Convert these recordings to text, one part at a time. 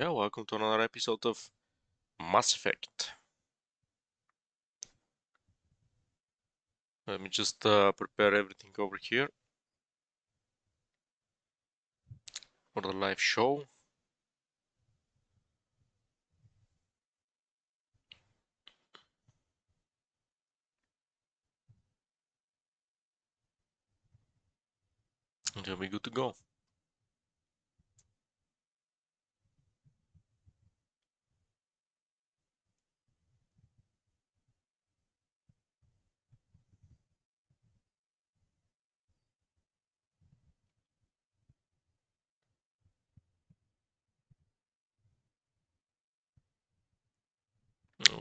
Yeah, welcome to another episode of Mass Effect. Let me just prepare everything over here for the live show. And then we're good to go.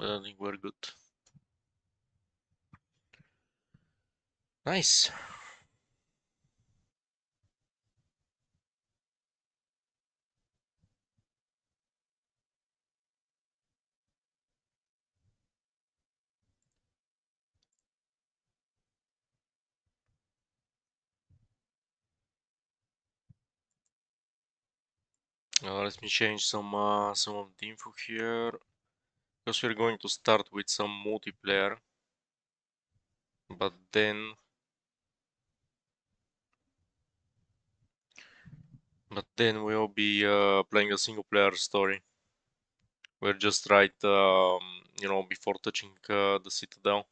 I think we're good. Nice. Let me change some of the info here, because we're going to start with some multiplayer, but then we'll be playing a single player story. We're just right, before touching the Citadel.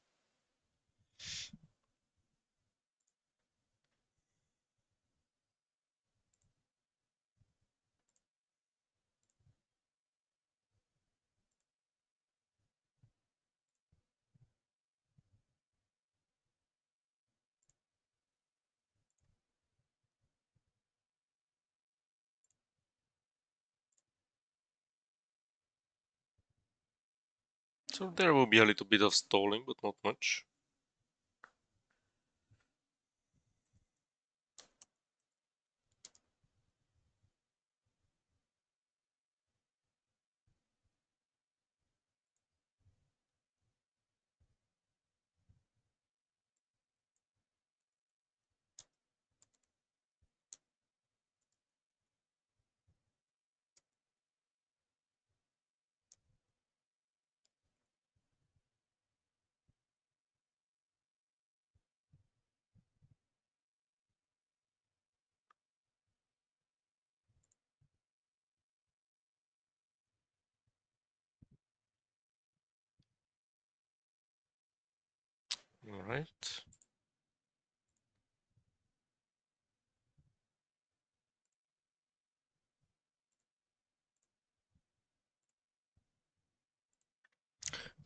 So there will be a little bit of stalling, but not much. All right.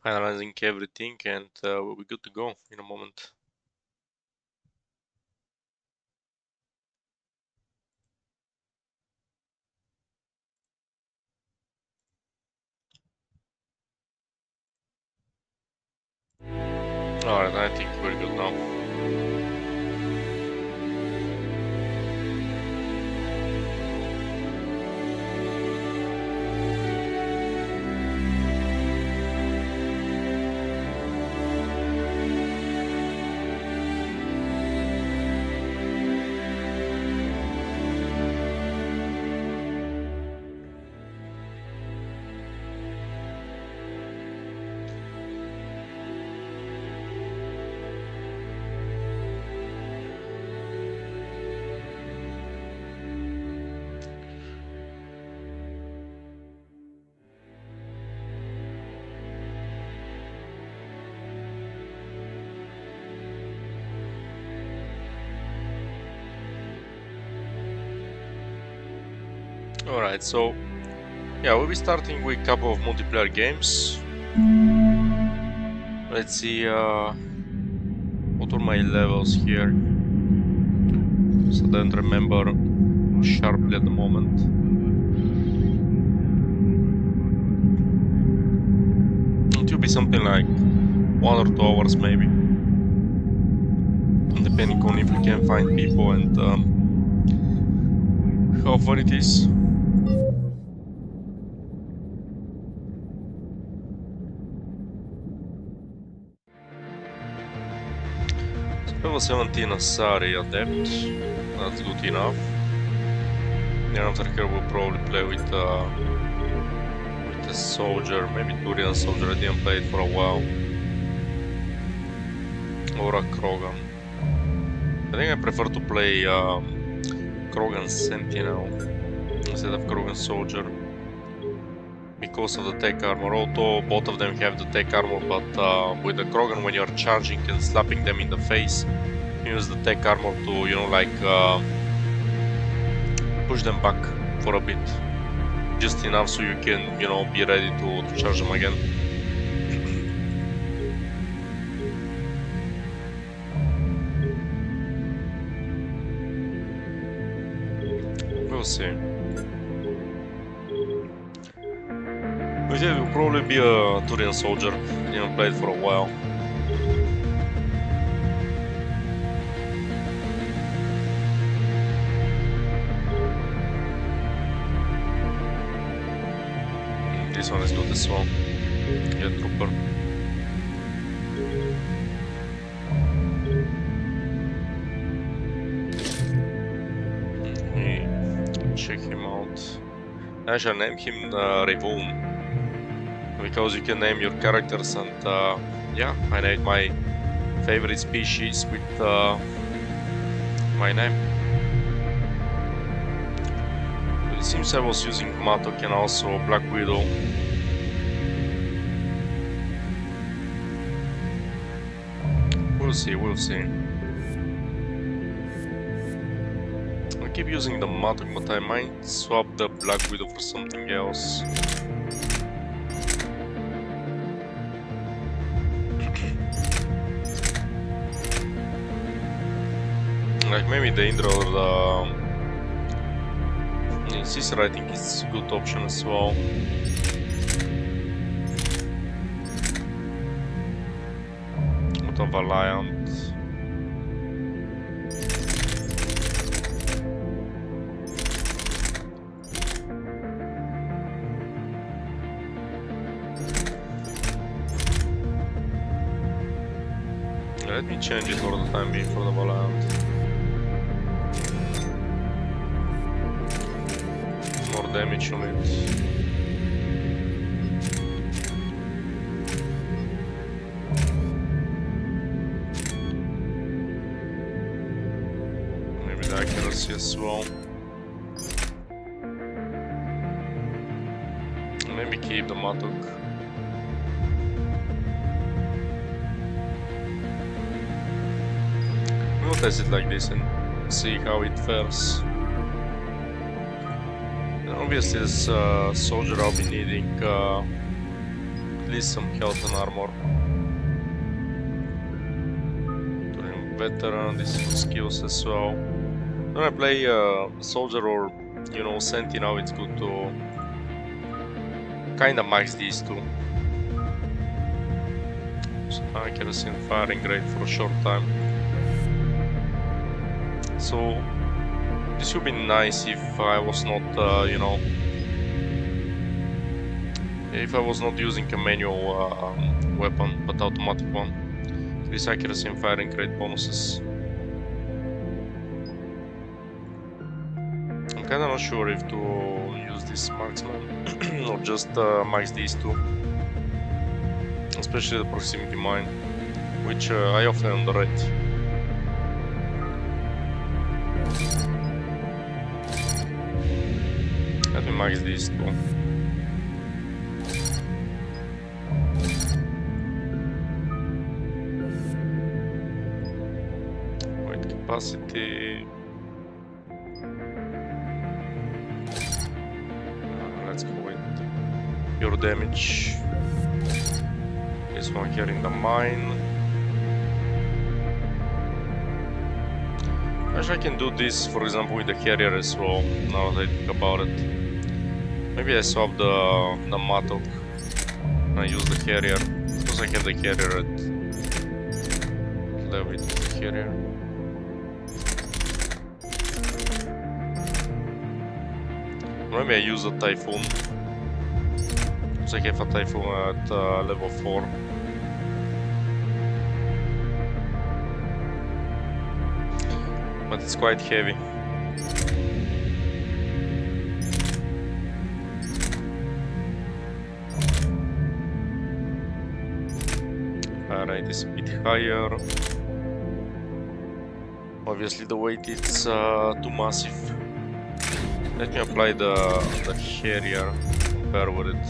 Finalizing everything, and we'll be good to go in a moment. Alright, I think we're good now. Alright, so yeah, we'll be starting with a couple of multiplayer games. Let's see what are my levels here, so I don't remember sharply at the moment. It will be something like 1 or 2 hours maybe, depending on if we can find people and how far it is. Level 17 Asari Adept, that's good enough. And after here we'll probably play with a soldier, maybe Turian soldier, I didn't play it for a while. Or a Krogan. I think I prefer to play Krogan Sentinel instead of Krogan soldier. Because of the tech armor, although both of them have the tech armor, but with the Krogan when you're charging and slapping them in the face, you use the tech armor to, you know, like push them back for a bit. Just enough so you can, you know, be ready to charge them again. We'll see. But yeah, it will probably be a Turian soldier. Didn't play it for a while. This one is good as well. Yeah, trooper. Check him out. I shall name him Revoon. Because you can name your characters, and yeah, I named my favorite species with my name. But it seems I was using Matok and also Black Widow. We'll see, we'll see. I keep using the Matok, but I might swap the Black Widow for something else. Like maybe the Indra or the Caesar, I think it's a good option as well. What a Valiant. Let me change it for the time being for the Valiant. More damage on it. Maybe the accuracy as well. Maybe keep the Matok. We'll test it like this and see how it fares. Obviously, as a soldier, I'll be needing at least some health and armor. Doing veteran, these skills as well. When I play soldier or, you know, sentinel, it's good to kinda max these two. So accuracy and firing rate for a short time. So this would be nice if I was not, you know, if I was not using a manual weapon, but automatic one. This accuracy and firing rate bonuses. I'm kinda not sure if to use this marksman or just max these two. Especially the proximity mine, which I often underrate. Let me max these two. Weight capacity. Let's go with pure damage. This one here in the mine. Actually, I can do this, for example, with the carrier as well, now that I think about it. Maybe I swap the Matok and I use the carrier, because I have the carrier at level with the carrier. Maybe I use the Typhoon, because I have a Typhoon at level 4. But it's quite heavy. I fire rate is a bit higher. Obviously the weight is too massive. Let me apply the Harrier, compare with it.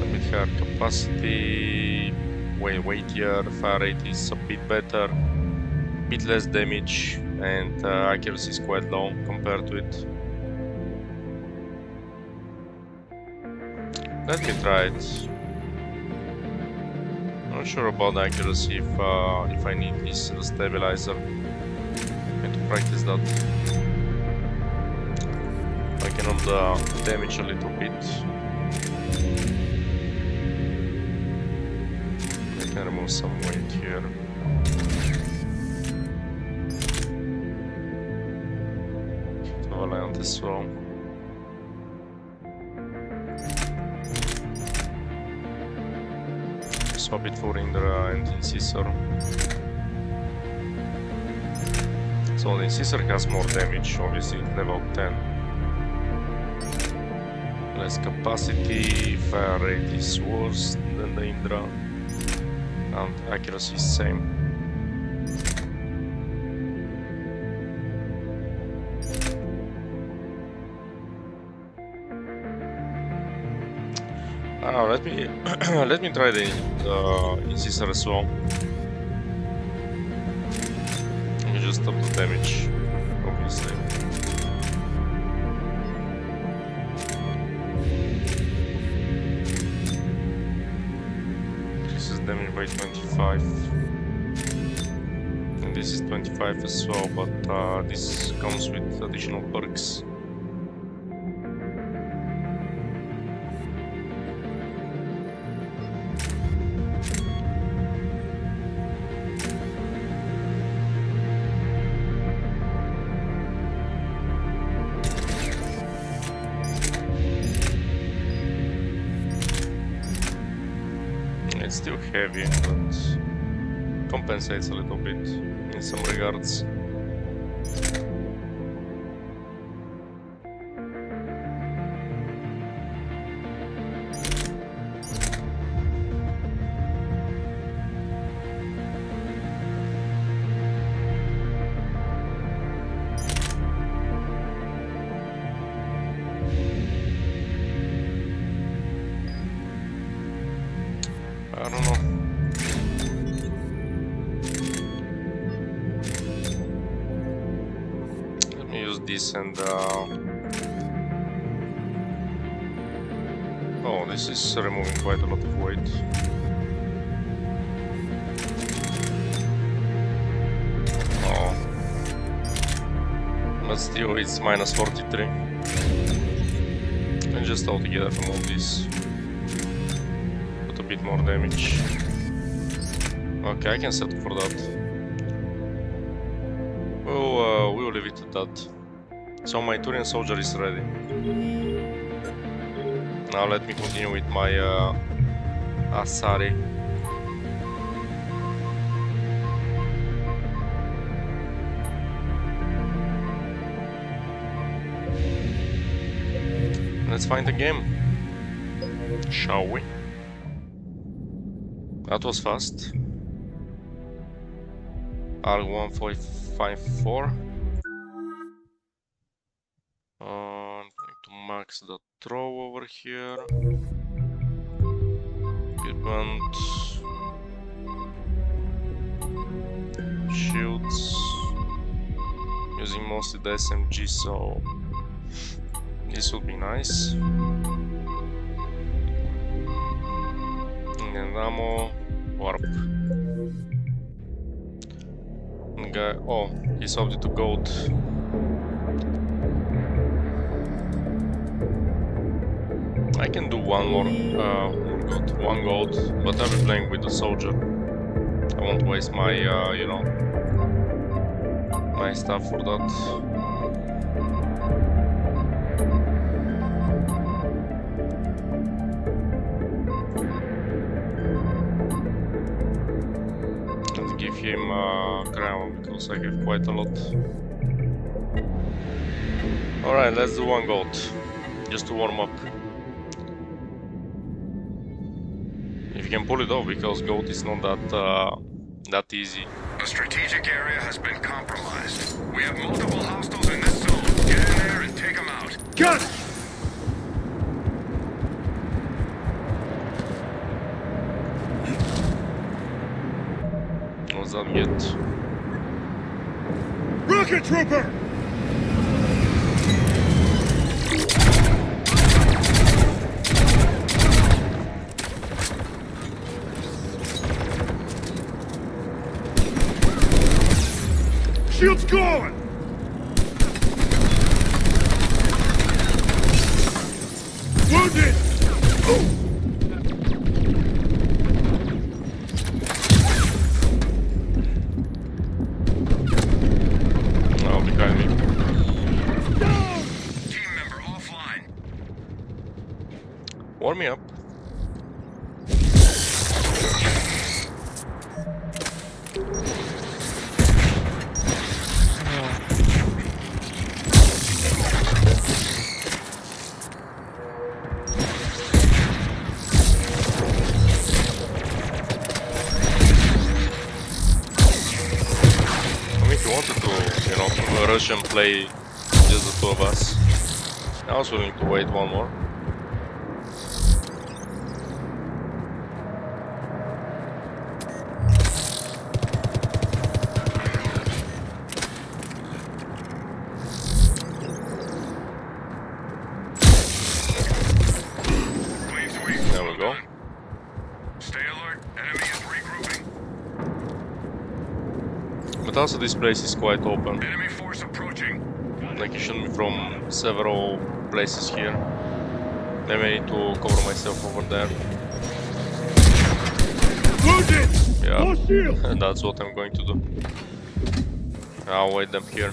A bit higher capacity, weightier, fire rate is a bit better, bit less damage, and accuracy is quite low compared to it. Let me try it. Not sure about the accuracy if I need this stabilizer. Need to practice that. I can up the damage a little bit. I can remove some weight here. Valiant as well. Swap it for Indra and Incisor. So the Incisor has more damage, obviously level 10. Less capacity, fire rate is worse than the Indra, and accuracy is same. Let me try the Incisor as well. Let me just stop the damage, obviously. This is damage by 25, and this is 25 as well, but this comes with additional perks. It's still heavy, but compensates a little bit in some regards. I don't know. Let me use this and oh, this is removing quite a lot of weight. Oh, but still it's minus 43. And just altogether remove this. A bit more damage. Okay, I can settle for that. We'll leave it at that. So my Turian soldier is ready. Now let me continue with my Asari. Let's find a game, shall we? That was fast. R1454. I'm going to max the throw over here. Equipment. Shields. Using mostly the SMG, so this will be nice. And ammo. Warp. Guy, oh, he swapped it to gold. I can do one more gold, one gold, but I'll be playing with the soldier. I won't waste my, you know, my stuff for that. Give him crown because I have quite a lot. Alright, let's do one goat. Just to warm up. If you can pull it off, because goat is not that easy. A strategic area has been compromised. We have multiple hostiles in this zone. Get in there and take them out. Got it! What's that get? Rocket trooper! Shield's going! Wounded! Oh, behind me. Team member offline. Warm me up. If you wanted to, you know, rush and play just the two of us, I was willing to wait one more. Clean sweep. There we go. Stay alert. Enemy is regrouping. But also this place is quite open. Enemy force approaching. Like you shoot me from several places here. Maybe I need to cover myself over there. Wounded! Yeah, Lost shield! and that's what I'm going to do. I'll wait them here.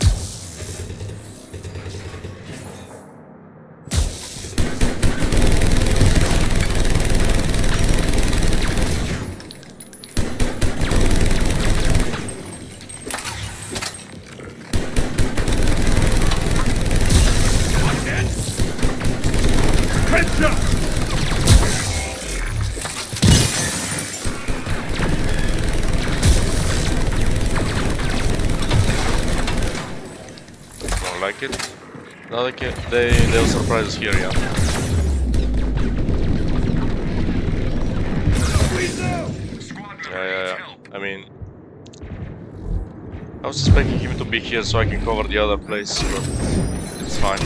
Headshot! Don't like it. No, they'll surprise us here, yeah. Please no! Squad member Yeah. needs help. I mean, I was expecting him to be here so I can cover the other place, but it's fine.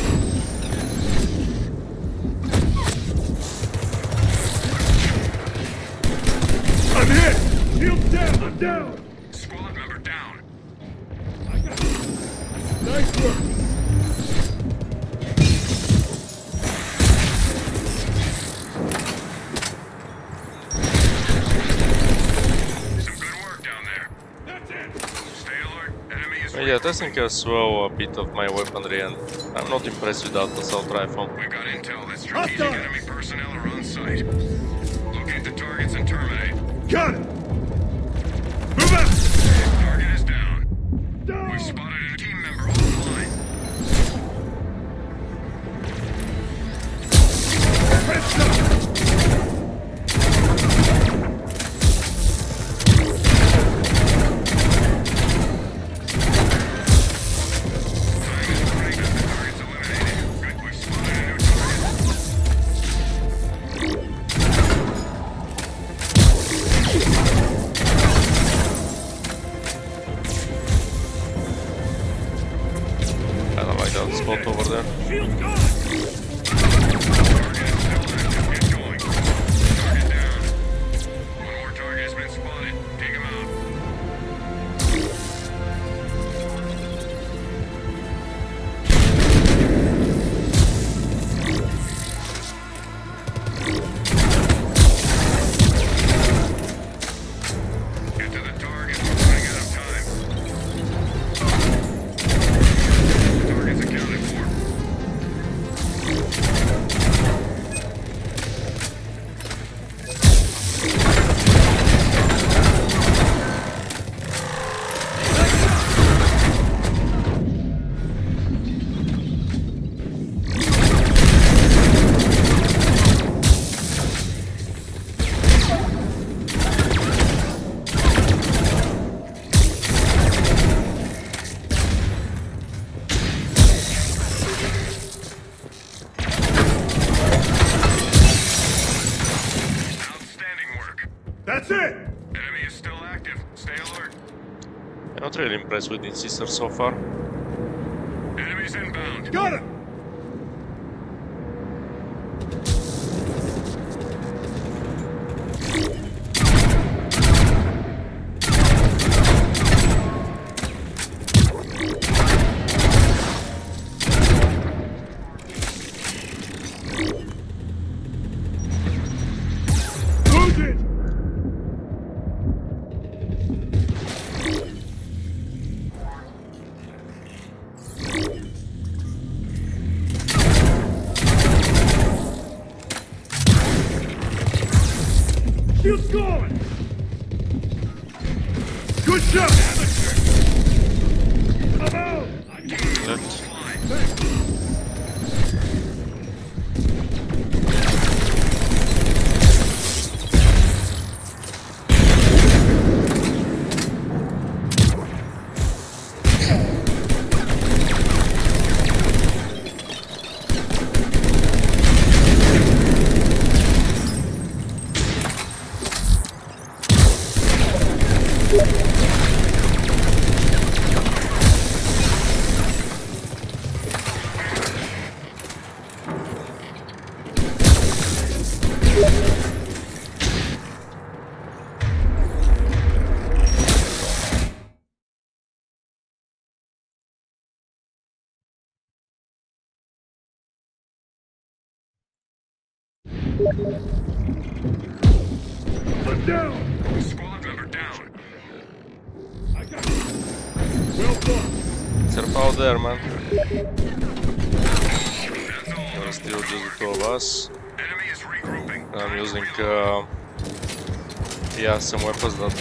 I'm hit! Shield down! I'm down! Squad member down. I got it. Nice work! Some good work down there. That's it! Stay alert. Enemy is Yeah, testing as well a bit of my weaponry, and I'm not impressed with that assault rifle. We got intel that strategic Hostile! enemy personnel are on site. Locate the targets and terminate. Got it! Move out! Target is down. Down! We've spotted a team member offline. Headshot! Time is running as the target's eliminated. Good, we've spotted a new target. I don't like that spot over there. Shield's gone! Target is still active. Get going. Target down. One more target has been spotted. Take him out. Get to the target. We're running out of time. Target's accounted for. Not really impressed with its sister so far. Enemies inbound. Got him! Wounded! Shield's going! Good shot! I'm out! Left. I'm down! Squad member down. I got you! Well done! Surf out there, man. That's all. There's still just the two of us. Enemy is regrouping. I'm using yeah, some weapons that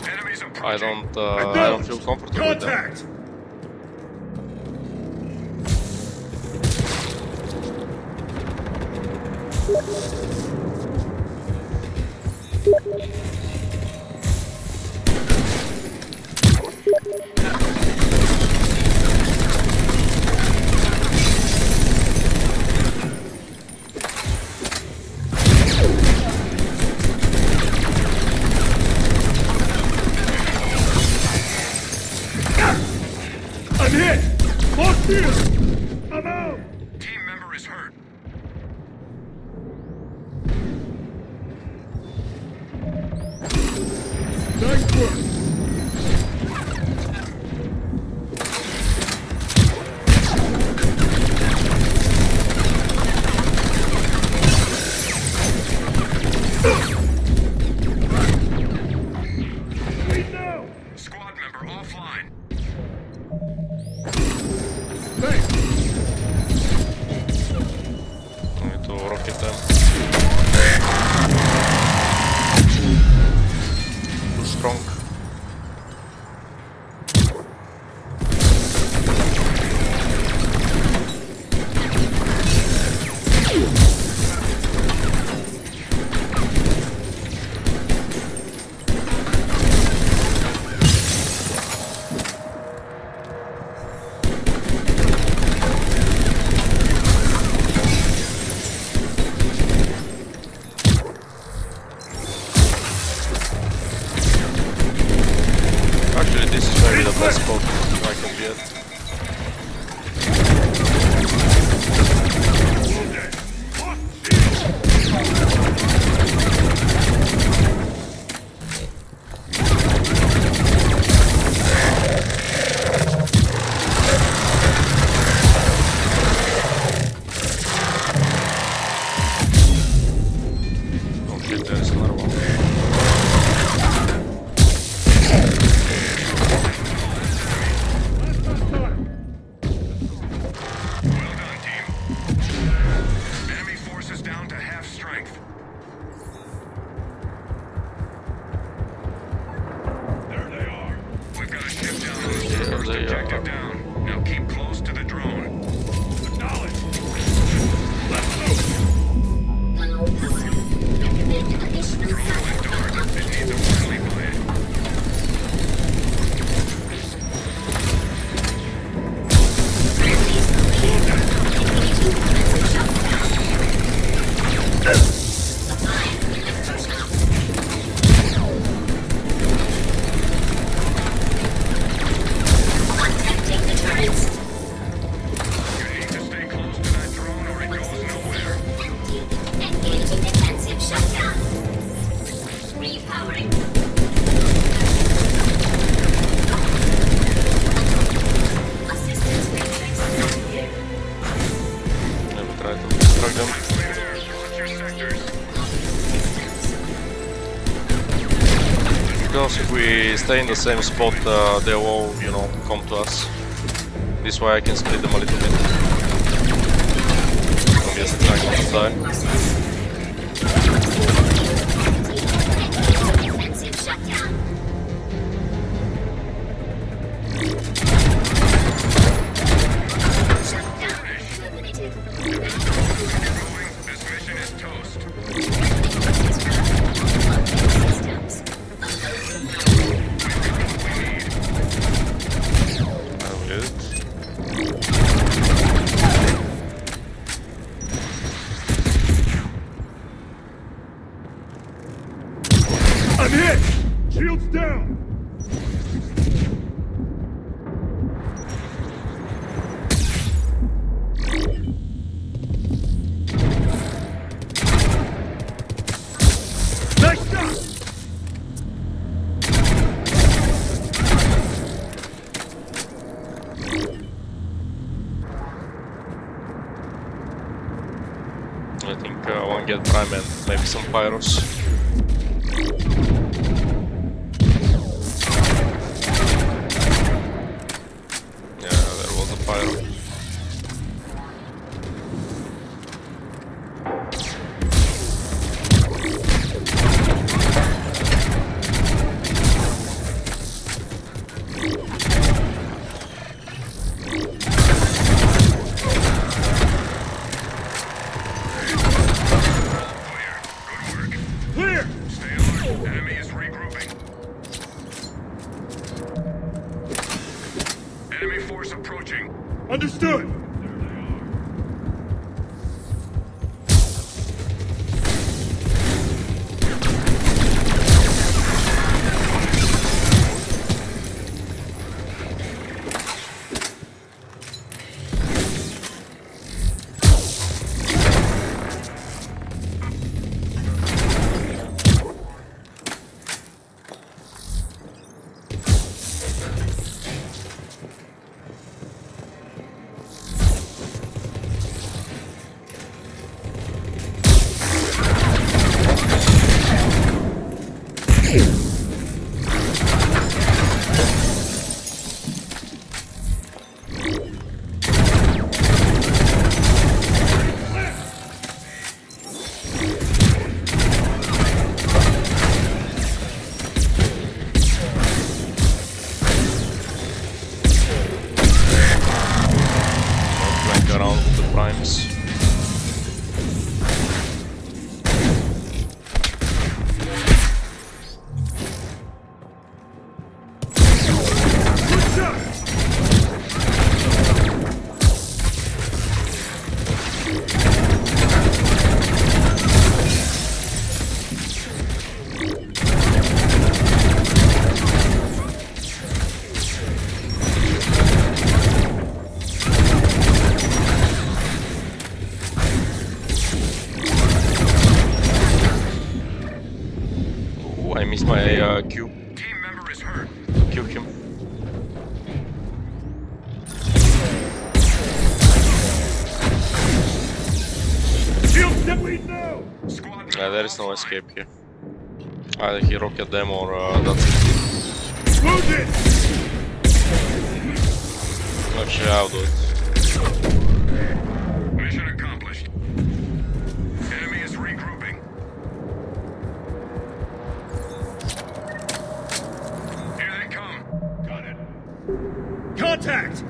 Enemies I approaching. don't feel comfortable with them. Contact! I'm hit! Lost field! I'm out! Team member is hurt. Nice work! Lead now! Squad member offline. Thanks! I need to rocket them. Too strong. Actually, this is maybe the best spot I can get. Okay, there's another one. Well done, team. Enemy forces down to half strength. There they are! We've got a ship down. There First they objective are. down. Now keep close to the drone. Acknowledge! Let's move! Drone went dark. It needs a friendly fire. stay in the same spot, they will, you know, come to us. This way I can split them a little bit. Obviously I'm gonna die. This mission is toast. I'm hit! Shields down! Nice shot! I think one get prime and maybe some pyros. Yeah, there was a pyro. Clear! Stay alert. Enemy is regrouping. Enemy force approaching. Understood! Flank around with the primes. Good shot! Ooh, I missed my Q. Team member is hurt. Killed him. Shields that we know! Squad There member is no offline. escape here. Either he rocket them or that's it. Wounded! Actually, I'll do it. Mission accomplished. Enemy is regrouping. Here they come. Got it. Contact!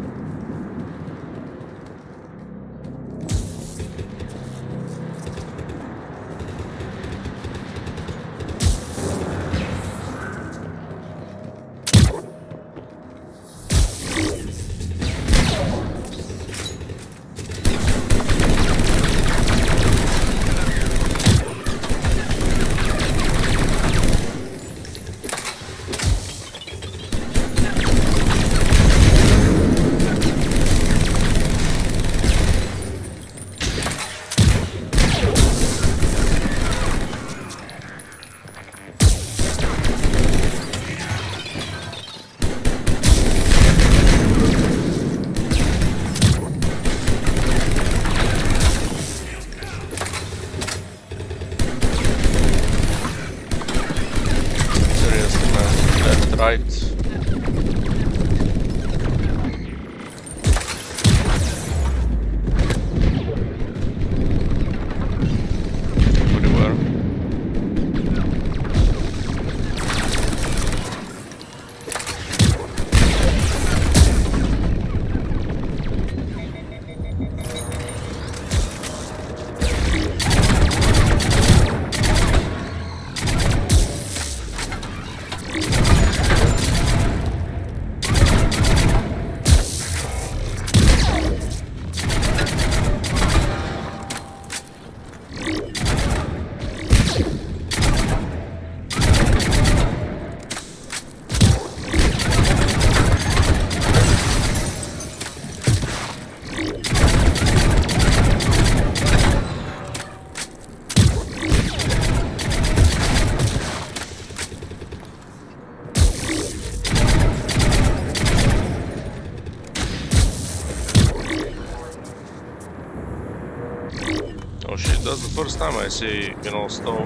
That's the first time I see, you know, snow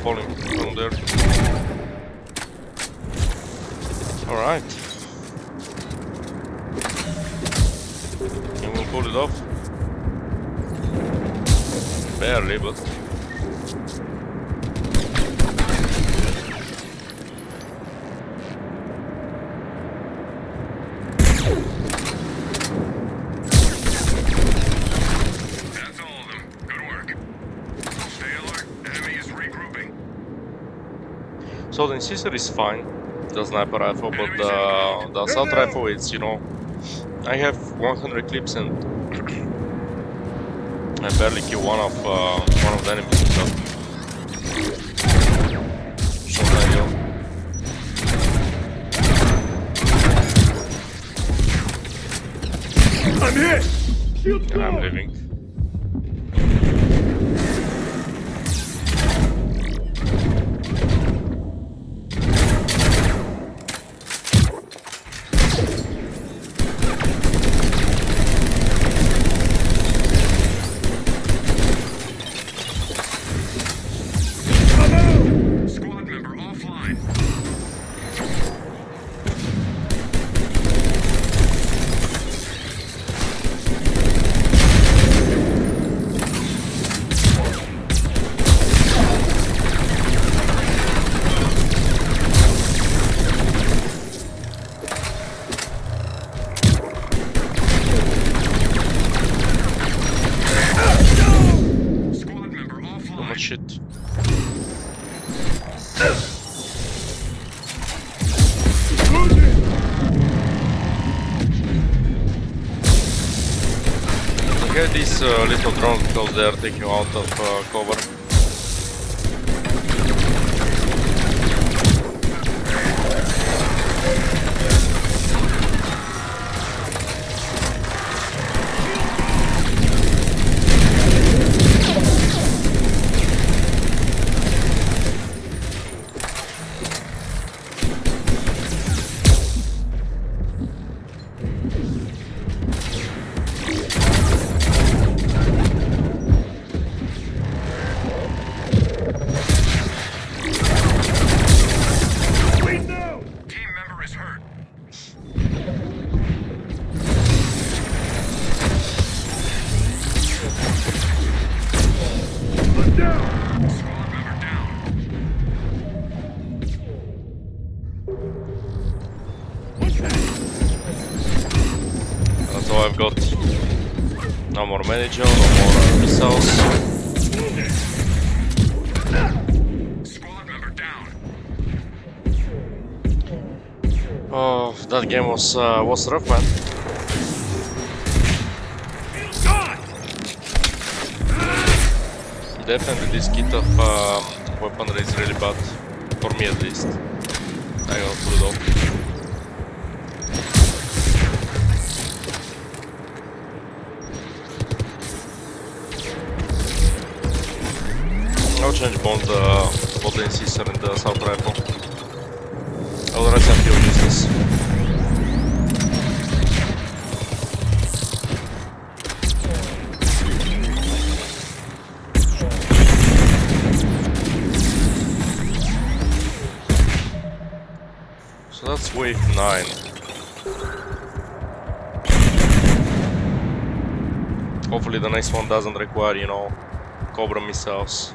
falling from there. Alright. And we'll pull it off. Barely, but... That's all of them. Good work. Stay alert. Enemy is regrouping. So the incisor is fine, the sniper rifle, but the assault rifle, it's, you know, I have 100 clips and I barely kill one of the enemies. So not ideal. I'm hit! Shield And I'm gone! leaving. Squad member offline. Squad member Too offline. much shit. Wounded! I have these little drones because they are taking you out of cover. Wait now! Team member is hurt. I'm down! Squad member down. What's that? That's all I've got. No more manager, no more missiles. Wounded! Squad member down. Oh, that game was rough, man. Gone! Definitely this kit of weaponry is really bad. For me at least. I gotta pull it off. I'll change both the incisor and the assault rifle. Otherwise I feel useless. So that's wave 9. Hopefully the next one doesn't require, you know, Cobra missiles.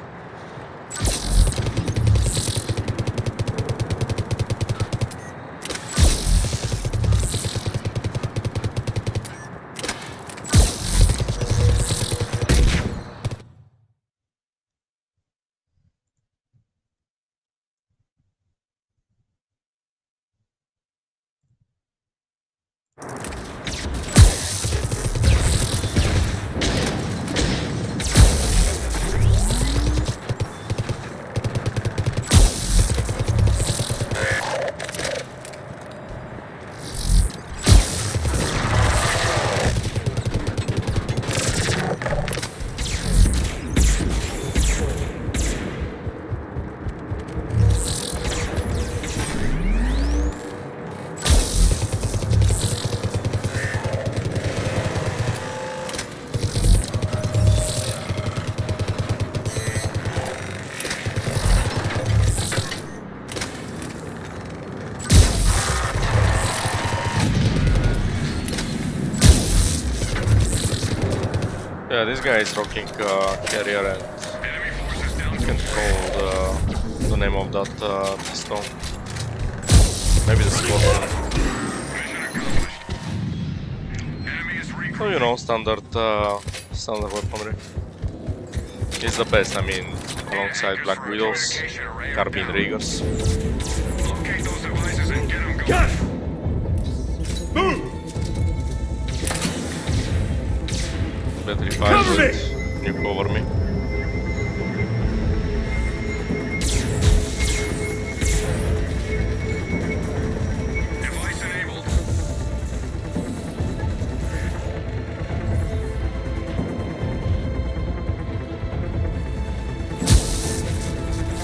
Yeah, this guy is rocking carrier and Enemy forces down. I can't call the name of that pistol. Maybe the squadron. Mission accomplished. Enemy is So recruiting. you know, standard weaponry. It's the best, I mean, alongside Black Widows, Carbine Riggers. Locate those devices and get them going. Got it! Move! Battery Cover 5 me! and you cover me. Device enabled.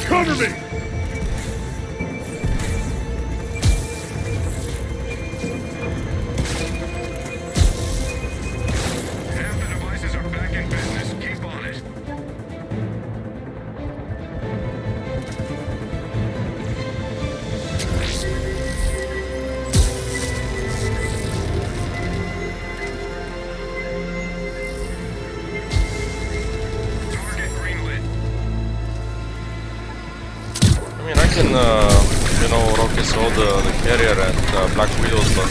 Cover me! Half the devices are back in business. Keep on it. Target greenlit. I mean, I can, you know, rock as all the carrier and Black Widows, but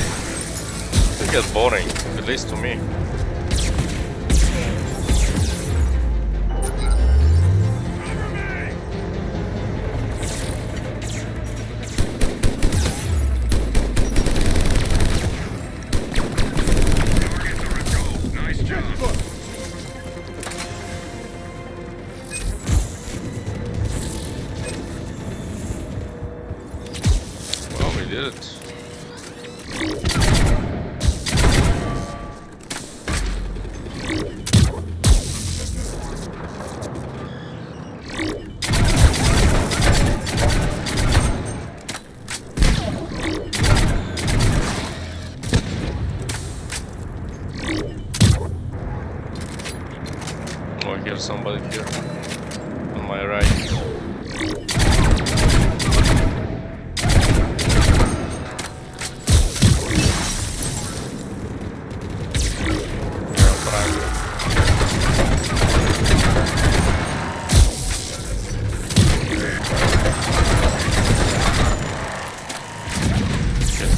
it gets boring, at least to me. Targets are a go. Nice job. Well, we did it. Oh, I hear somebody here on my right. Yeah, prime.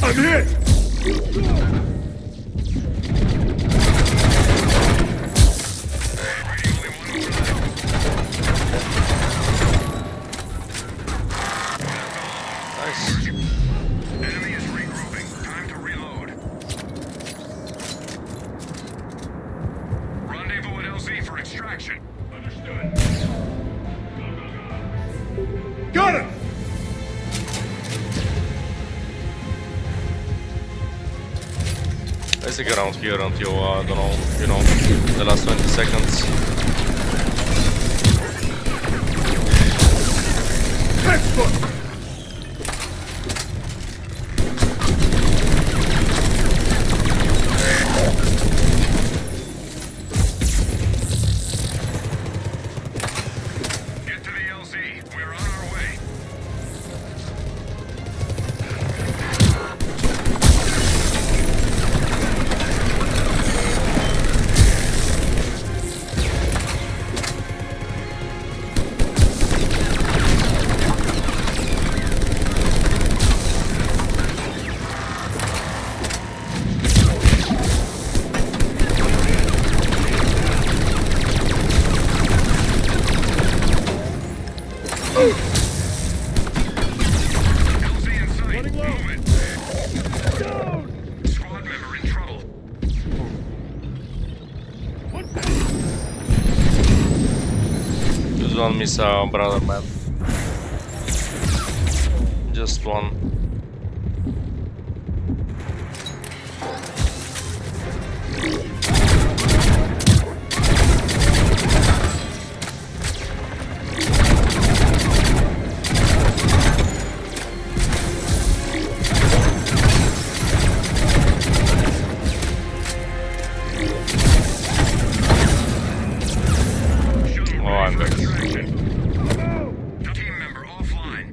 I'm hit! Nice. Enemy is regrouping. Time to reload. Rendezvous at LZ for extraction. Understood. Got him! I stick around here until, I don't know, you know, the last 20 seconds. Textbook! Get to the LZ. We're on our way. LZ in sight. Running low. Moving. Down! Squad member in trouble. Just one miss, brother, man. Just one. Shuttle Oh, I'm ready for back. extraction. Team member offline.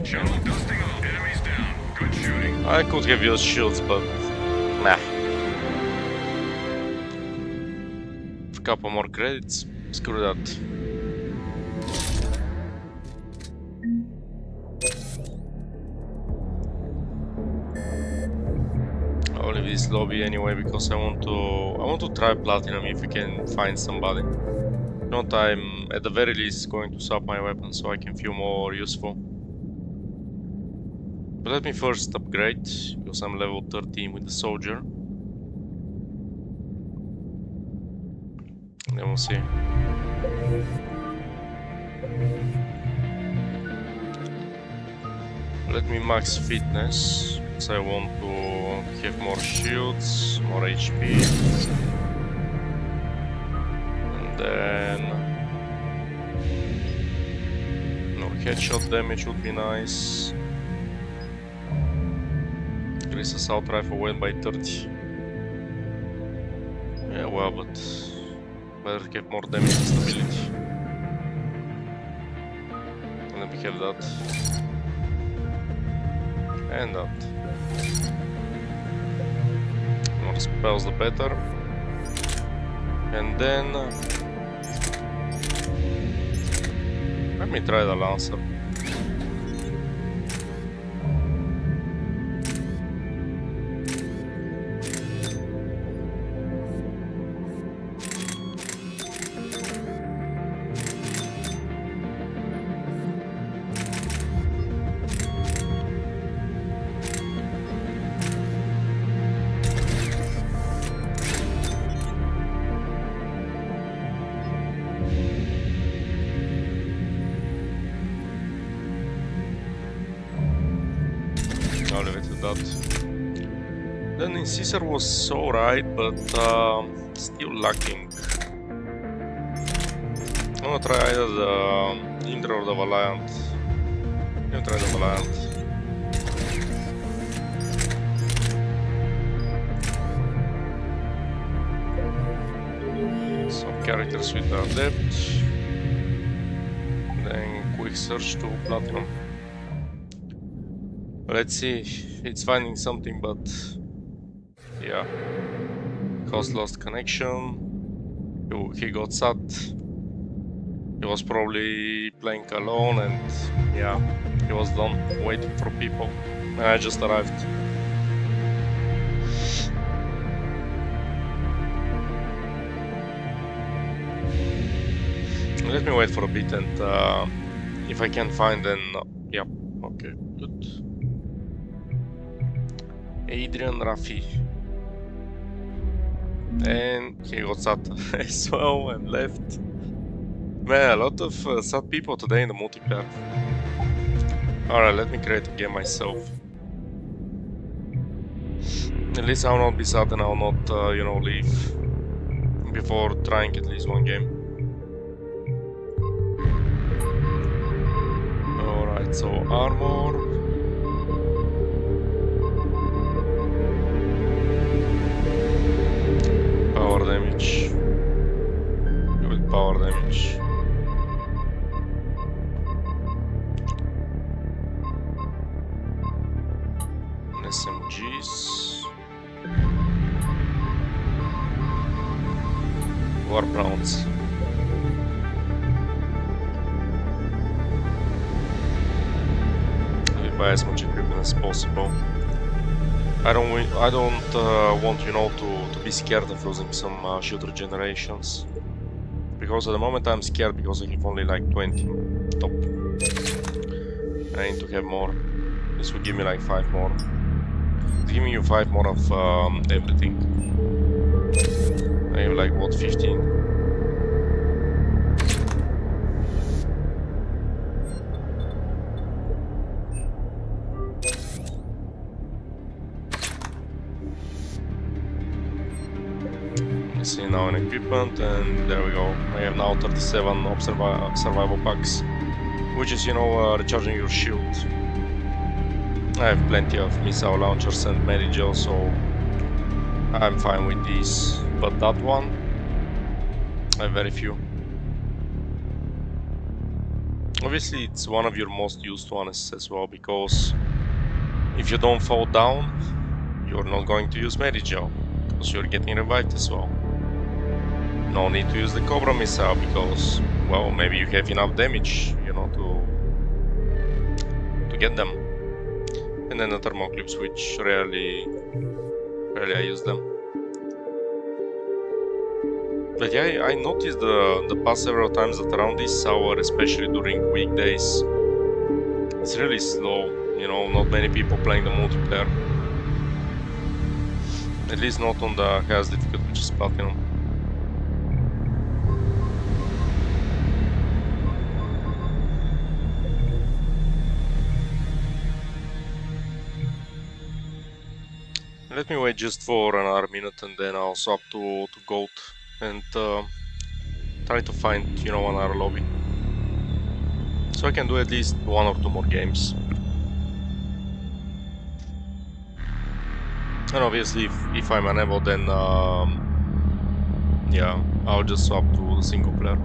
Shuttle dusting off. Enemies down. Good shooting. I could have used shields, but nah. couple more credits. Screw that. I'll leave this lobby anyway because I want to try platinum if we can find somebody. If not, I'm at the very least going to swap my weapon so I can feel more useful. But let me first upgrade because I'm level 13 with the soldier. And then we'll see. Let me max fitness because I want to have more shields, more HP. And then no headshot damage would be nice. Increase assault rifle weight by 30. Yeah, well, but better get more damage and stability. And then we have that. And that. More spells the better. And then let me try the Lancer. I'll leave it at that. Then Incisor was alright, but still lacking. I'm gonna try either the Indra or the Valiant. I'm gonna try the Valiant. Some characters with the depth. Then quick search to Platinum. Let's see, it's finding something, but yeah. Host lost connection. He got sat. He was probably playing alone and yeah, he was done waiting for people. And I just arrived. Let me wait for a bit and if I can find then yeah, okay, good. Adrian Rafi. And he got sat as well and left. Man, a lot of sad people today in the multiplayer. Alright, let me create a game myself. At least I will not be sad and I will not, you know, leave before trying at least one game. Alright, so armor. Power damage. With power damage. SMGs. War rounds. We buy as much equipment as possible. I don't want, you know, to be scared of losing some shield regenerations. Because at the moment I'm scared because I have only like 20 top. I need to have more. This will give me like 5 more. It's giving you 5 more of everything. I have like what, 15? See now an equipment and there we go. I have now 37 survival packs, which is, you know, recharging your shield. I have plenty of missile launchers and Mary-Gel, so I'm fine with these. But that one, I have very few. Obviously it's one of your most used ones as well, because if you don't fall down, you're not going to use Mary-Gel, because you're getting revived as well. no need to use the Cobra missile because, well, maybe you have enough damage, you know, to get them. And then the thermoclips, which rarely I use them. But yeah, I noticed the past several times that around this hour, especially during weekdays, it's really slow. You know, not many people playing the multiplayer. At least not on the highest difficulty, which is Platinum. Let me wait just for another minute and then I'll swap to Gold and try to find, you know, another lobby. So I can do at least 1 or 2 more games. And obviously if I'm unable, then yeah, I'll just swap to the single player.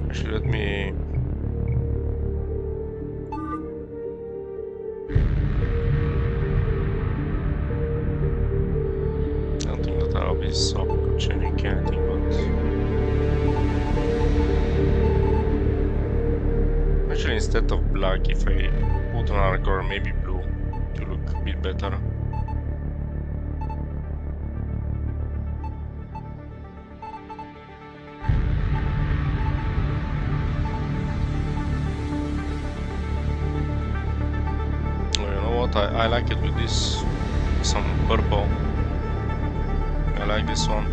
Actually, let me... I don't think that I'll be swapping or changing anything, but... Actually, instead of black, if I put another color, maybe blue, to look a bit better. I like it with this, some purple. I like this one.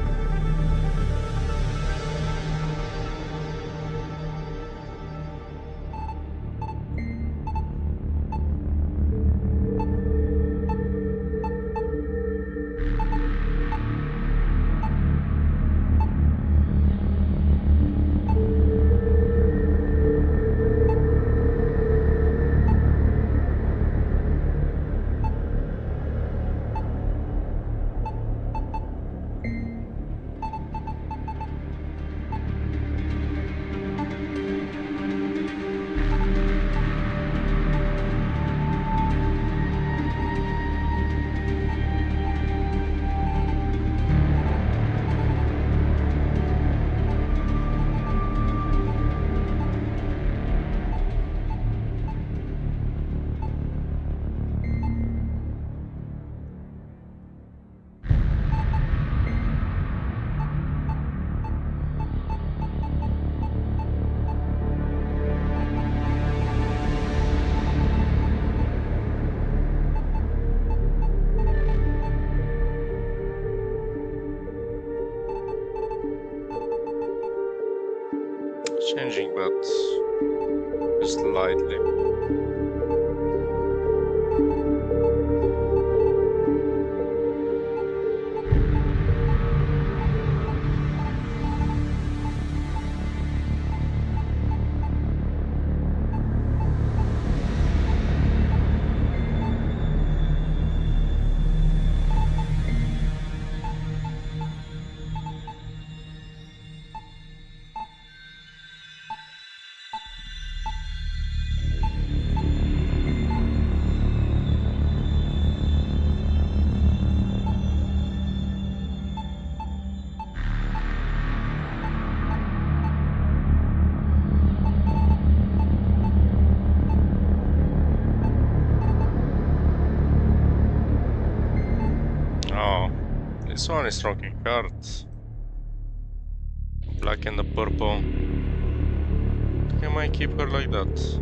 Changing, but just slightly. This one is rocking cards. Black and the purple. I think I might keep her like that.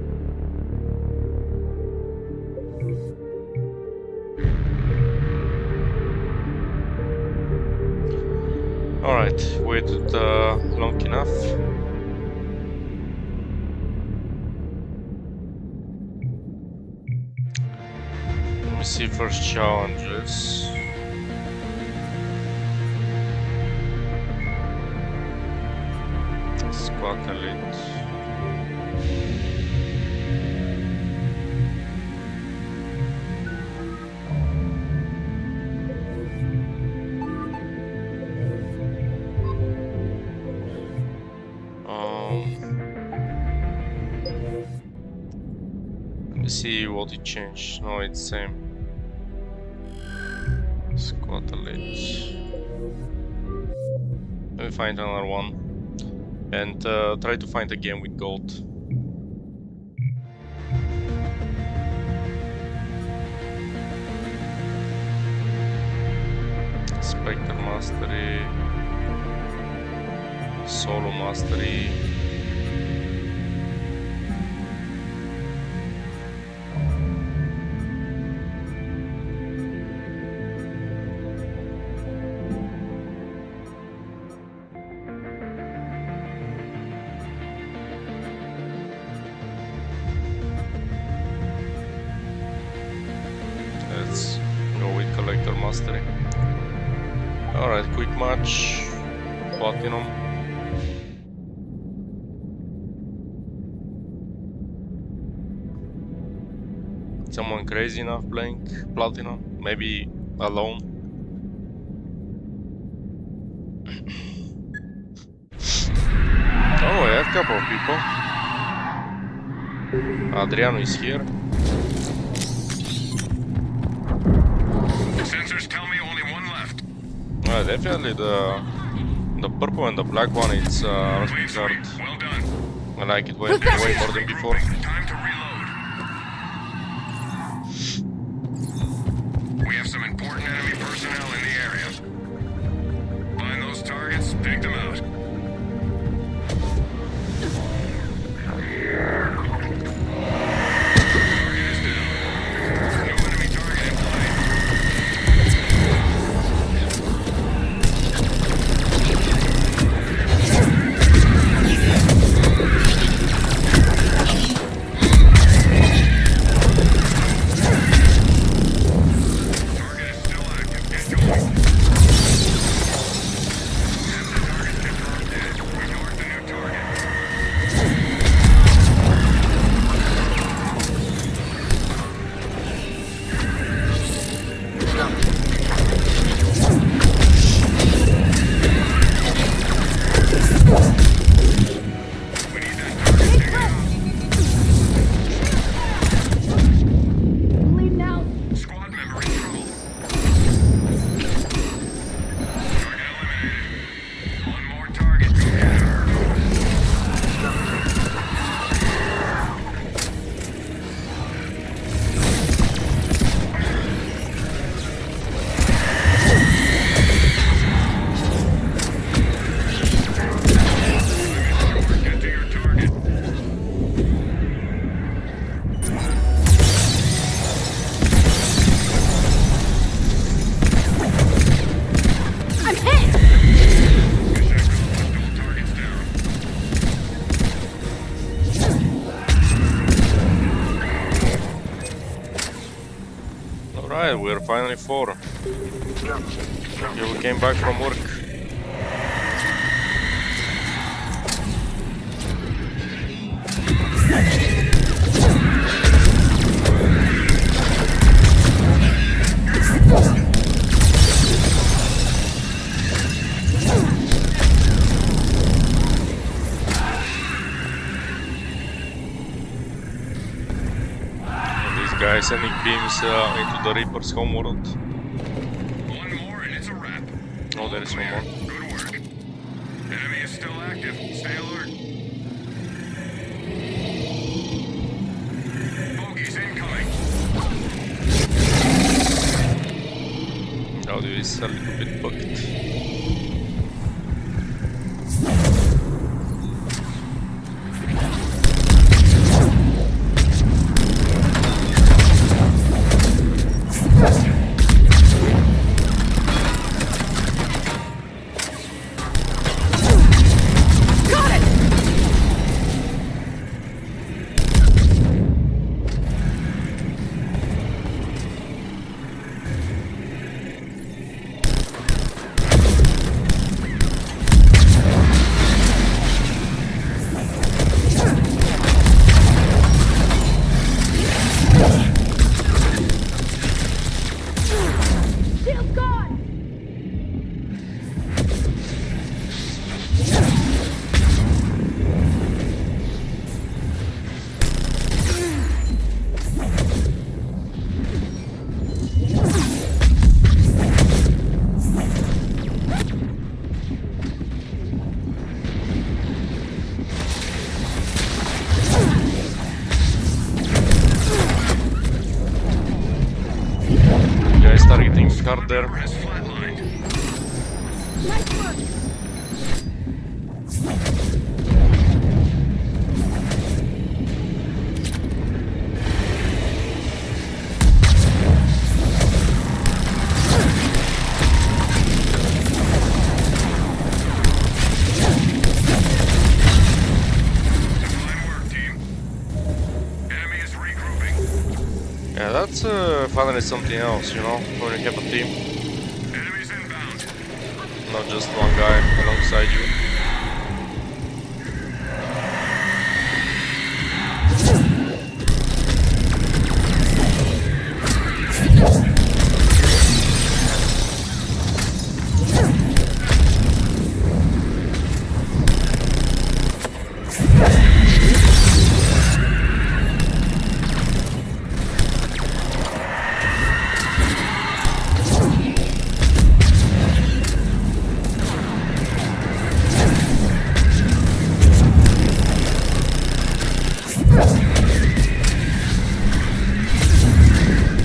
Alright, waited long enough. Let me see first challenges. Squad elite. See what it changed. No, it's same. Squad elite. Let me find another one. And try to find a game with gold. Spectre Mastery. Solo Mastery. Let's go with Collector Mastery. Alright, quick match. Platinum. Someone crazy enough playing Platinum? Maybe alone? Oh, I have a couple of people. Adriano is here. Sensors tell me only one left. Definitely the purple and the black one. It's Clean card. sweep. Well done. I like it way more than before. Regrouping. Time to reload. We have some important enemy personnel in the area. Find those targets, take them out. Target is down. No enemy target in play. Target is still active. Get going. Have the target confirmed dead. We marked the new target. We need that target taken out. Bleeding out. Squad member in trouble. Target eliminated. One more target. Go get her. Get to your target. I'm hit! Hostile targets down. Alright, we're finally 4. Yeah, we came back from work. And this guy sending beams into the Reaper's homeworld. One more and it's a wrap. Oh, there is one more. Good work. Enemy is still active. Stay alert. Bogeys incoming. Audio is a little bit bugged. Got it! out there. Has flatlined. Nice work. Fine work, team. Enemy is regrouping. Yeah, that's finally something else, you know, when you have a team, Enemies inbound. not just one guy alongside you.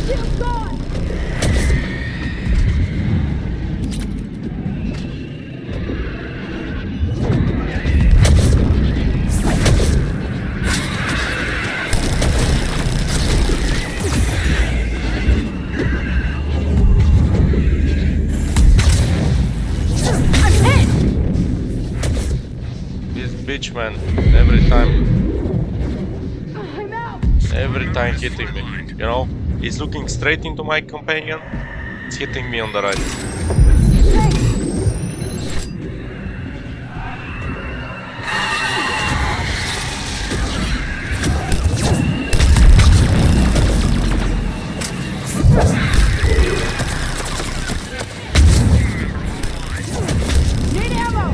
Shield gone. I'm hit. This bitch, man, every time I'm out. hitting me, you know, he's looking straight into my companion, it's hitting me on the right. Thanks. Need ammo.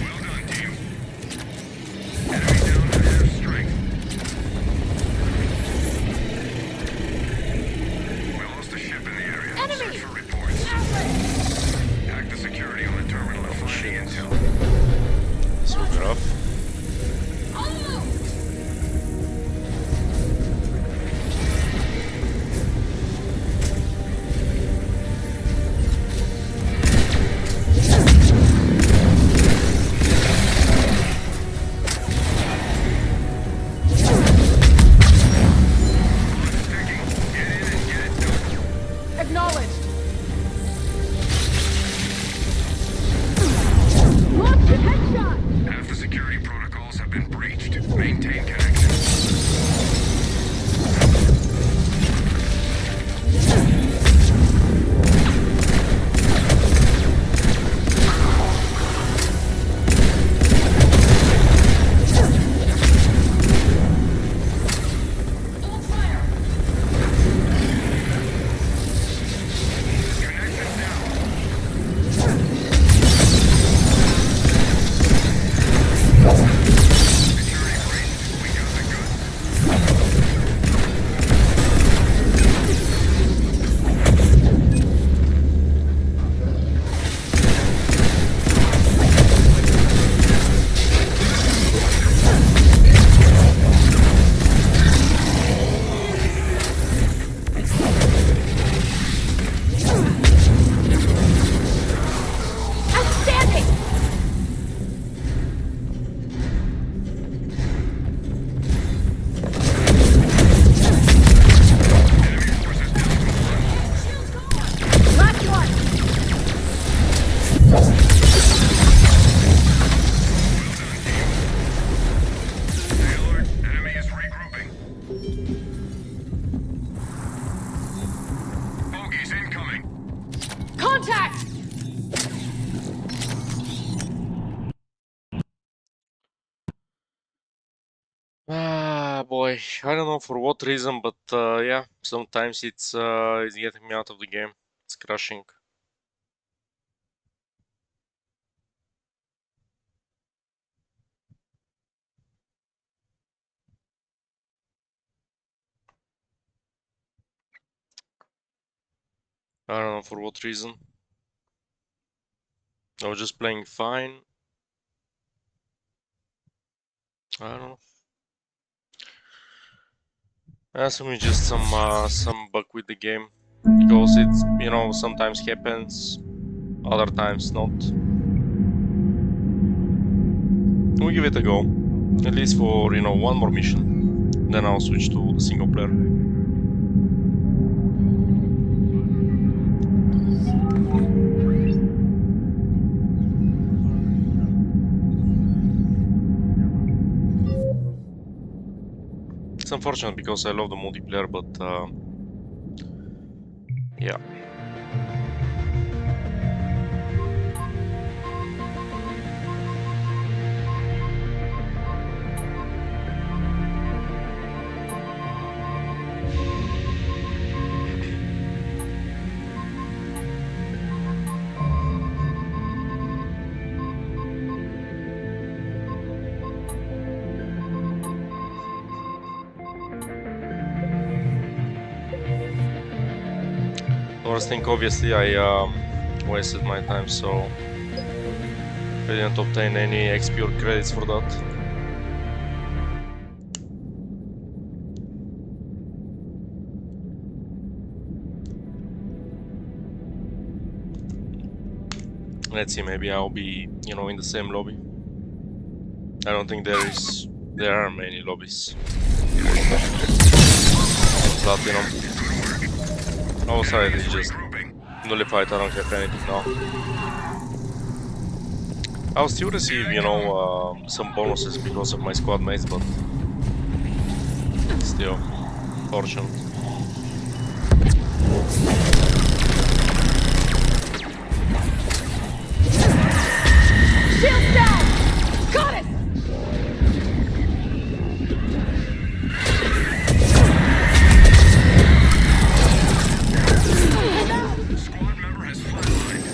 Well done, team. Enemy down to half strength. We lost a ship in the area. Enemy! Search for reports. Outlet. Hack the security on the terminal and find the intel. This will be rough. Oh. Sticking. Get in and get it done. Acknowledged. Launch your headshot. Half the security protocols have been breached. Maintain connection. Connection down. Security breached. We got the goods. Outstanding. Enemy forces down to one. Last one. Well done, team. Stay alert. Enemy is regrouping. Bogies incoming. Contact. Ah, boy, I don't know for what reason, but yeah, sometimes it's getting me out of the game. It's crashing. I don't know for what reason. I was just playing fine. I don't know. Assuming just some bug with the game, because it's, you know, sometimes happens, other times not. We'll give it a go, at least for, you know, one more mission, then I'll switch to the single player. It's unfortunate because I love the multiplayer, but yeah. Worst thing, obviously, I wasted my time, so I didn't obtain any XP or credits for that. Let's see, maybe I'll be, you know, in the same lobby. I don't think there are many lobbies. Platinum. Oh, sorry, they just nullified. I don't have anything now. I'll still receive, you know, some bonuses because of my squad mates, but still, fortunate. Shield down! Got it! Squad member has flatlined.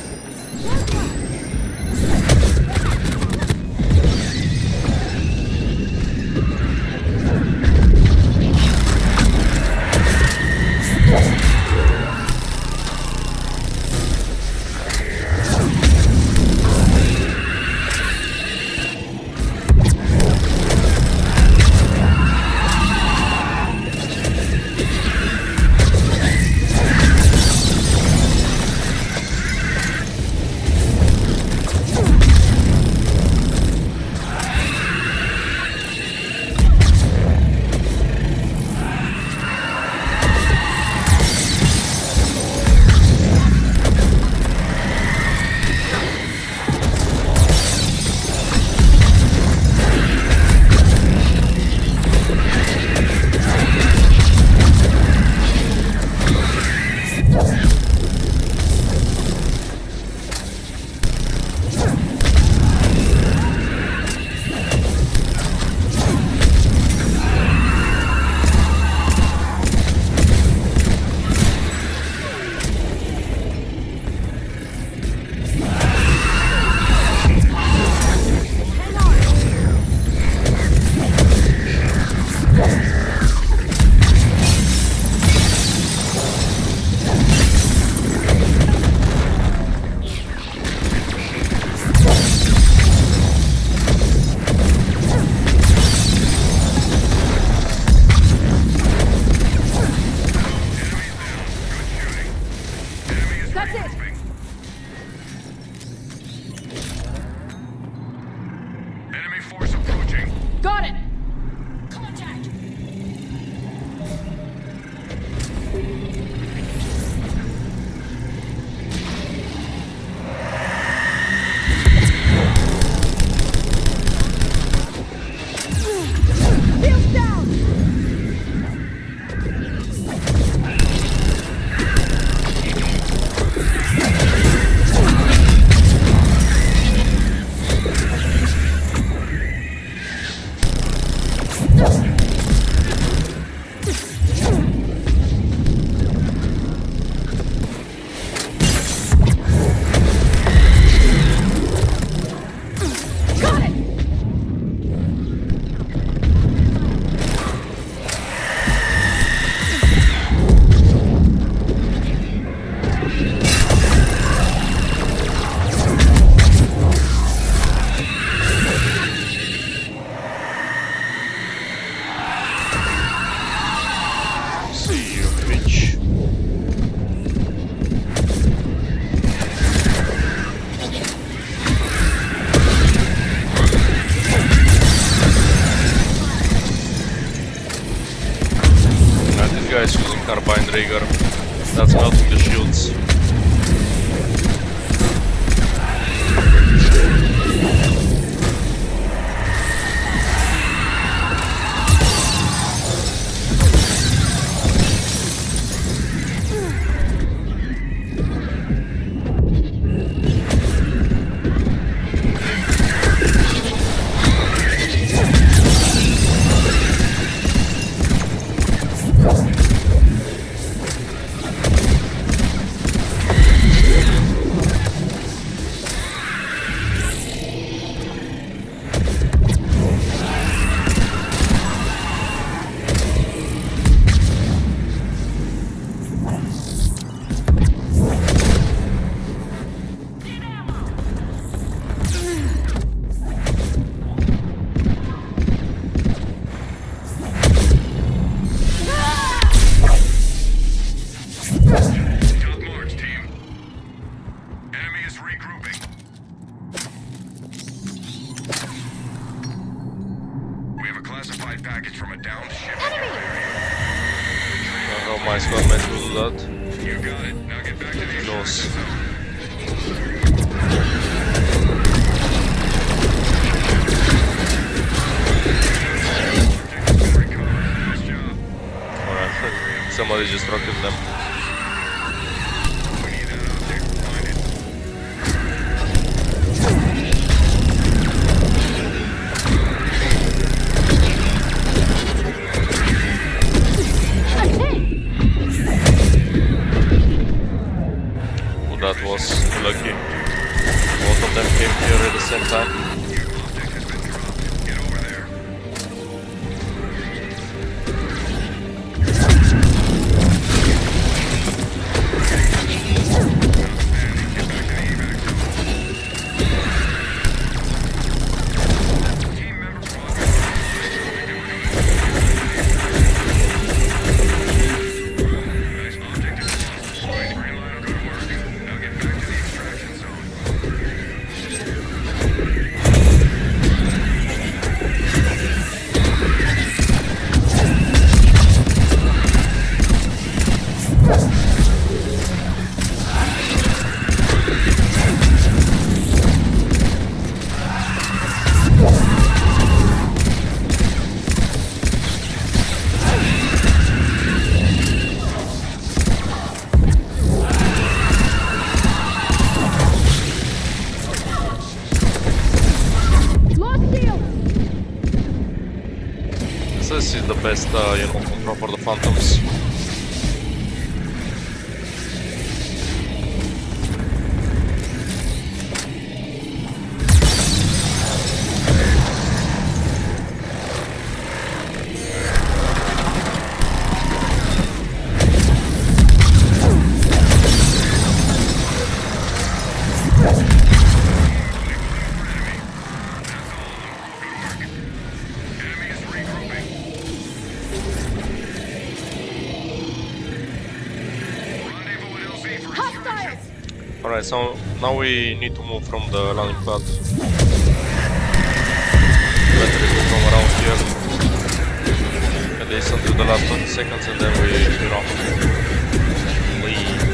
carbine rigger. That's melting the shields. Top marks, team. Enemy is regrouping. We have a classified package from a downed ship. I hope my squad mates will do that. You got it. Now get back to the Knows. extraction zone. Nice job. Alright, somebody just rocketed them. We need that object. Find it. Oh, that was lucky. Both of them came here at the same time. Object has been dropped. Get over there. Outstanding. Get back to the evac zone. Team member progress. Nice object is lost. Green line will go to work. Now get back to the extraction zone. Lost shield! This is the best, control for the phantoms. Enemy is regrouping. Rendezvous at LZ for Hostiles! extraction. Alright, so now we need to move from the landing pad. Better if we come around here. At least until the last 20 seconds and then we, leave.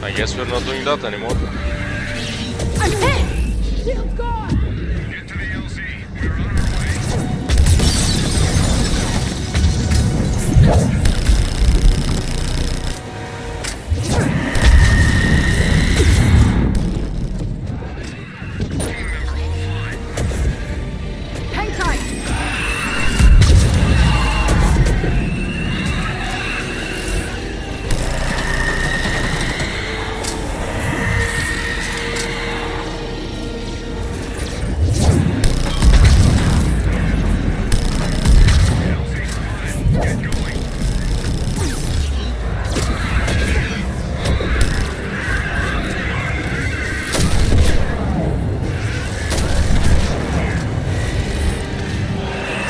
I guess we're not doing that anymore. I'm hit! Shield's gone! Get to the LZ. We're on our way. Team member offline. Hang tight!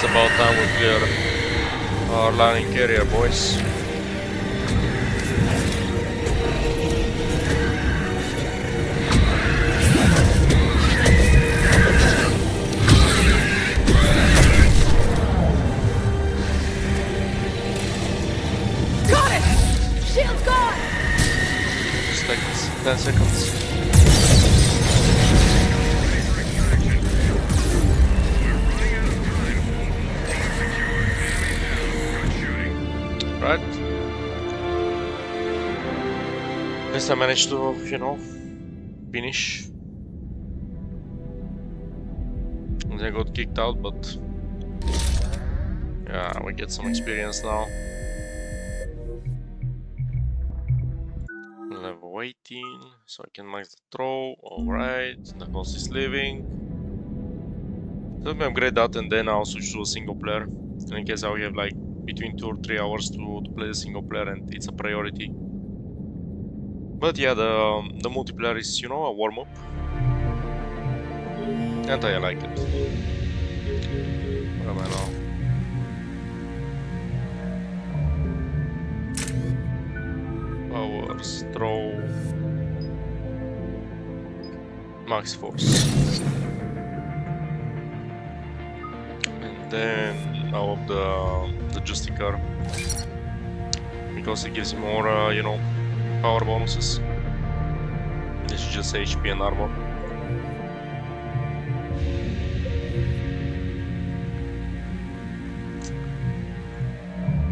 About time we clear our landing area, boys. Shield's gone! Just take 10 seconds. Right. At least I managed to, you know, finish. And I got kicked out, but yeah, we get some experience now. Level 18, so I can max the throw. Alright, the host is leaving. So let me upgrade that and then I'll switch to a single player. And in case I have like between 2 or 3 hours to play the single player and it's a priority. But yeah, the multiplayer is, you know, a warm-up. And I like it. What am I now? Powers, throw, max force. And then out of the Justicar, because it gives you more, you know, power bonuses. This is just HP and armor.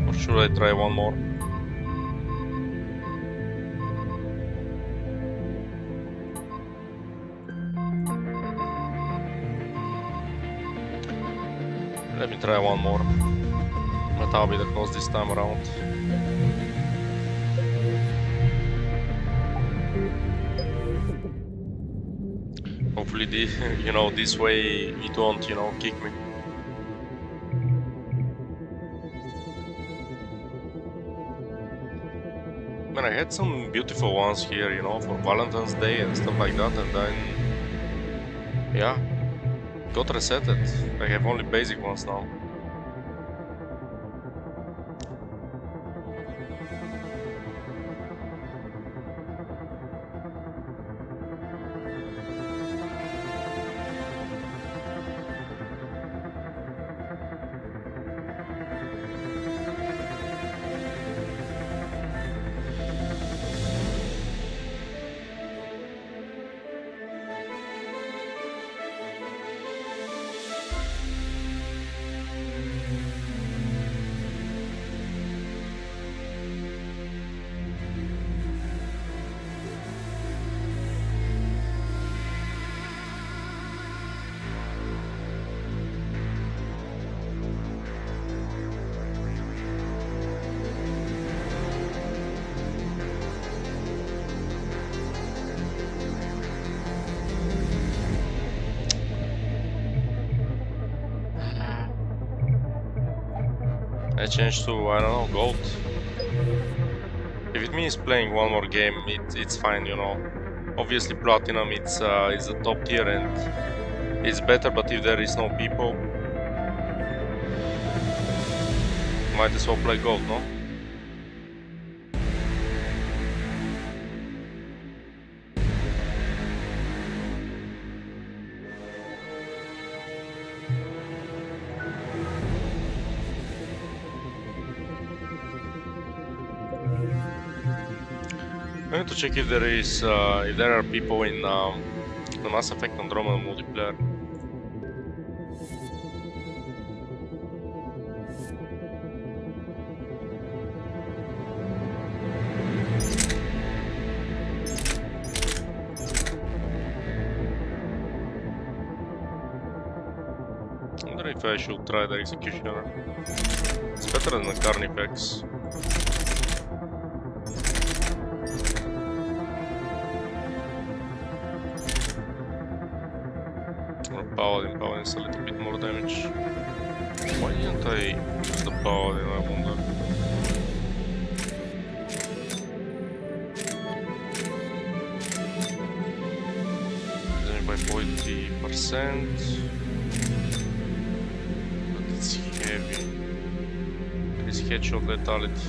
Or should I try one more? Let me try one more, but I'll be the cost this time around. Hopefully, you know, this way it won't, you know, kick me. Man, I had some beautiful ones here, you know, for Valentine's Day and stuff like that, and then, yeah, got resetted. I have only basic ones now. I changed to, I don't know, gold. If it means playing one more game, it's fine, you know. Obviously platinum, it's the top tier and it's better, but if there is no people, might as well play gold, no? I need to check if there is if there are people in the Mass Effect Andromeda multiplayer. I wonder if I should try the Executioner. It's better than the Carnifex. Paladin is a little bit more damage. Why didn't I use the Paladin, I wonder? Damage by 40%. But it's heavy. It is headshot lethality.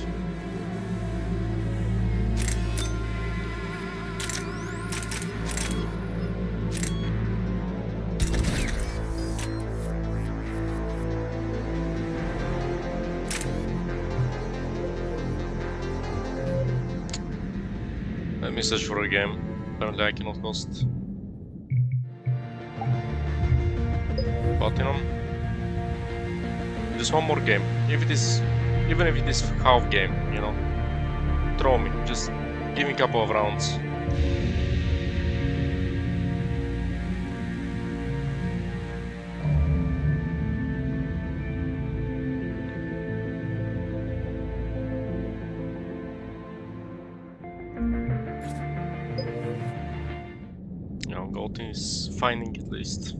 Let me search for a game. Apparently I cannot host. Platinum. Just one more game. If it is, even if it is half game, you know, throw me. Just give me a couple of rounds. Gold is finding at least.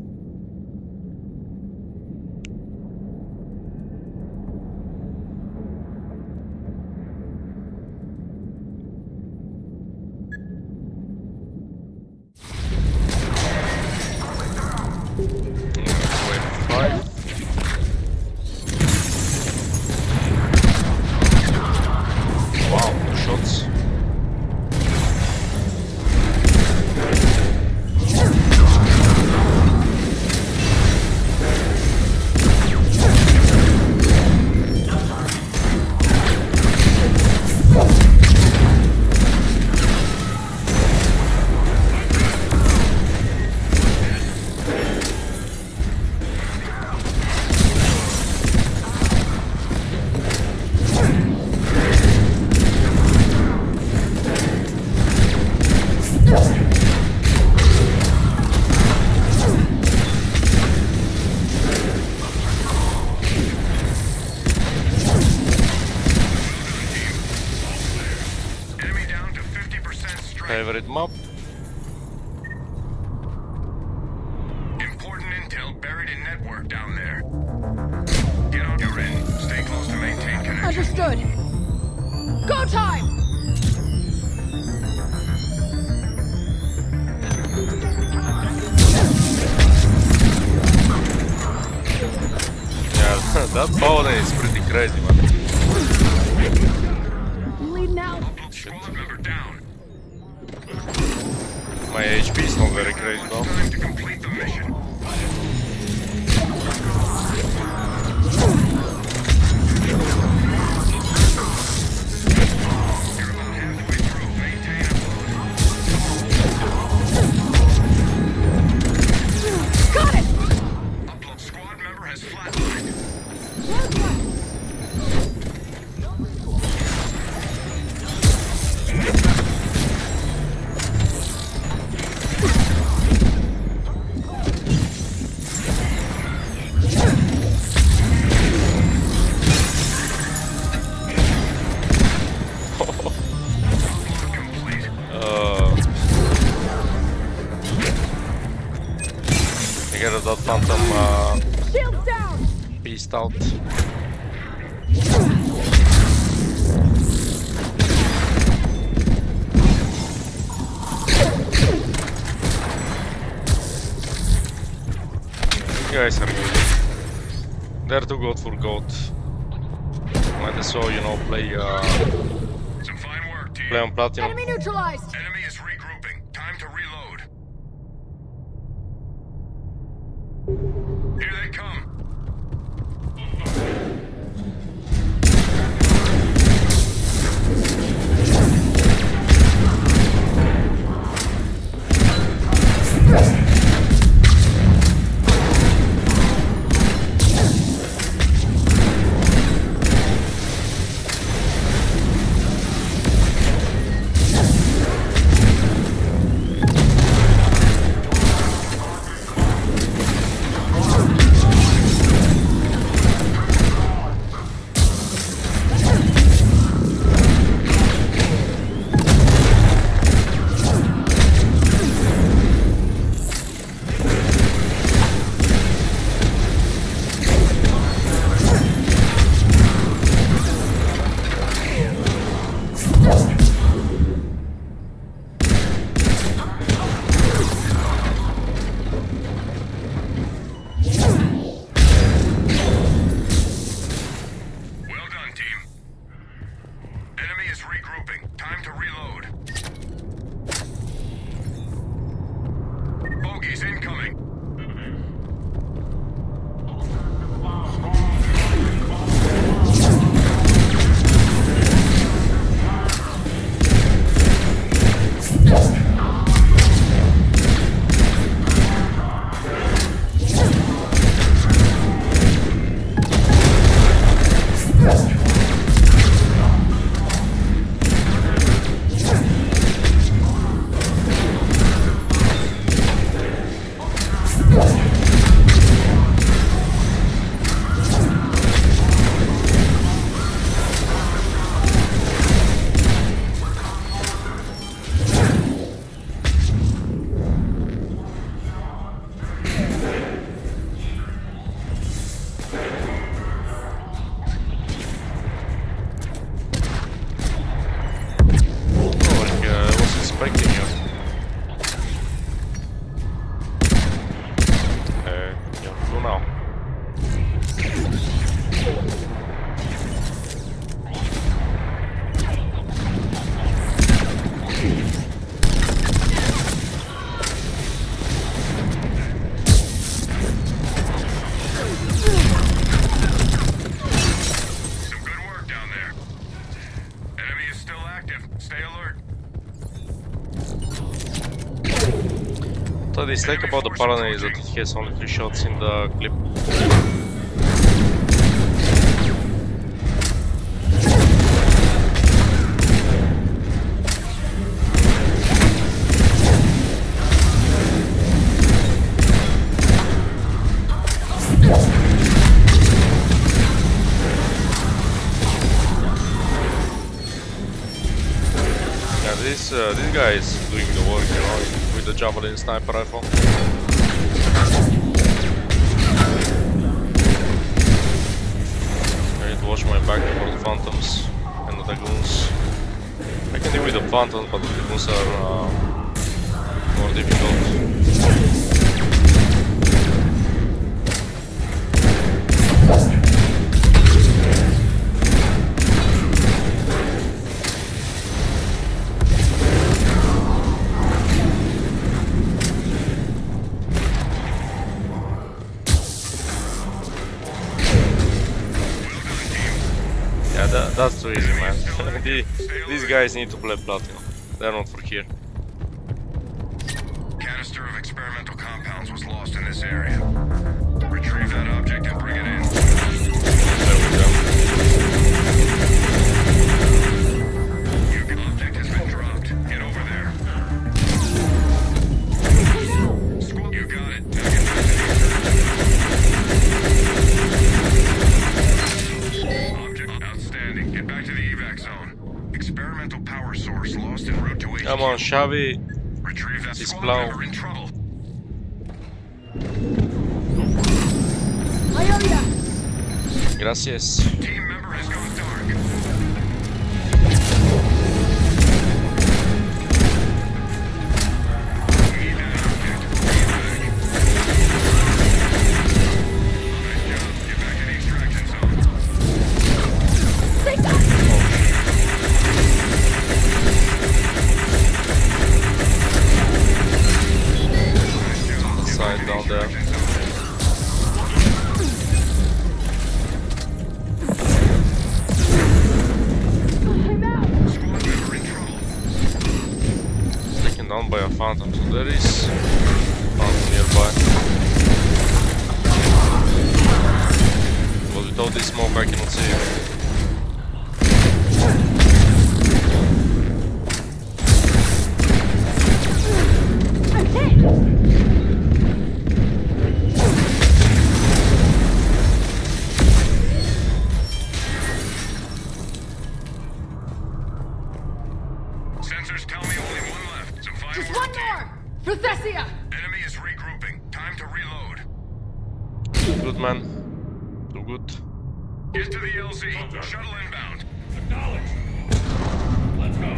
Favorite map? Important intel buried in network down there. Get on your end. Stay close to maintain connection. Understood. Go time! Yeah, that paladin is pretty crazy, man. Leading out. Squad member down. My HP is not very great though. Time to complete the mission. You're about halfway through. Maintain upload. Got it! Upload squad member has flatlined. That phantom Shields down! beast out. You guys are good. They're too good for goat. Might as well, you know, play Some fine work, team. play on platinum. Enemy neutralized! Enemy is regrouping. Time to reload. Here they come. active. Stay alert. The dislike about the Paladin is that it has only 3 shots in the clip. This guy is doing the work, you know, with the javelin sniper rifle. I need to watch my back for the phantoms and the dragoons. I can deal with the phantoms, but the dragoons are more difficult. That's too easy, man. These guys need to play Platinum. They're not for here. Canister of experimental compounds was lost in this area. Retrieve that object and bring it in. There we go. Your object has been dropped. Get over there. You got it. Now get back to the outstanding. Get back to the evac zone. Experimental power source lost en route to HQ. Come on, Xavi. Retrieve that It's squad blown. member in trouble. I owe ya. Gracias. Team member has gone dark. Need that object. Evac. Nice job. Get back to the extraction zone. Stay back. Side down there. I'm out. Squad member in trouble. Taken down by a phantom, so there is phantom nearby. But without this smoke I cannot see him. I'm hit. Sensors tell me only one left. So fine Just work, one team. more. Prothesia. Enemy is regrouping. Time to reload. Too good, man. Too good. Get to the LZ. Shuttle inbound. Acknowledge. Let's go.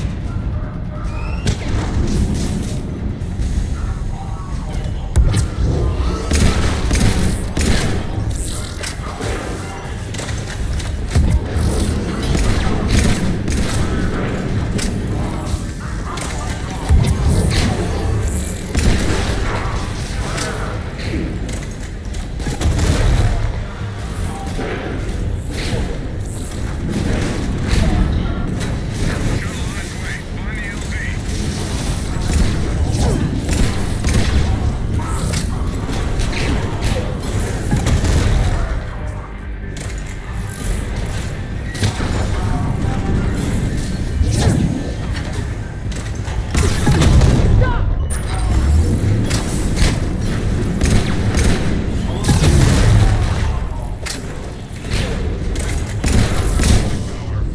Shuttle on its way. Find the LZ. Stop.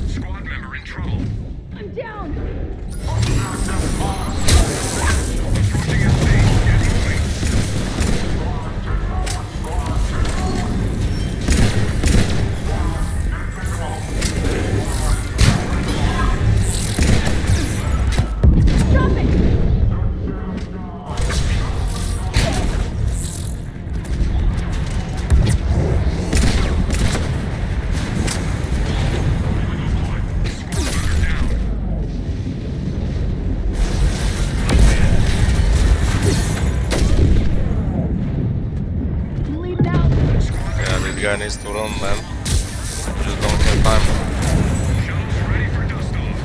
Squad member in trouble. I'm down. Approaching LZ. Get moving. Stop it. Down. Lead now. Yeah, this guy needs to run, man. Just don't have time. Shuttle's ready for dust off.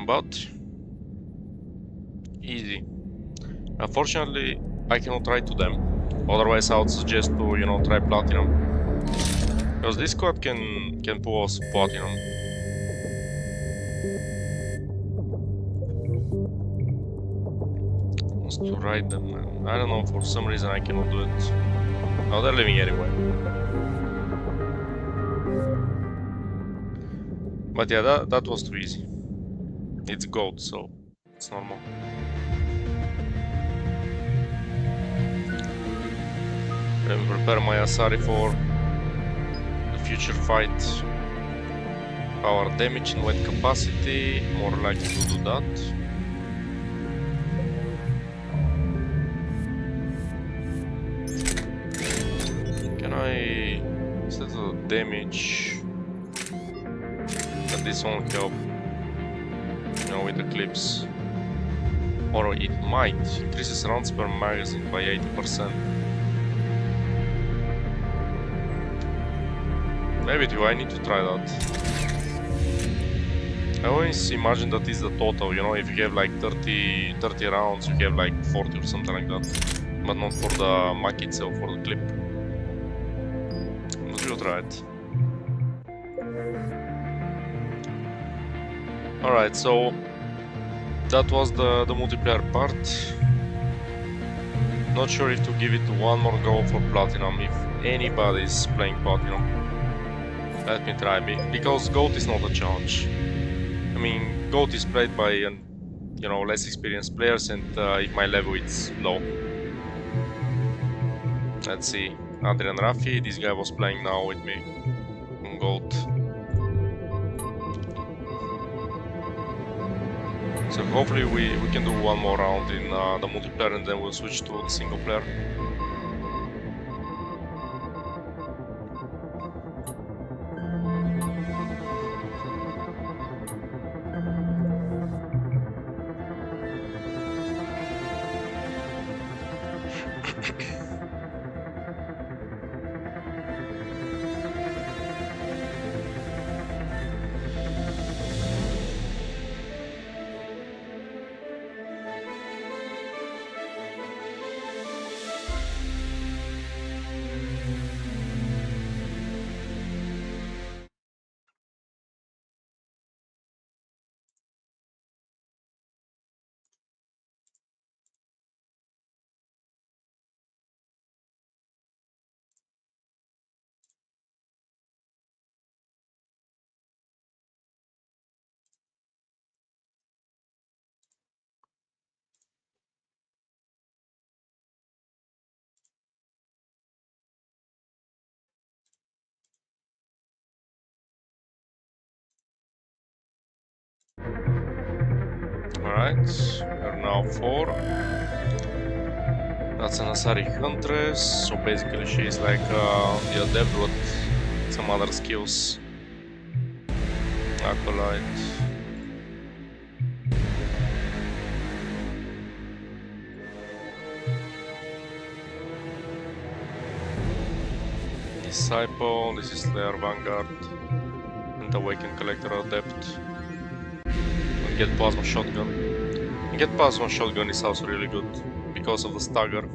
about. Easy. Unfortunately, I cannot try to them. Otherwise, I would suggest to, you know, try platinum. Because this squad can pull us platinum. Wants to ride them, man. I don't know, for some reason I cannot do it. Oh, they're leaving anyway. But yeah, that was too easy. It's gold, so it's normal. Let me prepare my Asari for the future fight. Power damage and weight capacity, more likely to do that. Can I, instead of damage, that this won't help, you know, with the clips. Or it might, increases rounds per magazine by 80%. Maybe do I need to try that? I always imagine that is the total, you know, if you have like 30 rounds, you have like 40 or something like that. But not for the mag itself, for the clip. But we'll try it. Alright, so that was the multiplayer part. Not sure if to give it one more go for platinum, if anybody is playing platinum. Let me try, because GOAT is not a challenge. I mean, GOAT is played by, you know, less experienced players, and if my level is low. Let's see, Adrian Rafi, this guy was playing now with me on GOAT. So hopefully we can do one more round in the multiplayer, and then we'll switch to the single player. Alright, we're now 4. That's an Asari Huntress, so basically she's like the adept with some other skills. Acolyte. Disciple, this is Slayer Vanguard, and Awakened Collector Adept. And get Plasma Shotgun. And get Plasma Shotgun is also really good because of the stagger.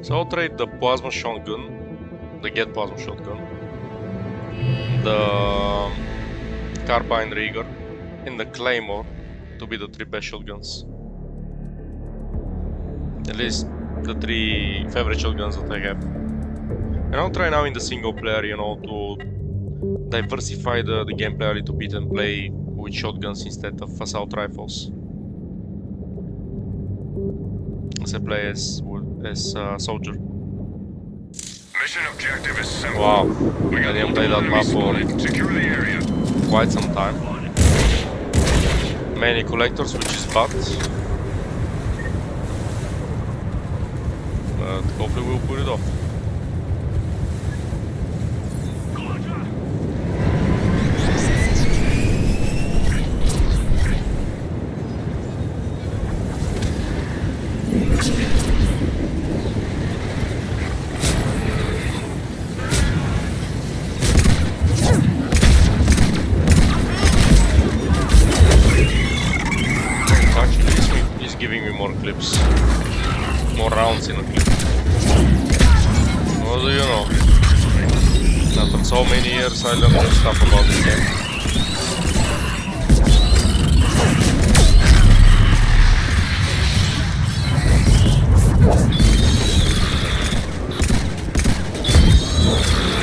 So I'll trade the Plasma Shotgun, the Get Plasma Shotgun, the Carbine Rigger, and the Claymore to be the 3 best shotguns. At least the 3 favorite shotguns that I have. And I'll try now in the single player, you know, to diversify the gameplay a little bit and play with shotguns instead of assault rifles. As I play as soldier. Mission objective is simple. Wow, We I got didn't play that map for secure the area. quite some time. Many collectors, which is bad. But hopefully we'll put it off. giving me more clips. More rounds in a clip. What do you know? After so many years I learned new stuff about this game.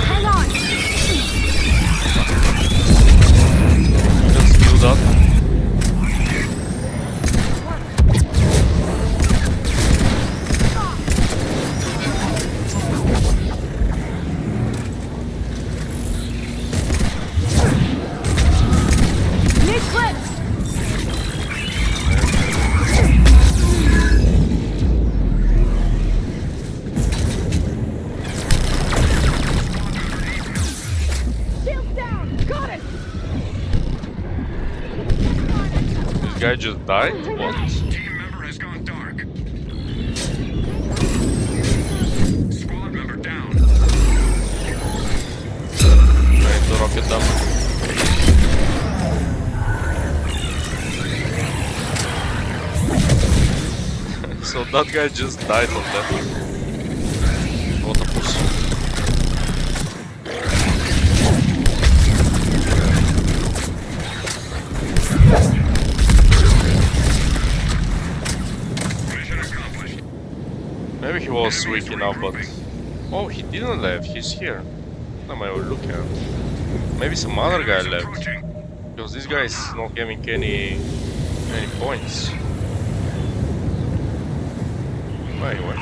Hang on. Just do that. Need clips. Shields down. Got it. This guy just died? What? Team member has gone dark. Squad member down. Trying to rocket them. So that guy just died of that. What a pussy. Mission accomplished. Maybe he was weak enough, but... Oh, he didn't leave, he's here. What am I looking at? Maybe some other guy left. Approaching. Because this guy is not having any points. Anyway.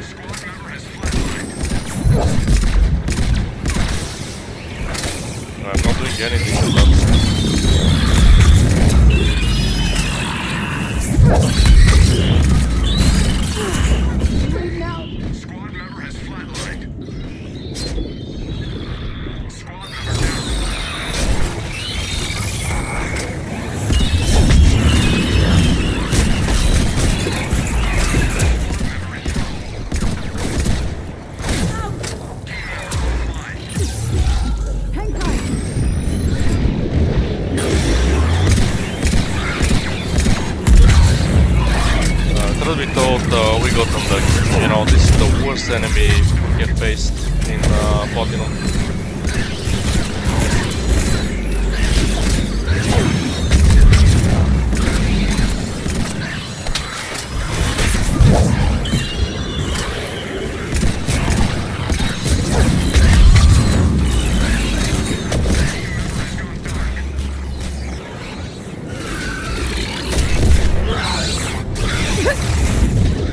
Squad member has flatlined. I'm not doing anything to that. Bleeding out. Squad member has flatlined. Squad member down. Hang tight. Truth be told, we got on the, you know, this is the worst enemy we get faced in Platinum.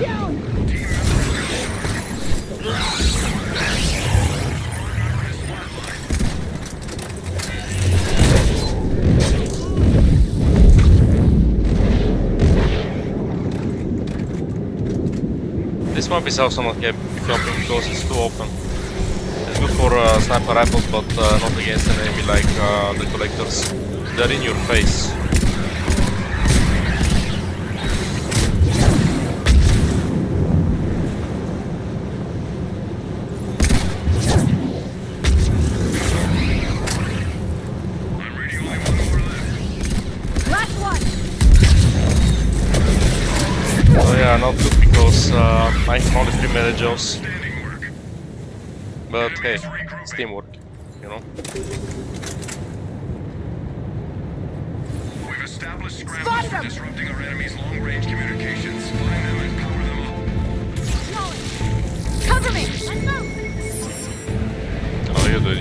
Down. This map is also not helping because it's too open. It's good for sniper rifles, but not against an enemy like the collectors. They're in your face. I'm reading only one more left. Last one. So yeah, not good because I have only 3 medajos. Standing work. But hey, it's teamwork, you know? We've established scrambles Spotted for him. disrupting our enemy's long-range communications. Find them and power them up. Knowledge. Cover me. Let's go. Oh, you do it.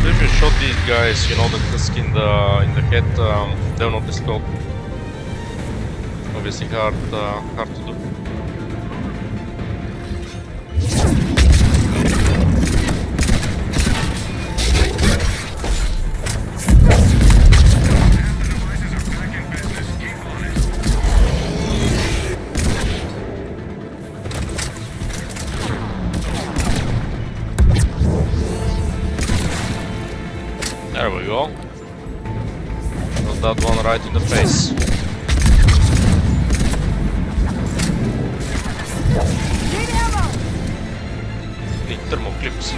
If you shot these guys, you know, the disc in the head, they'll not explode. Obviously hard to do. The devices are back in business. Keep on it. that one right in the face. Need ammo! Need thermal clips.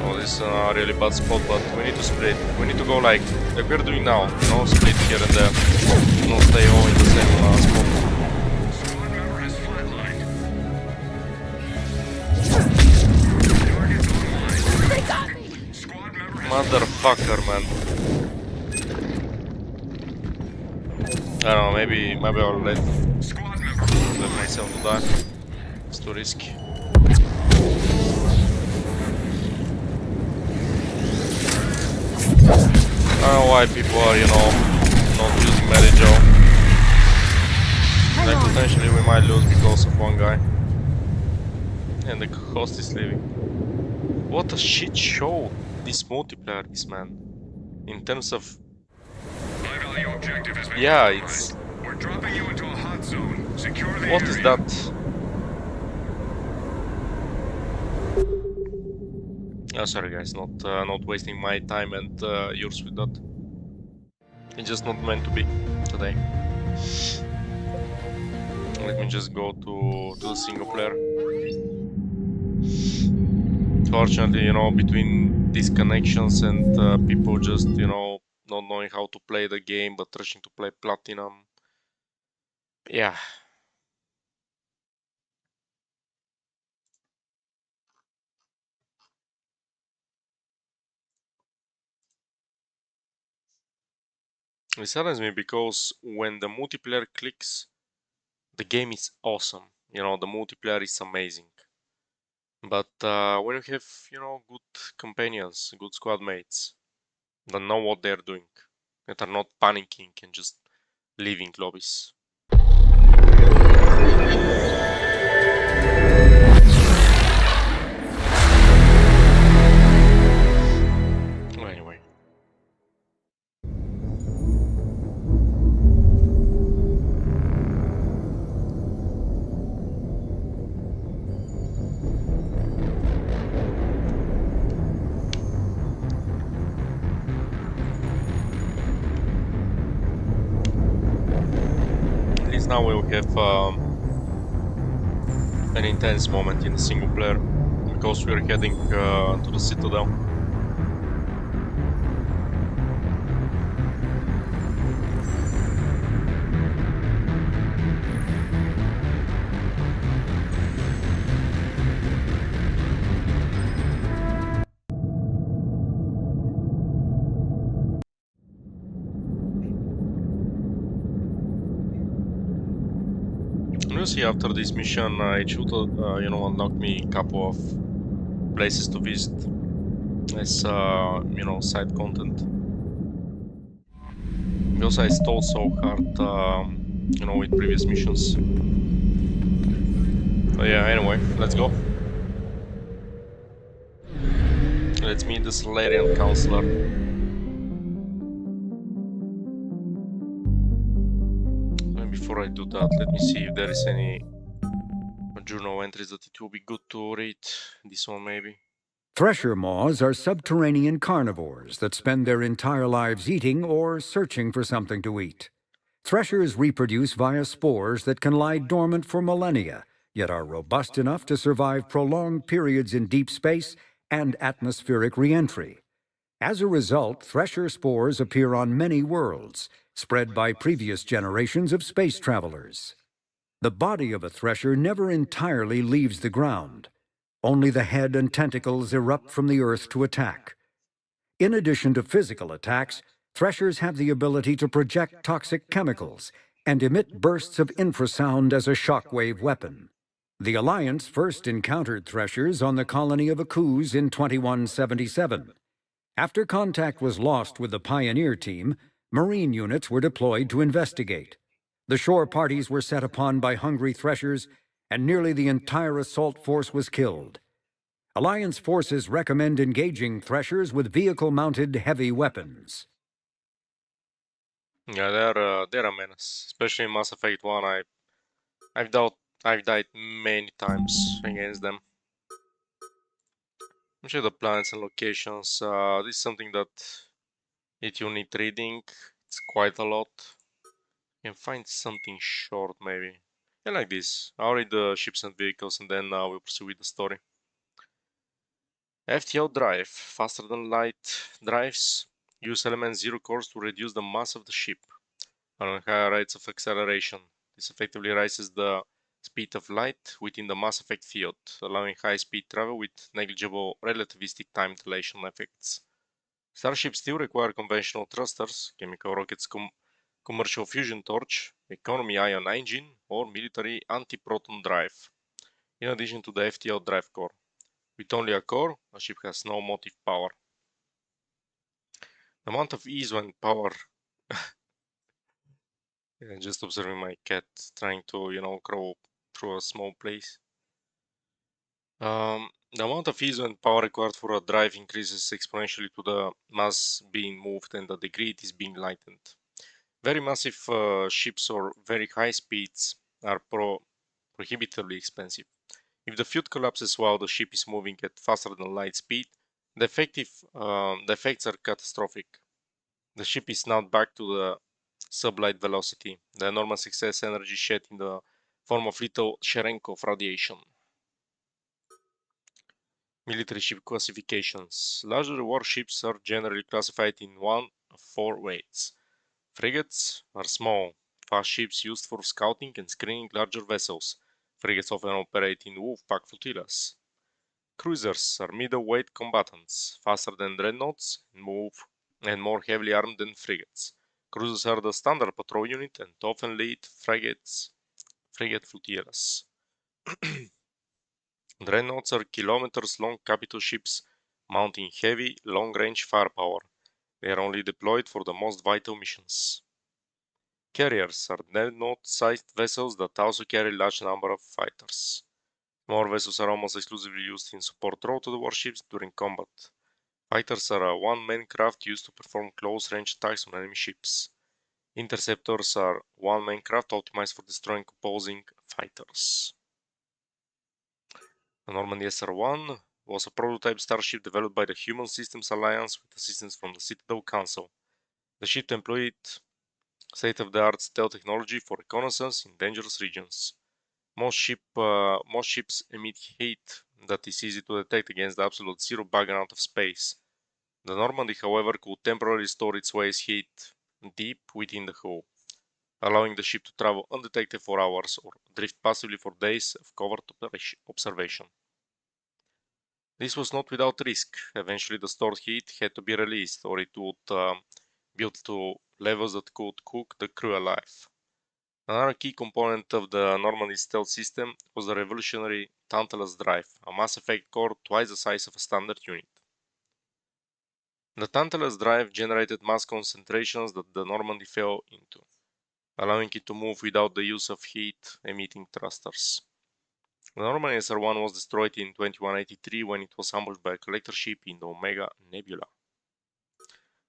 Oh, this is a really bad spot, but we need to split. We need to go like we're doing now. No split here and there. No stay all in the same spot. Squad member has flatlined. Target's online. They got me! Squad member has Motherfucker, man. I don't know, maybe I'll let squad member. myself to die. It's too risky. I don't know why people are, you know, not using Mary Jo. Hang Like on. potentially we might lose because of one guy. And the host is leaving. What a shit show this multiplayer is, man. In terms of... High value objective has been Yeah, compromised. it's... We're dropping you into a hot zone. Secure the What area. is that? Sorry guys, not wasting my time and yours with that. It's just not meant to be today. Let me just go to the single player. Fortunately, you know, between disconnections and people just, you know, not knowing how to play the game but rushing to play platinum. Yeah. It saddens me because when the multiplayer clicks, the game is awesome. You know, the multiplayer is amazing. But when you have, you know, good companions, good squad mates, that know what they're doing, that are not panicking and just leaving lobbies. Well, anyway. At least now we'll have an intense moment in the single player because we're heading to the Citadel. We'll see after this mission. It should, you know, unlock me a couple of places to visit as, you know, side content. Because I stole so hard, you know, with previous missions. So yeah, anyway, let's go. Let's meet the Solarian counselor. And before I do that, let me see if there is any journal entries that it will be good to read. This one maybe. Thresher moths are subterranean carnivores that spend their entire lives eating or searching for something to eat. Threshers reproduce via spores that can lie dormant for millennia, yet are robust enough to survive prolonged periods in deep space and atmospheric re-entry. As a result, thresher spores appear on many worlds, spread by previous generations of space travelers. The body of a thresher never entirely leaves the ground. Only the head and tentacles erupt from the earth to attack. In addition to physical attacks, threshers have the ability to project toxic chemicals and emit bursts of infrasound as a shockwave weapon. The Alliance first encountered threshers on the colony of Akuz in 2177. After contact was lost with the Pioneer team, Marine units were deployed to investigate. The shore parties were set upon by hungry threshers, and nearly the entire assault force was killed. Alliance forces recommend engaging threshers with vehicle-mounted heavy weapons. Yeah, they're a menace, especially in Mass Effect 1. I've died many times against them. I'm sure the planets and locations. This is something that It unit reading, it's quite a lot. Can find something short maybe. Yeah, like this. I'll read the ships and vehicles and then we'll proceed with the story. FTL drive, faster than light drives. Use element 0 cores to reduce the mass of the ship. On higher rates of acceleration. This effectively raises the speed of light within the mass effect field, allowing high speed travel with negligible relativistic time dilation effects. Starships still require conventional thrusters, chemical rockets, commercial fusion torch, economy ion engine, or military anti-proton drive, in addition to the FTL drive core. With only a core, a ship has no motive power. The amount of ease when power... Yeah, just observing my cat trying to, crawl through a small place. The amount of ease and power required for a drive increases exponentially to the mass being moved and the degree it is being lightened. Very massive ships or very high speeds are prohibitively expensive. If the field collapses while the ship is moving at faster than light speed, the effects are catastrophic. The ship is now back to the sublight velocity, the enormous excess energy shed in the form of little Cherenkov radiation. Military ship classifications. Larger warships are generally classified in one of four ways. Frigates are small, fast ships used for scouting and screening larger vessels. Frigates often operate in wolf-pack flotillas. Cruisers are middleweight combatants, faster than dreadnoughts and and more heavily armed than frigates. Cruisers are the standard patrol unit and often lead frigate flotillas. Dreadnoughts are kilometers-long capital ships mounting heavy, long-range firepower. They are only deployed for the most vital missions. Carriers are dreadnought-sized vessels that also carry a large number of fighters. More vessels are almost exclusively used in support role to the warships during combat. Fighters are a one-man craft used to perform close-range attacks on enemy ships. Interceptors are one-man craft optimized for destroying opposing fighters. The Normandy SR-1 was a prototype starship developed by the Human Systems Alliance with assistance from the Citadel Council. The ship employed state-of-the-art stealth technology for reconnaissance in dangerous regions. Most ships emit heat that is easy to detect against the absolute zero background of space. The Normandy, however, could temporarily store its waste heat deep within the hull, allowing the ship to travel undetected for hours or drift passively for days of covert observation. This was not without risk. Eventually the stored heat had to be released or it would build to levels that could cook the crew alive. Another key component of the Normandy stealth system was the revolutionary Tantalus drive, a Mass Effect core twice the size of a standard unit. The Tantalus drive generated mass concentrations that the Normandy fell into, allowing it to move without the use of heat-emitting thrusters. The Normandy SR-1 was destroyed in 2183 when it was ambushed by a collector ship in the Omega Nebula.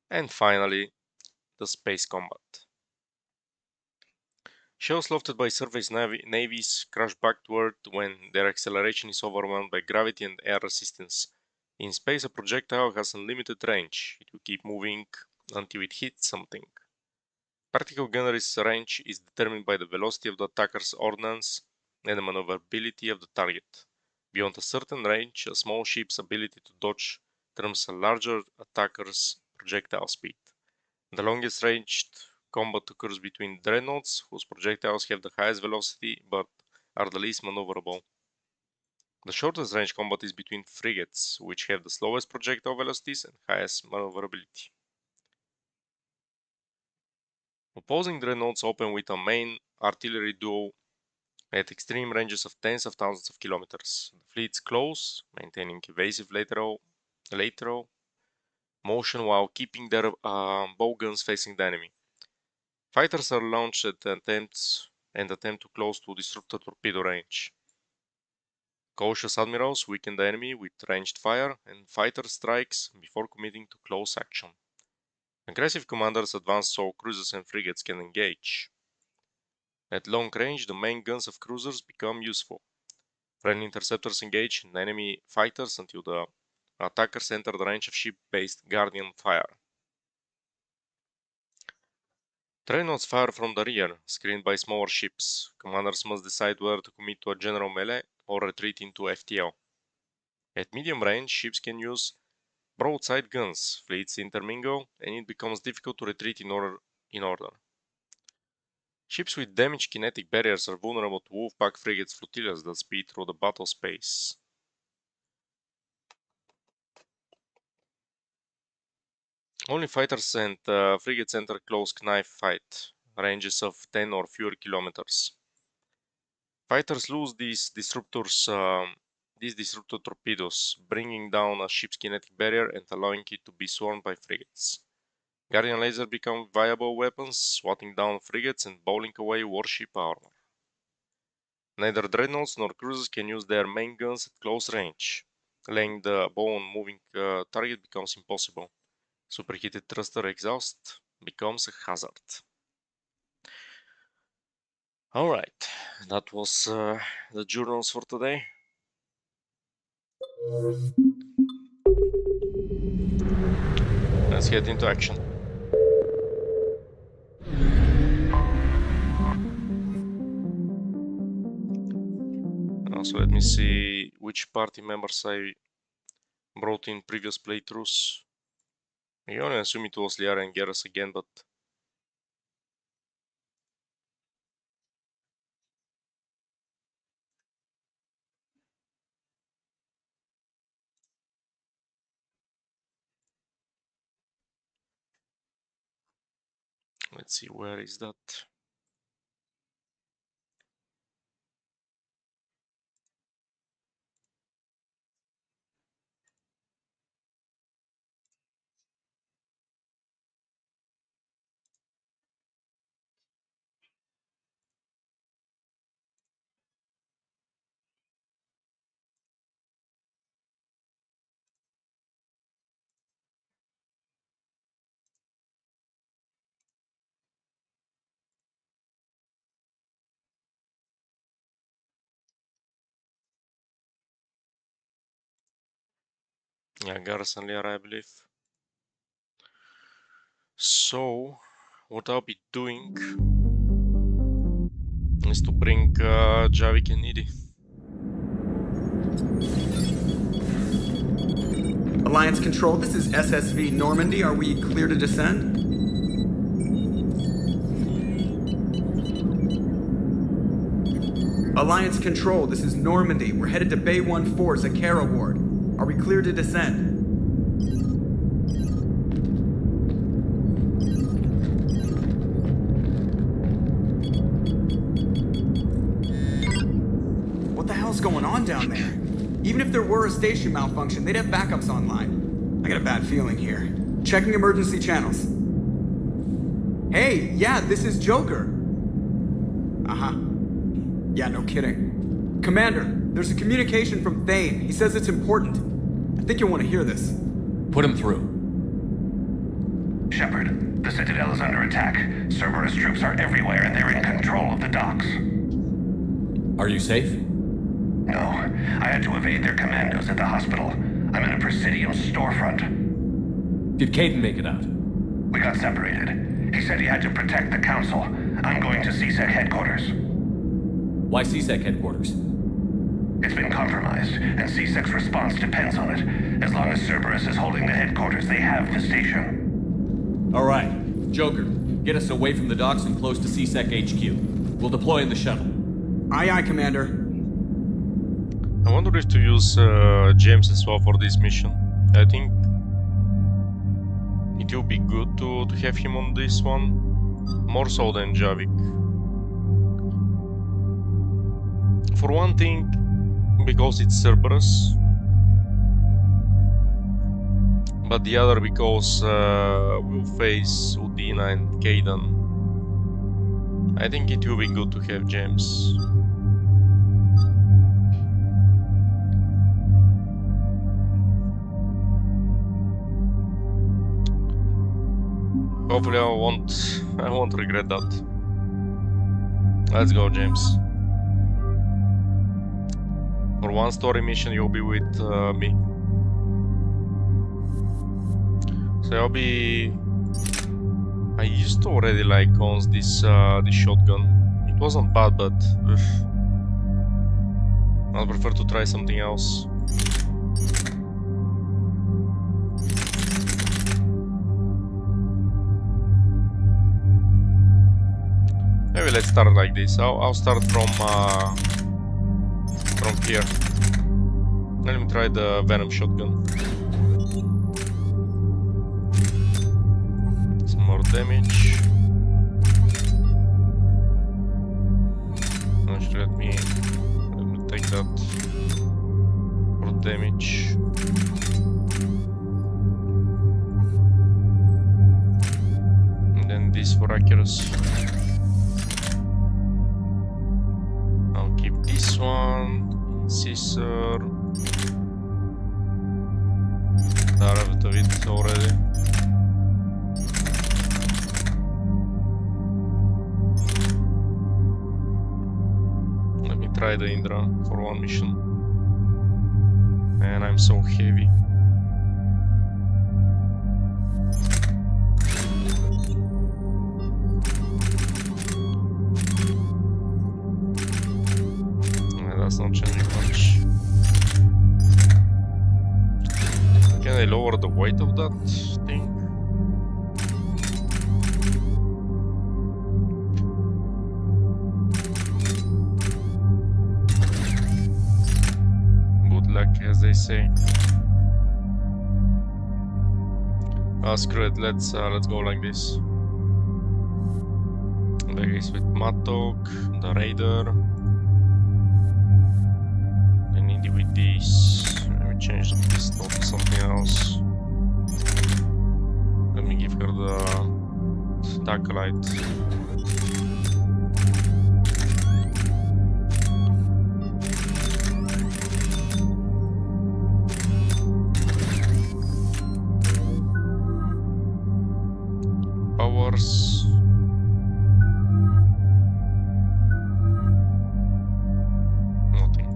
And finally, the space combat. Shells lofted by surface navies crash backward when their acceleration is overwhelmed by gravity and air resistance. In space, a projectile has unlimited range. It will keep moving until it hits something. Practical gunnery's range is determined by the velocity of the attacker's ordnance and the maneuverability of the target. Beyond a certain range, a small ship's ability to dodge trumps a larger attacker's projectile speed. The longest ranged combat occurs between dreadnoughts, whose projectiles have the highest velocity but are the least maneuverable. The shortest range combat is between frigates, which have the slowest projectile velocities and highest maneuverability. Opposing dreadnoughts open with a main artillery duel at extreme ranges of tens of thousands of kilometers. The fleets close, maintaining evasive lateral motion while keeping their bow guns facing the enemy. Fighters are launched at attempt to close to disrupt the torpedo range. Cautious admirals weaken the enemy with ranged fire and fighter strikes before committing to close action. Aggressive commanders advance so cruisers and frigates can engage. At long range, the main guns of cruisers become useful. Friendly interceptors engage enemy fighters until the attackers enter the range of ship-based Guardian fire. Dreadnoughts fire from the rear, screened by smaller ships. Commanders must decide whether to commit to a general melee or retreat into FTL. At medium range, ships can use broadside guns, fleets intermingle, and it becomes difficult to retreat in order. Ships with damaged kinetic barriers are vulnerable to Wolfpack frigates flotillas that speed through the battle space. Only fighters and frigates enter close knife fight, ranges of 10 or fewer kilometers. Fighters lose these disruptor torpedoes, bringing down a ship's kinetic barrier and allowing it to be swarmed by frigates. Guardian lasers become viable weapons, swatting down frigates and bowling away warship armor. Neither dreadnoughts nor cruisers can use their main guns at close range. Laying the bow on moving target becomes impossible. Superheated thruster exhaust becomes a hazard. Alright, that was the journals for today. Let's get into action. So let me see which party members I brought in previous playthroughs. I only assume it was Liara and Garrus again, but let's see, where is that? Yeah, Garrus and Liara, I believe. So, what I'll be doing is to bring Javik and Needy. Alliance Control, this is SSV Normandy. Are we clear to descend? Alliance Control, this is Normandy. We're headed to Bay 1-4 Zakara Ward. Are we clear to descend? What the hell's going on down there? Even if there were a station malfunction, they'd have backups online. I got a bad feeling here. Checking emergency channels. Hey, yeah, this is Joker. Uh-huh. Yeah, no kidding. Commander, there's a communication from Thane. He says it's important. I think you'll want to hear this. Put him through. Shepard, the Citadel is under attack. Cerberus troops are everywhere and they're in control of the docks. Are you safe? No, I had to evade their commandos at the hospital. I'm in a Presidium storefront. Did Caden make it out? We got separated. He said he had to protect the Council. I'm going to CSEC headquarters. Why CSEC headquarters? It's been compromised, and CSEC's response depends on it. As long as Cerberus is holding the headquarters, they have the station. All right, Joker, get us away from the docks and close to CSEC HQ. We'll deploy in the shuttle. Aye, aye, Commander. I wonder if to use James as well for this mission. I think it will be good to have him on this one, more so than Javik. For one thing, because it's Cerberus, but the other because we'll face Udina and Caden. I think it will be good to have James. Hopefully I won't regret that. Let's go, James. For one story mission, you'll be with me. So I'll be I used to already like own this shotgun. It wasn't bad, but I'd prefer to try something else. Maybe let's start like this. I'll start from here. Let me try the Venom shotgun. Some more damage. Actually, let me take that for damage. And then this for accuracy. I'll keep this one. Scissor. Out of it already. Let me try the Indra for one mission. Man, I'm so heavy. That's not changing much. Can I lower the weight of that thing? Good luck, as they say. Screw it. Let's go like this. There is with Matok, the Raider. I need it with this. Let me change the pistol to something else. Let me give her the Acolyte. Powers. Nothing.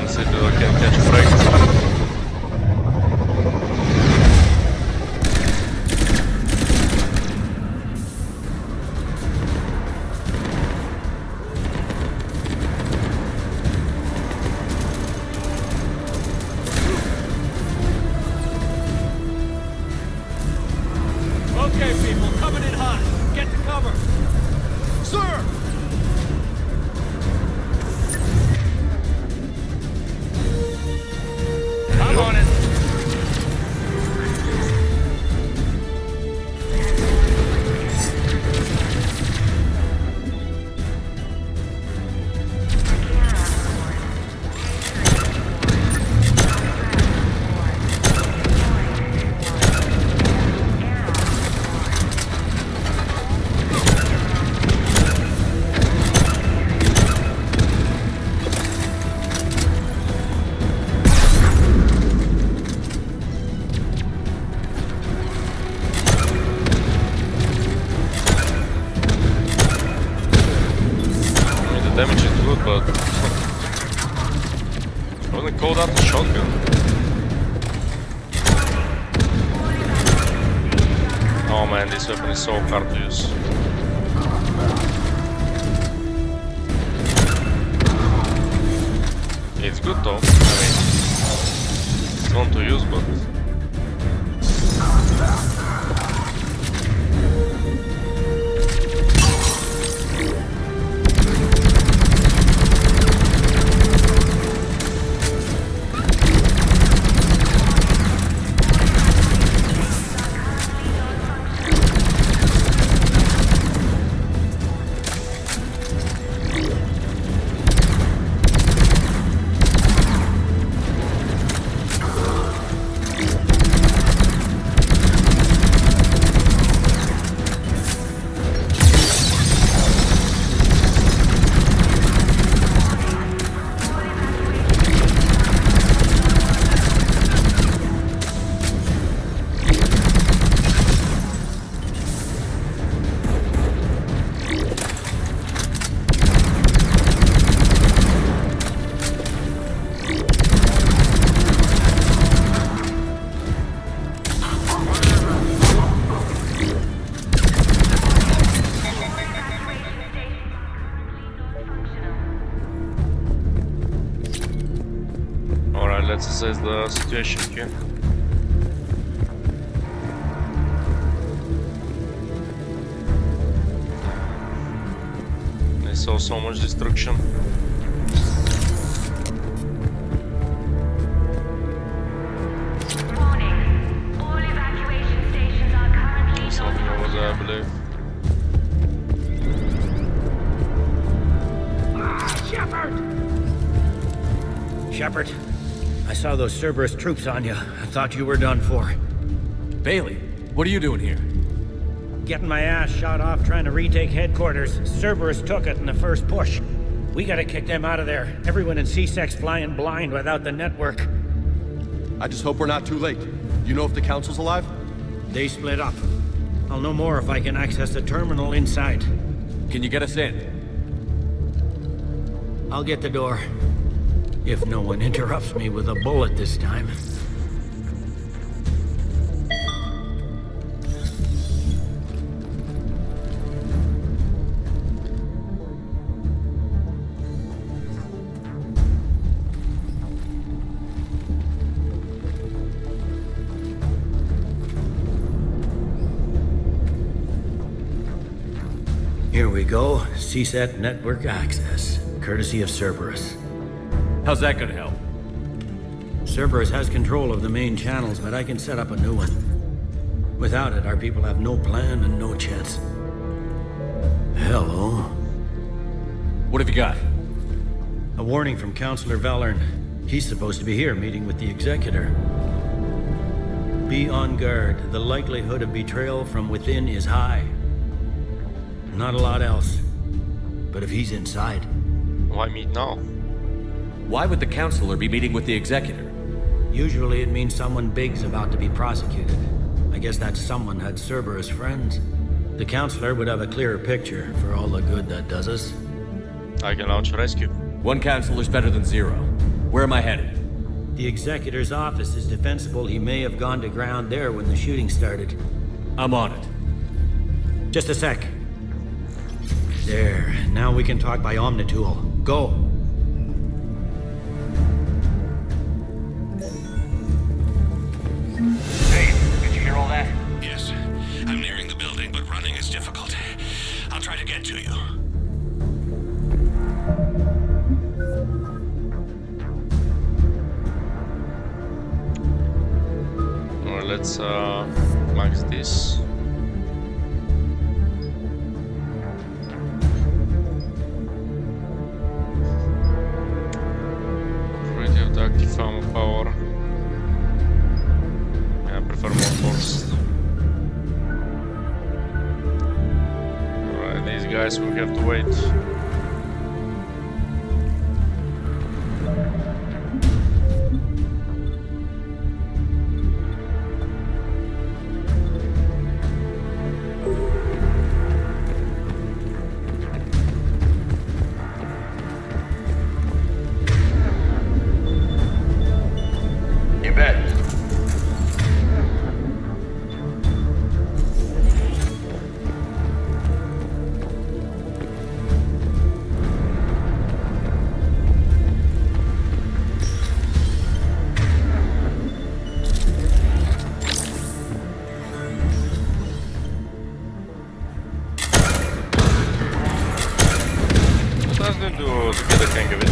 Citadel can catch a break. Okay, people, coming in hot. Get to cover. Sir! I'm on it. Damage is good, but I wouldn't call that a shotgun. Oh man, this weapon is so hard to use. It's good though. I mean, it's fun to use, but assess the situation here. I saw so much destruction. Warning. All evacuation stations are currently Something not over there, I functional. believe. Shepard, I saw those Cerberus troops on you. I thought you were done for. Bailey, what are you doing here? Getting my ass shot off trying to retake headquarters. Cerberus took it in the first push. We gotta kick them out of there. Everyone in C-Sec's flying blind without the network. I just hope we're not too late. You know if the Council's alive? They split up. I'll know more if I can access the terminal inside. Can you get us in? I'll get the door. If no one interrupts me with a bullet this time. Here we go. CSAT network access, courtesy of Cerberus. How's that gonna help? Cerberus has control of the main channels, but I can set up a new one. Without it, our people have no plan and no chance. Hello. What have you got? A warning from Counselor Valern. He's supposed to be here meeting with the Executor. Be on guard. The likelihood of betrayal from within is high. Not a lot else. But if he's inside... Why meet now? Why would the Counselor be meeting with the Executor? Usually it means someone big's about to be prosecuted. I guess that someone had Cerberus friends. The Counselor would have a clearer picture for all the good that does us. I can launch a rescue. One Counselor's better than zero. Where am I headed? The Executor's office is defensible. He may have gone to ground there when the shooting started. I'm on it. Just a sec. There. Now we can talk by Omnitool. Go. Hey, did you hear all that? Yes. I'm nearing the building, but running is difficult. I'll try to get to you. Well, let's max this. Already have the active ammo power. Yeah, I prefer more forced. Alright, these guys will have to wait. You bet. What does it do to get a hang of it?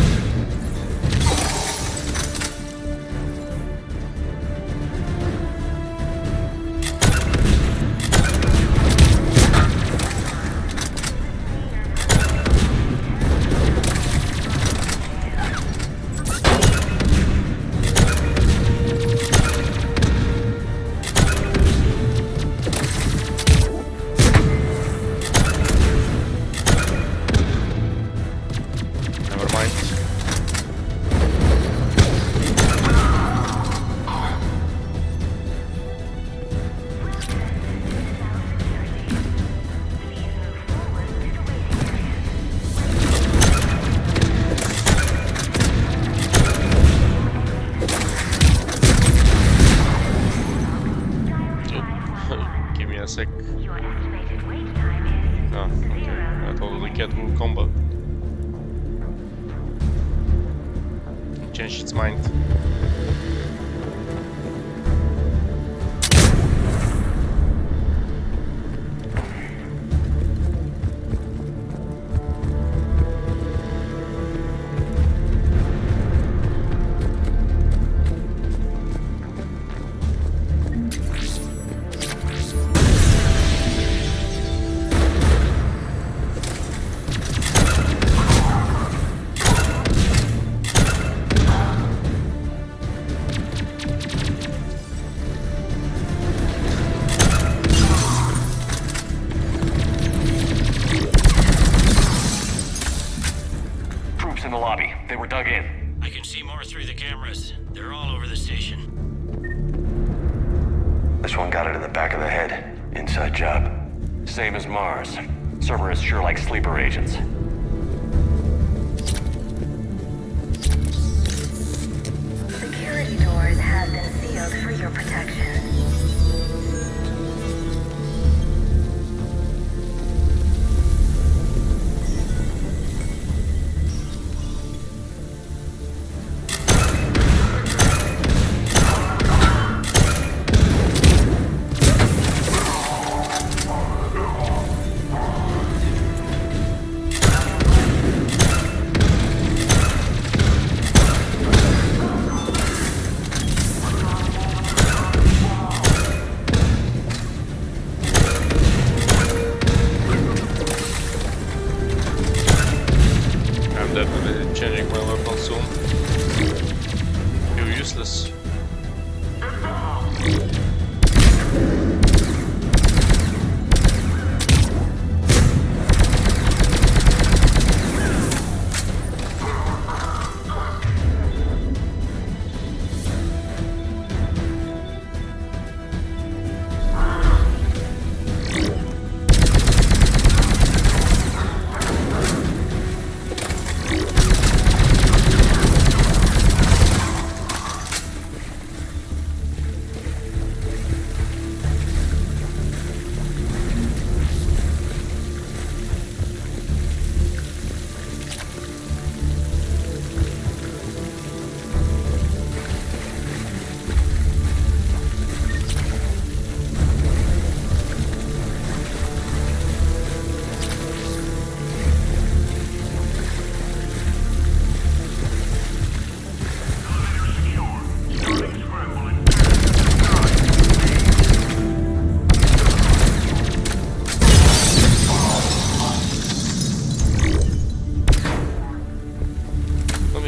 Never mind. Give me a sec. Your estimated wait time Ah, is okay. 0. I totally get will combo. Change its mind. This one got it in the back of the head. Inside job. Same as Mars. Cerberus sure like sleeper agents. Security doors have been sealed for your protection. Definitely changing my weapon soon. You're useless.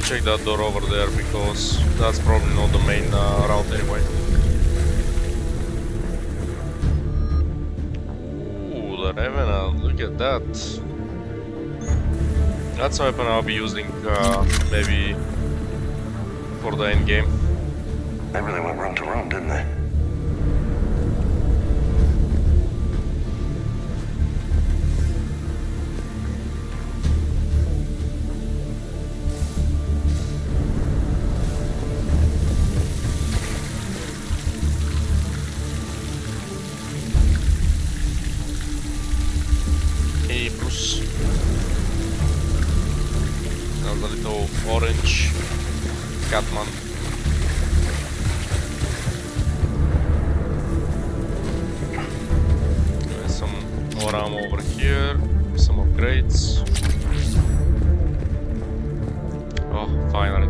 Check that door over there because that's probably not the main route anyway. Ooh, the Revenant, look at that. That's a weapon I'll be using maybe for the end game. They really went room to room, didn't they? And a little orange Catman. There's some more ammo over here, some upgrades. Oh, finally.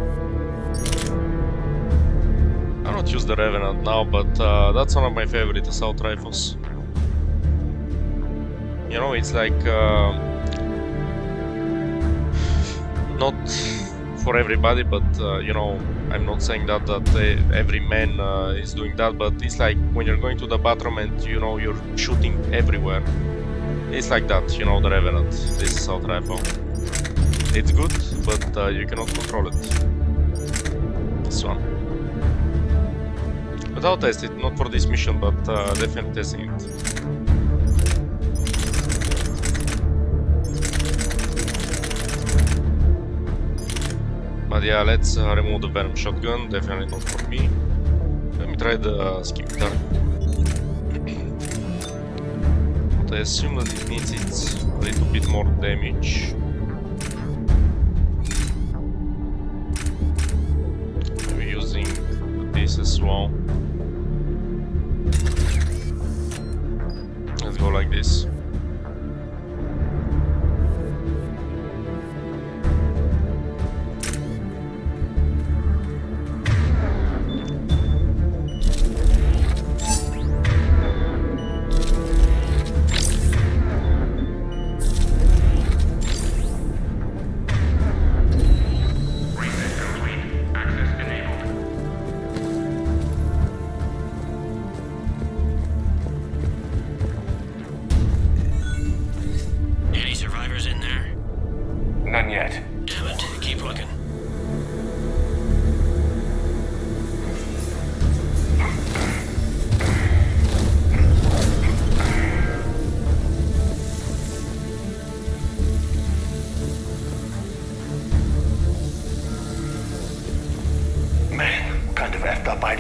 I'll not use the Revenant now, but that's one of my favorite assault rifles. You know, it's like not for everybody, but you know, I'm not saying that every man is doing that, but it's like when you're going to the bathroom and you know you're shooting everywhere. It's like that, you know, the Revenant, this assault rifle. It's good, but you cannot control it. This one. But I'll test it, not for this mission, but definitely testing it. But yeah, let's remove the Venom shotgun, definitely not for me. Let me try the scimitar. But I assume that it needs it a little bit more damage. Maybe using this as well. Let's go like this.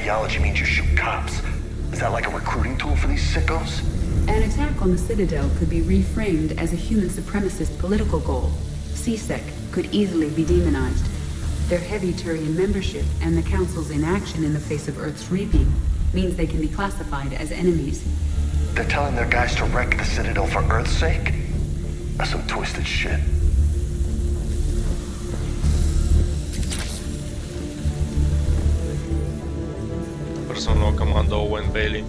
ideology means you shoot cops. Is that like a recruiting tool for these sickos? An attack on the Citadel could be reframed as a human supremacist political goal. CSEC could easily be demonized. Their heavy Turian membership and the Council's inaction in the face of Earth's reaping means they can be classified as enemies. They're telling their guys to wreck the Citadel for Earth's sake? That's some twisted shit. Personal Commander Owen Bailey.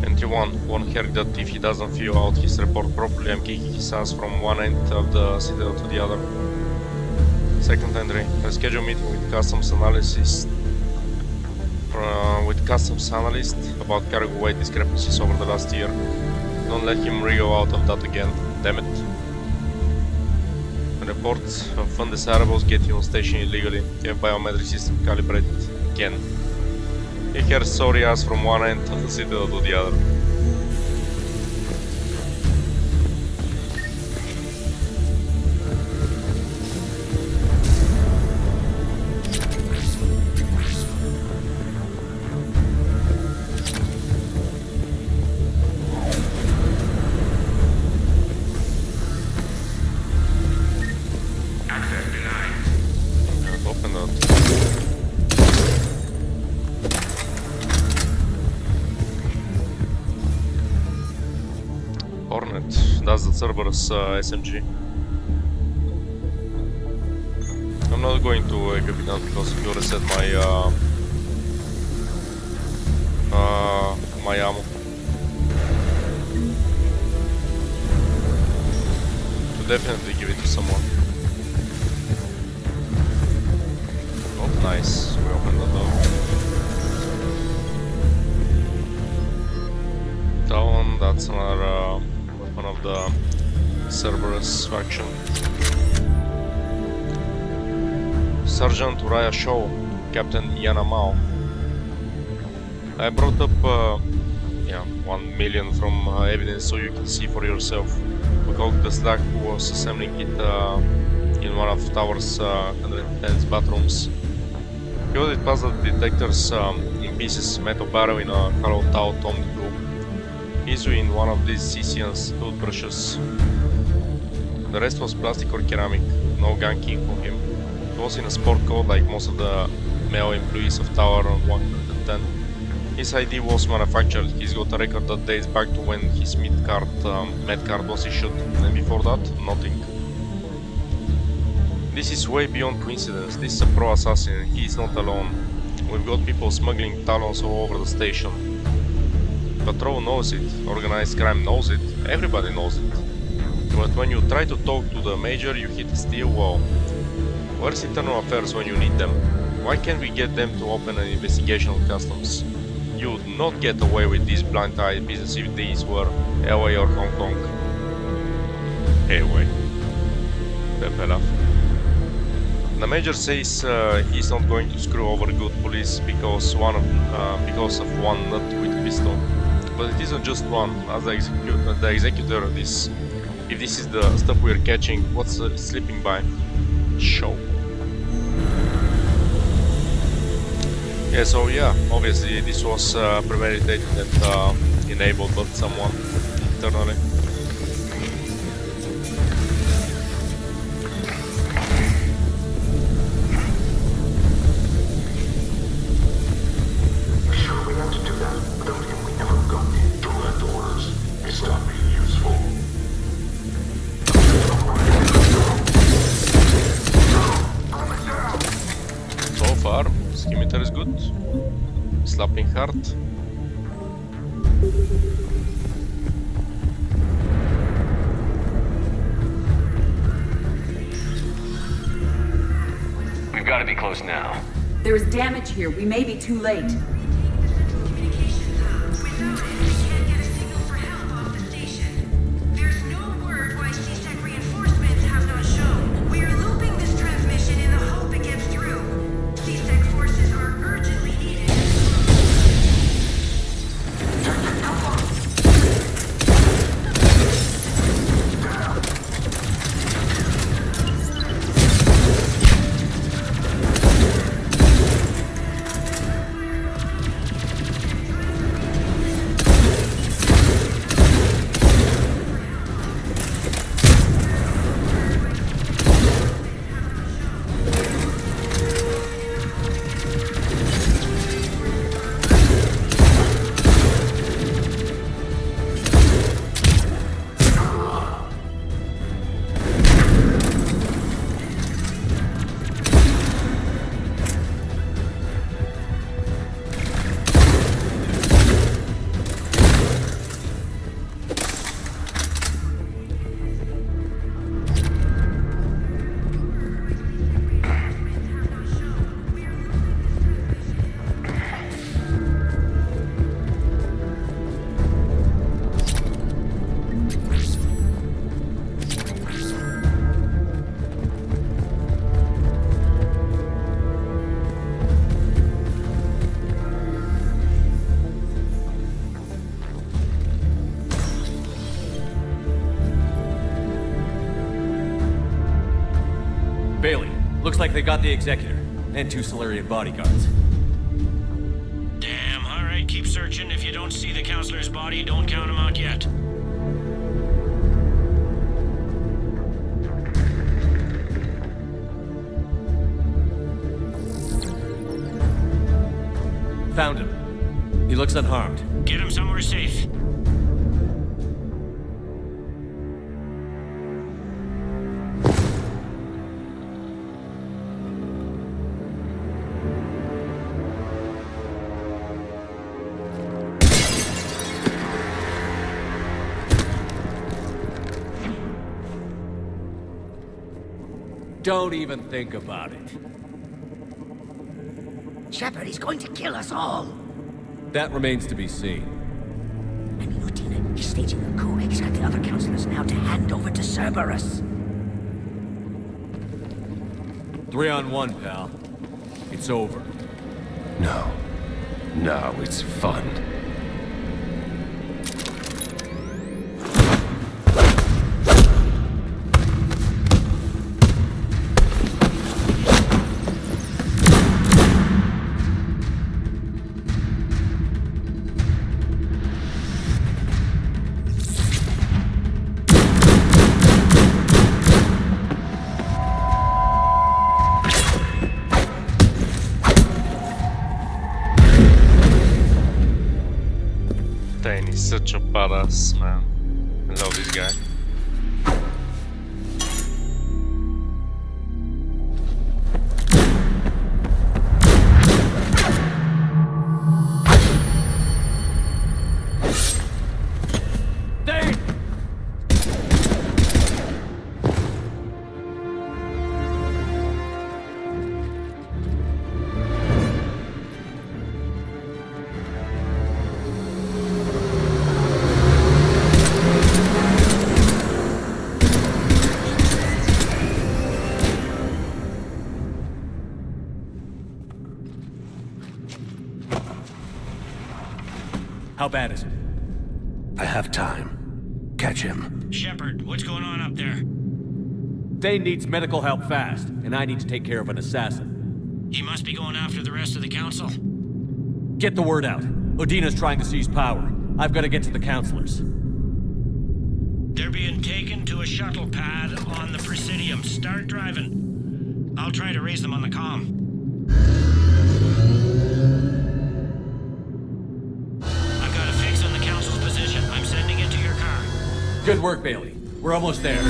Entry 1. Warn Herc that if he doesn't fill out his report properly, I'm kicking his ass from one end of the Citadel to the other. Second entry. A scheduled meeting with customs analyst about cargo weight discrepancies over the last year. Don't let him wriggle out of that again. Damn it. Reports of undesirables getting on station illegally. Your biometric system calibrated again. He hears sorry ass from one end of the Citadel to the other. That's the Cerberus SMG. I'm not going to equip it now because it will reset my my ammo. To definitely give it to someone. Oh, nice. We opened the door. That one, that's another one of the Cerberus faction. Sergeant Uraya Shaw, Captain Yana Mao. I brought up 1 million from evidence so you can see for yourself. We called the Slack who was assembling it in one of Tower's 110 bathrooms. He was past the detectors in pieces, metal barrel in a hollow towel tomb tube. He's in one of these Sician's toothbrushes. The rest was plastic or ceramic, no gunking for him. He was in a sport coat like most of the male employees of Tower 110. His ID was manufactured. He's got a record that dates back to when his med card was issued, and before that, nothing. This is way beyond coincidence. This is a pro assassin. He is not alone. We've got people smuggling talons all over the station. Patrol knows it, organized crime knows it, everybody knows it. But when you try to talk to the major, you hit a steel wall. Where's internal affairs when you need them? Why can't we get them to open an investigation on customs? You would not get away with this blind-eyed business if these were LA or Hong Kong. Anyway, fair enough. The major says he's not going to screw over good police because of one nut with a pistol. But it isn't just one. As the executor of this, if this is the stuff we're catching, what's slipping by? Show. Yeah, so yeah, obviously this was premeditated and enabled by someone internally. Sure we have to do that? Without him we never got direct orders. He stopped being useful. So far, Scimitar is good. Slapping hard. We've got to be close now. There is damage here. We may be too late. Looks like they got the Executor, and 2 Solarian bodyguards. Damn, alright, keep searching. If you don't see the counselor's body, don't count him out yet. Found him. He looks unharmed. Get him somewhere safe. Don't even think about it. Shepard, he's going to kill us all. That remains to be seen. I mean, Lieutenant, he's staging a coup. He's got the other counselors now to hand over to Cerberus. 3-on-1, pal. It's over. No. No, it's fun. He's such a badass, man. I love this guy. How bad is it? I have time. Catch him. Shepard, what's going on up there? Dane needs medical help fast, and I need to take care of an assassin. He must be going after the rest of the council. Get the word out. Udina's trying to seize power. I've got to get to the counselors. They're being taken to a shuttle pad on the Presidium. Start driving. I'll try to raise them on the comm. I've got a fix on the council's position. I'm sending it to your car. Good work, Bailey. We're almost there.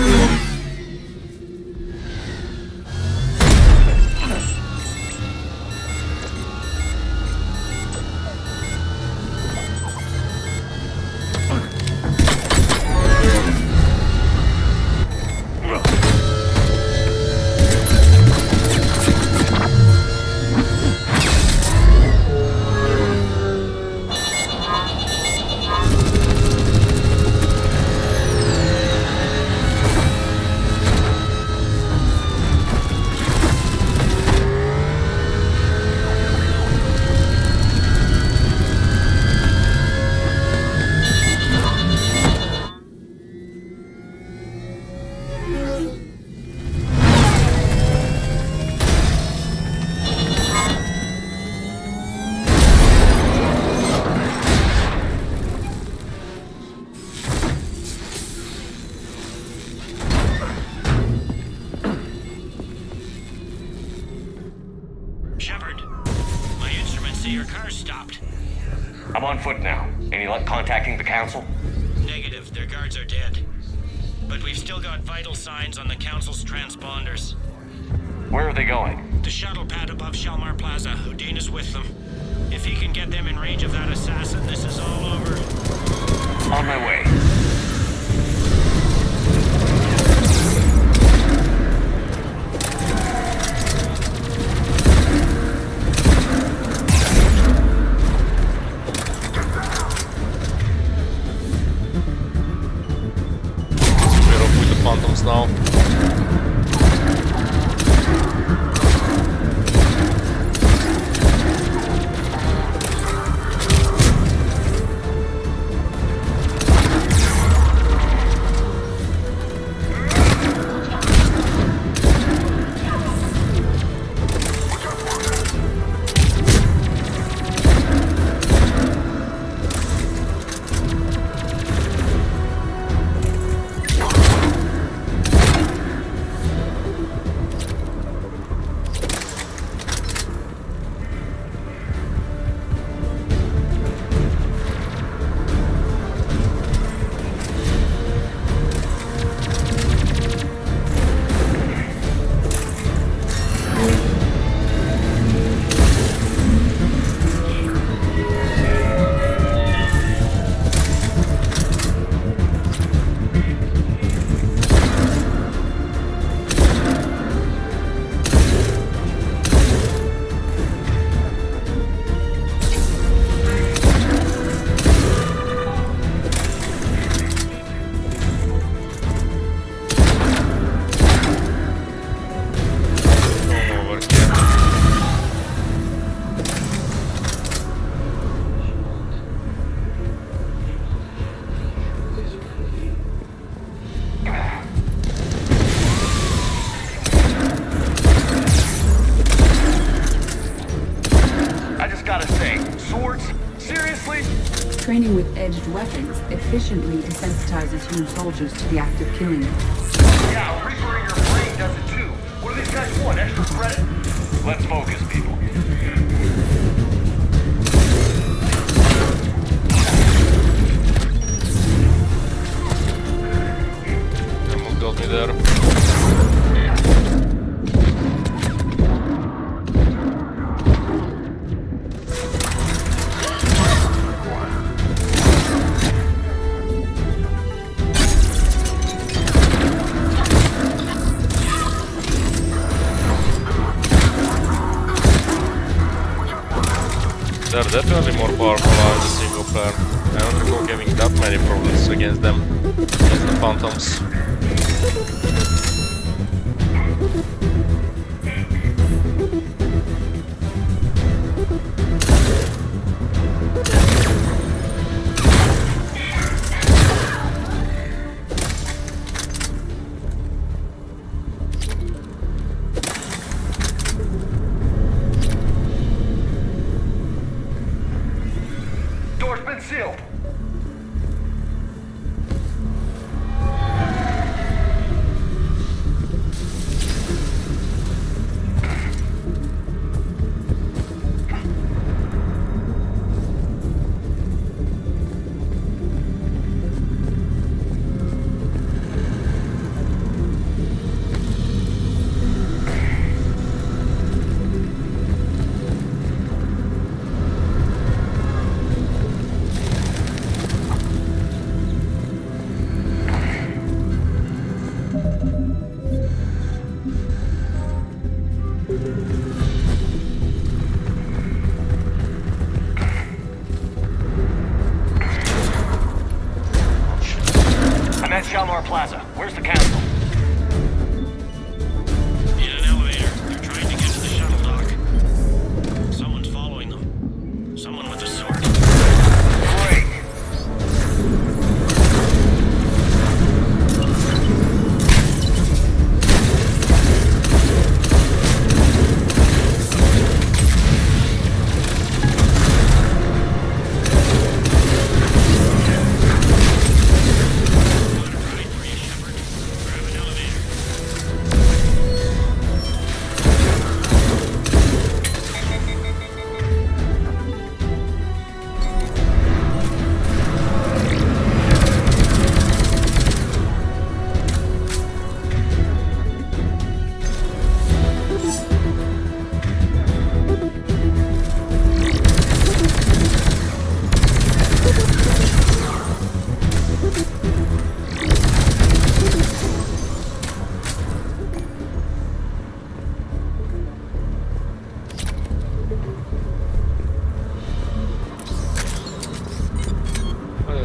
Shepard, my instruments say your car's stopped. I'm on foot now. Any luck contacting the council? Negative, their guards are dead. But we've still got vital signs on the council's transponders. Where are they going? The shuttle pad above Shalmar Plaza. Udina's with them. If he can get them in range of that assassin, this is all over. On my way. Phantoms now. Training with edged weapons efficiently desensitizes human soldiers to the act of killing. Yeah, Reaper in your brain does it too. What do these guys want? Extra credit? Let's focus, people. Almost got me there. They're definitely more powerful as a single player. I don't recall having that many problems against them, against the phantoms. Door's been sealed. I'm at Shalmar Plaza. Where's the council? In an elevator. They're trying to get to the shuttle dock. Someone's following them. Someone with a sword. Great.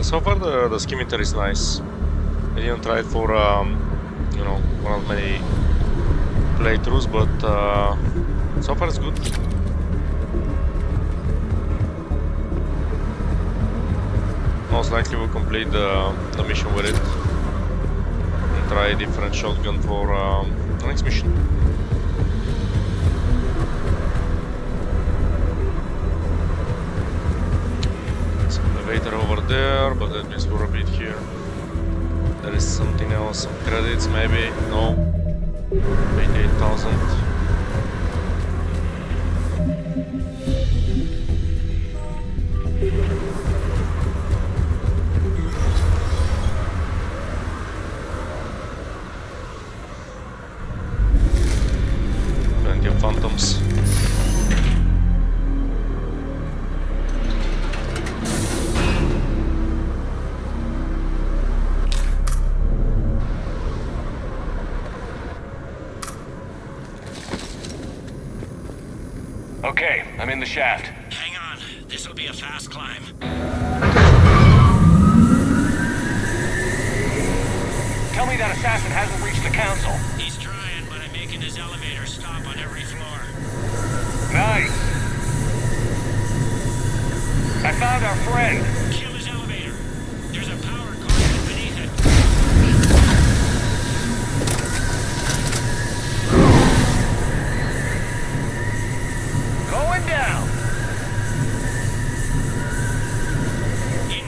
So far the skimitar is nice. I didn't try it for you know, one of many playthroughs, but so far it's good. Most likely we'll complete the mission with it and try a different shotgun for the next mission. Elevator over there, but let me explore a bit here. There is something else, some credits maybe? No. 88,000. Plenty of phantoms. Okay, I'm in the shaft. Hang on. This'll be a fast climb. Tell me that assassin hasn't reached the council. He's trying, but I'm making his elevator stop on every floor. Nice. I found our friend. Kill his elevator. There's a power cord beneath it. Going down. In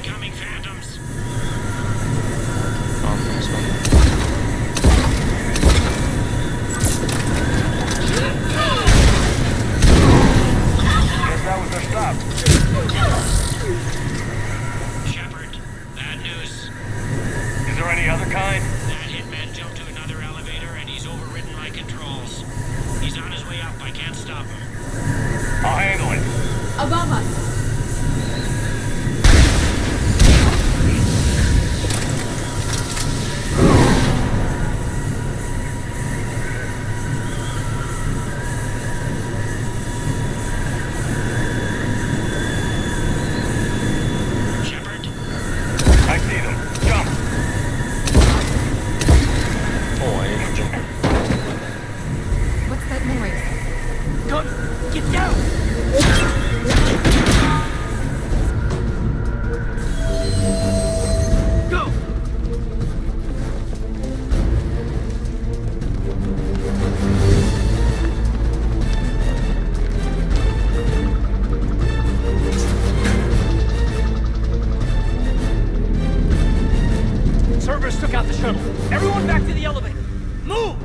shuttle. Everyone back to the elevator. Move!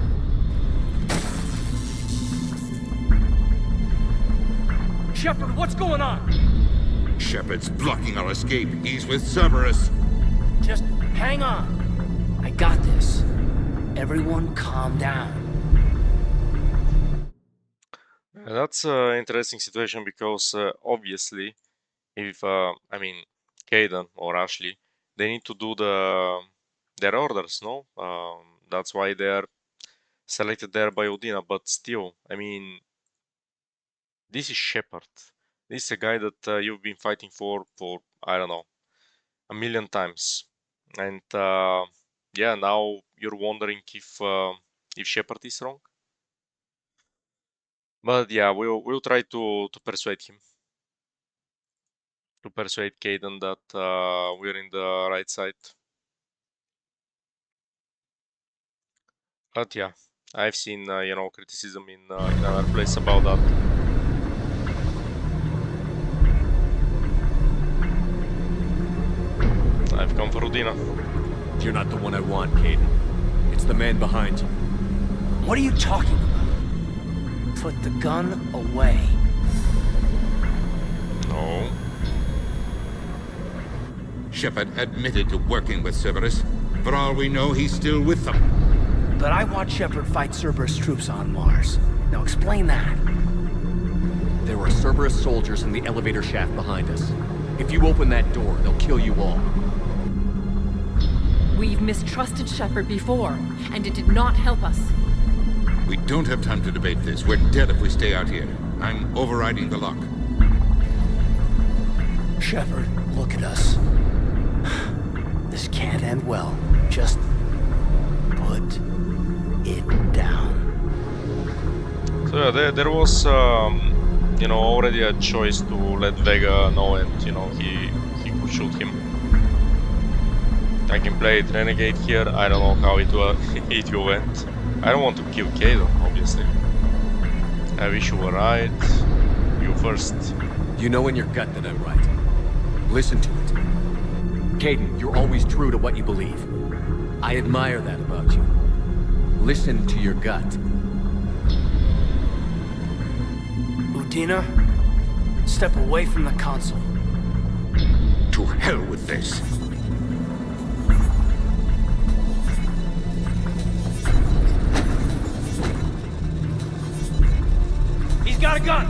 Shepard, what's going on? Shepard's blocking our escape. He's with Cerberus. Just hang on. I got this. Everyone calm down. That's an interesting situation because obviously, if I mean Caden or Ashley, they need to do their orders, no? That's why they are selected there by Udina. But still, I mean, this is Shepard. This is a guy that you've been fighting for I don't know, a million times, and yeah, now you're wondering if Shepard is wrong. But yeah, we'll try to persuade him, to persuade Caden that we're in the right side. But yeah, I've seen you know, criticism in other place about that. I've come for Udina. You're not the one I want, Caden. It's the man behind you. What are you talking about? Put the gun away. No. Shepard admitted to working with Cerberus. For all we know, he's still with them. But I watched Shepard fight Cerberus troops on Mars. Now explain that. There are Cerberus soldiers in the elevator shaft behind us. If you open that door, they'll kill you all. We've mistrusted Shepard before, and it did not help us. We don't have time to debate this. We're dead if we stay out here. I'm overriding the lock. Shepard, look at us. This can't end well. Just put it down. So yeah, there was you know, already a choice to let Vega know, and you know, he could shoot him. I can play it Renegade here. I don't know how it went. I don't want to kill Caden, obviously. I wish you were right. You first. You know in your gut that I'm right. Listen to it. Caden, you're always true to what you believe. I admire that about you. Listen to your gut. Udina, step away from the console. To hell with this. He's got a gun!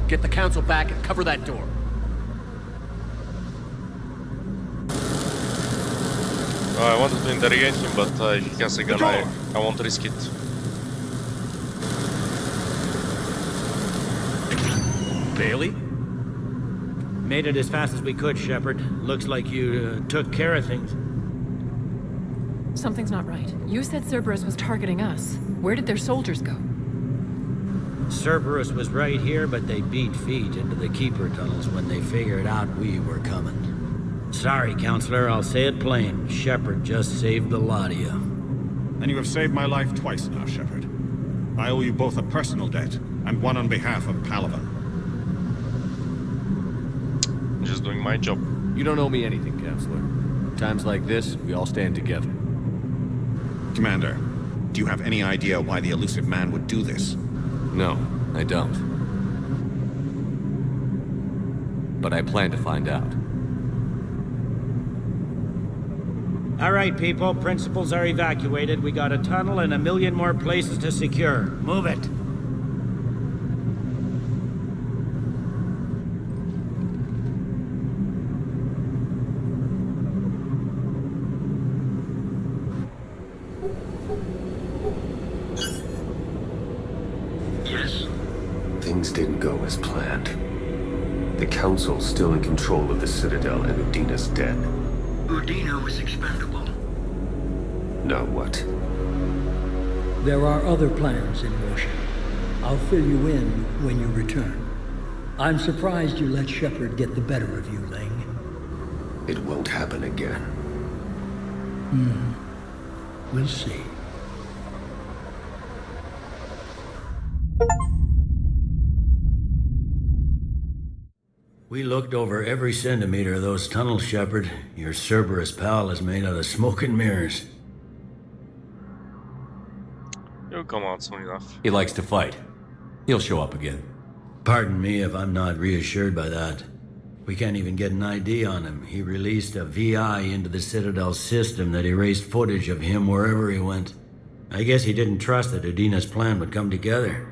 Get the council back and cover that door. I wanted to interrogate him, but if he has a gun, I won't risk it. Bailey? Made it as fast as we could, Shepard. Looks like you took care of things. Something's not right. You said Cerberus was targeting us. Where did their soldiers go? Cerberus was right here, but they beat feet into the Keeper tunnels when they figured out we were coming. Sorry, Counselor, I'll say it plain. Shepard just saved the lot of you. And you have saved my life twice now, Shepard. I owe you both a personal debt, and one on behalf of Palaven. Just doing my job. You don't owe me anything, Counselor. Times like this, we all stand together. Commander, do you have any idea why the elusive man would do this? No, I don't. But I plan to find out. All right, people. Principals are evacuated. We got a tunnel and 1 million more places to secure. Move it. Yes? Things didn't go as planned. The Council's still in control of the Citadel and Udina's dead. Udina was expendable. Now what? There are other plans in motion. I'll fill you in when you return. I'm surprised you let Shepard get the better of you, Ling. It won't happen again. We'll see. We looked over every centimeter of those tunnels, Shepard. Your Cerberus pal is made out of smoke and mirrors. You'll come out soon enough. He likes to fight. He'll show up again. Pardon me if I'm not reassured by that. We can't even get an ID on him. He released a VI into the Citadel system that erased footage of him wherever he went. I guess he didn't trust that Udina's plan would come together.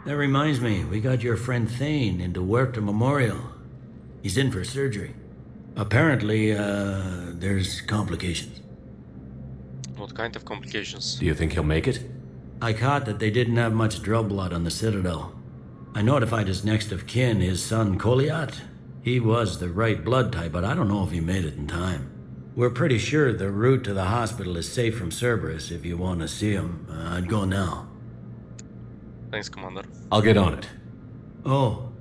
That reminds me, we got your friend Thane into Huerta Memorial. He's in for surgery. Apparently, there's complications. What kind of complications? Do you think he'll make it? I caught that they didn't have much drill blood on the Citadel. I notified his next of kin, his son Koliat. He was the right blood type, but I don't know if he made it in time. We're pretty sure the route to the hospital is safe from Cerberus. If you want to see him, I'd go now. Thanks, Commander. I'll get on it. Oh,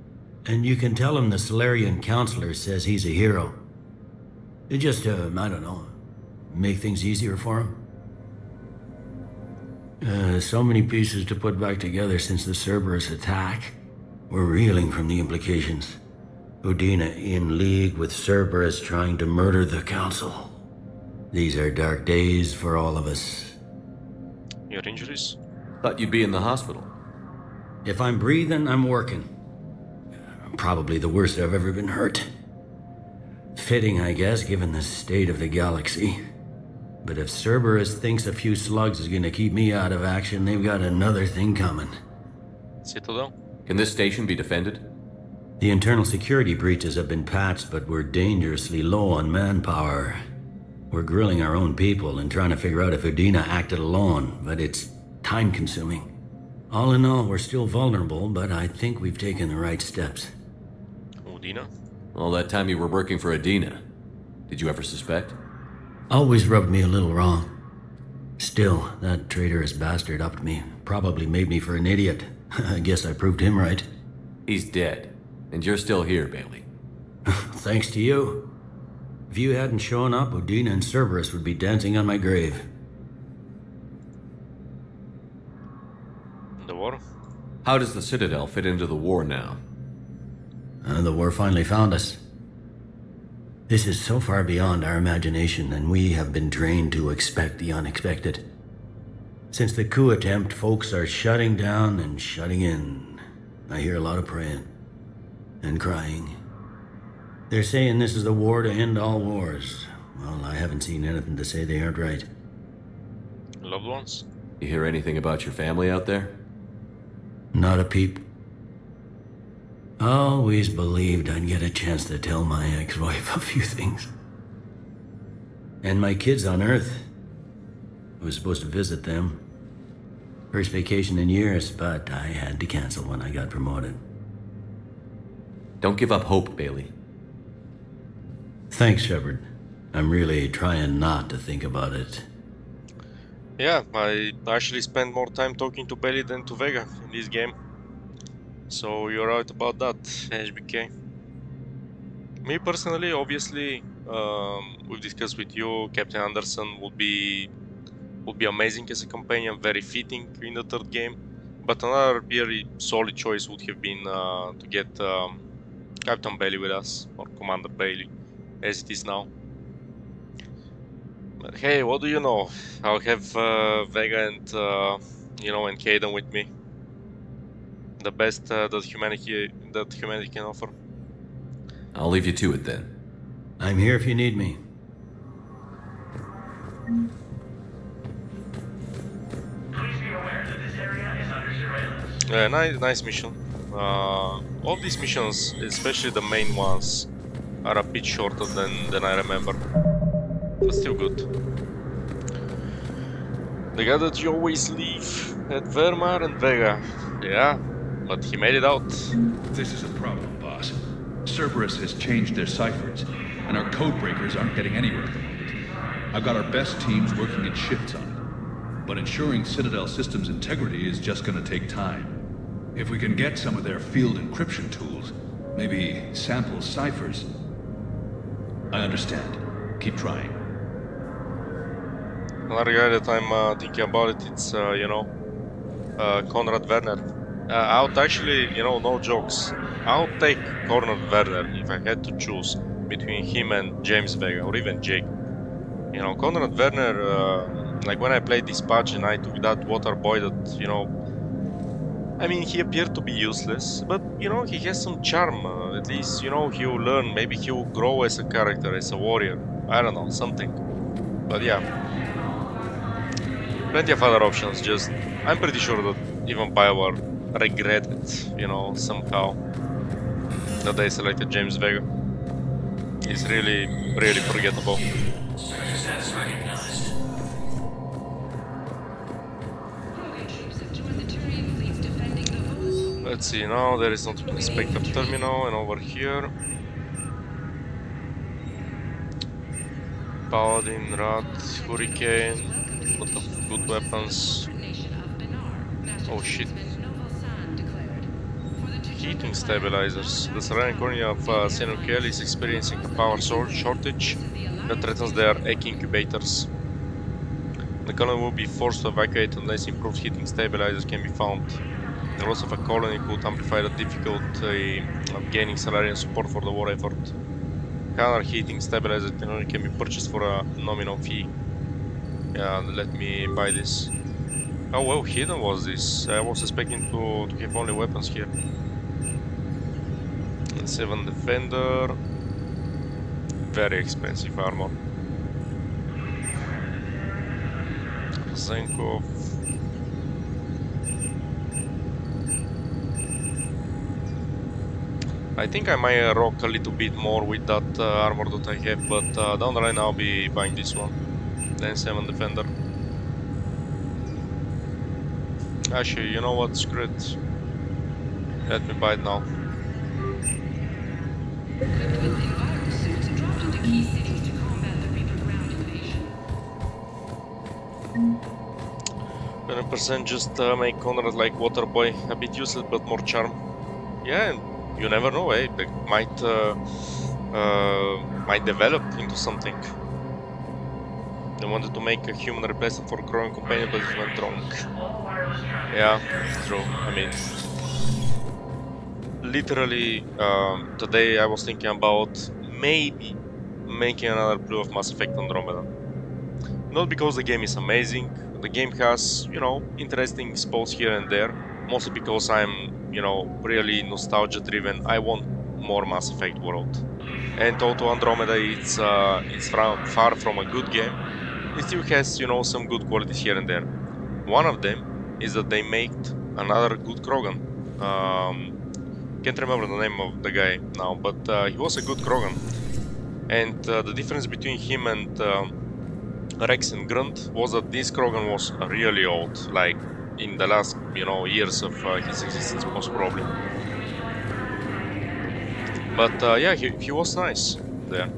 and you can tell him the Solarian counselor says he's a hero. It just, I don't know, make things easier for him. So many pieces to put back together since the Cerberus attack. We're reeling from the implications. Udina in league with Cerberus trying to murder the Council. These are dark days for all of us. Your injuries? Thought you'd be in the hospital. If I'm breathing, I'm working. Probably the worst I've ever been hurt. Fitting, I guess, given the state of the galaxy. But if Cerberus thinks a few slugs is gonna keep me out of action, they've got another thing coming. Citadel? Can this station be defended? The internal security breaches have been patched, but we're dangerously low on manpower. We're grilling our own people and trying to figure out if Udina acted alone, but it's time-consuming. All in all, we're still vulnerable, but I think we've taken the right steps. Udina? All that time you were working for Udina, did you ever suspect? Always rubbed me a little wrong. Still, that traitorous bastard upped me. Probably made me for an idiot. I guess I proved him right. He's dead, and you're still here, Bailey. Thanks to you. If you hadn't shown up, Udina and Cerberus would be dancing on my grave. The war? How does the Citadel fit into the war now? The war finally found us. This is so far beyond our imagination, and we have been trained to expect the unexpected. Since the coup attempt, folks are shutting down and shutting in. I hear a lot of praying. And crying. They're saying this is the war to end all wars. Well, I haven't seen anything to say they aren't right. Loved ones? You hear anything about your family out there? Not a peep. Always believed I'd get a chance to tell my ex-wife a few things. And my kids on Earth. I was supposed to visit them. First vacation in years, but I had to cancel when I got promoted. Don't give up hope, Bailey. Thanks, Shepard. I'm really trying not to think about it. Yeah, I actually spend more time talking to Bailey than to Vega in this game. So you're right about that, HBK. Me personally, obviously, we've discussed with you, Captain Anderson would be amazing as a companion, very fitting in the third game. But another very solid choice would have been to get Captain Bailey with us, or Commander Bailey, as it is now. But hey, what do you know? I'll have Vega and and Kaidan with me. The best that humanity can offer. I'll leave you to it then. I'm here if you need me. Please be aware that this area is under surveillance. Nice mission. All these missions, especially the main ones, are a bit shorter than I remember. But still good. The guy that you always leave at Vermar and Vega. Yeah, but he made it out. This is a problem, boss. Cerberus has changed their ciphers, and our code breakers aren't getting anywhere. I've got our best teams working in shifts on it, but ensuring Citadel systems integrity is just gonna take time. If we can get some of their field encryption tools, maybe sample ciphers. I understand. Keep trying. Another guy that I'm thinking about it's Konrad Werner. I would actually, you know, no jokes. I would take Cornel Werner if I had to choose between him and James Vega or even Jake. You know, Conrad Werner, like when I played Dispatch and I took that water boy that, you know, I mean, he appeared to be useless, but, you know, he has some charm. At least, you know, he will learn. Maybe he will grow as a character, as a warrior. I don't know, something. But yeah. Plenty of other options, just I'm pretty sure that even BioWare regretted, you know, somehow that they selected James Vega. It's really, really forgettable. Let's see, now there is not Spectre Terminal, and over here Paladin, Rat, Hurricane, a lot of good weapons. Oh shit. Heating stabilizers. The surrounding colony of San Rafael is experiencing a power shortage that threatens their egg incubators. The colony will be forced to evacuate unless improved heating stabilizers can be found. The loss of a colony could amplify the difficulty of gaining Solarian support for the war effort. Counter heating stabilizer technology can be purchased for a nominal fee. Yeah, let me buy this. Oh well, hidden was this. I was expecting to have only weapons here. 7 Defender. Very expensive armor. Zenkov. I think I might rock a little bit more with that armor that I have, but down the line I'll be buying this one. Then 7 Defender. Actually, you know what? Screw it. Let me buy it now. Equipped with environment suits dropped into key cities to combat the Reaper ground invasion. 20% just make Conrad like Waterboy, a bit useless but more charm. Yeah, and you never know, eh? They might develop into something. They wanted to make a human replacement for a growing companion, but it went wrong. Yeah, true. I mean, literally, today I was thinking about maybe making another playthrough of Mass Effect Andromeda. Not because the game is amazing. The game has, you know, interesting spots here and there. Mostly because I'm, you know, really nostalgia driven. I want more Mass Effect world. And although Andromeda it's far from a good game, it still has, you know, some good qualities here and there. One of them is that they made another good Krogan. Can't remember the name of the guy now, but he was a good Krogan. And the difference between him and Rex and Grunt was that this Krogan was really old, like in the last, you know, years of his existence most probably. But yeah, he was nice there.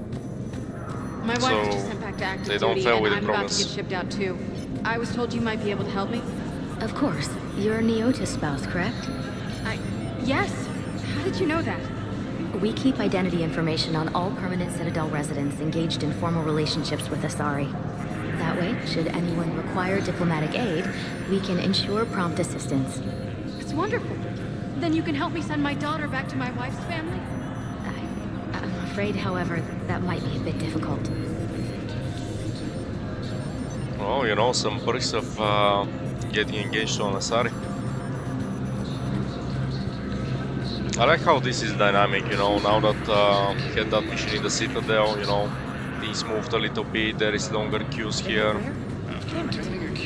My wife was just sent back to active duty, and I'm about to get shipped out too. I was told you might be able to help me. Of course. You're Neota's spouse, correct? Yes. How did you know that? We keep identity information on all permanent Citadel residents engaged in formal relationships with Asari. That way, should anyone require diplomatic aid, we can ensure prompt assistance. It's wonderful. Then you can help me send my daughter back to my wife's family? I'm afraid, however, that might be a bit difficult. Oh, you know, some perks of getting engaged to an Asari. I like how this is dynamic, you know, now that we had that mission in the Citadel, you know, things moved a little bit, there is longer queues here.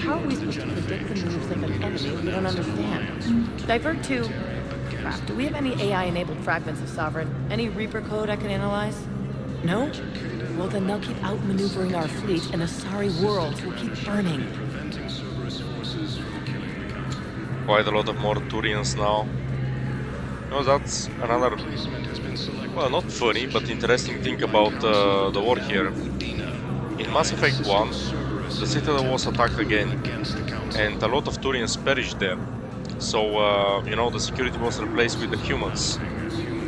How are we supposed to predict the moves of an enemy we don't understand? Divert to... Crap, do we have any AI-enabled fragments of Sovereign? Any Reaper code I can analyze? No? Well, then they'll keep outmaneuvering our fleet, and Asari worlds will keep burning. Quite a lot of more Turians now. No, that's another, well, not funny, but interesting thing about the war here. In Mass Effect 1, the Citadel was attacked again, and a lot of Turians perished there. So, you know, the security was replaced with the humans.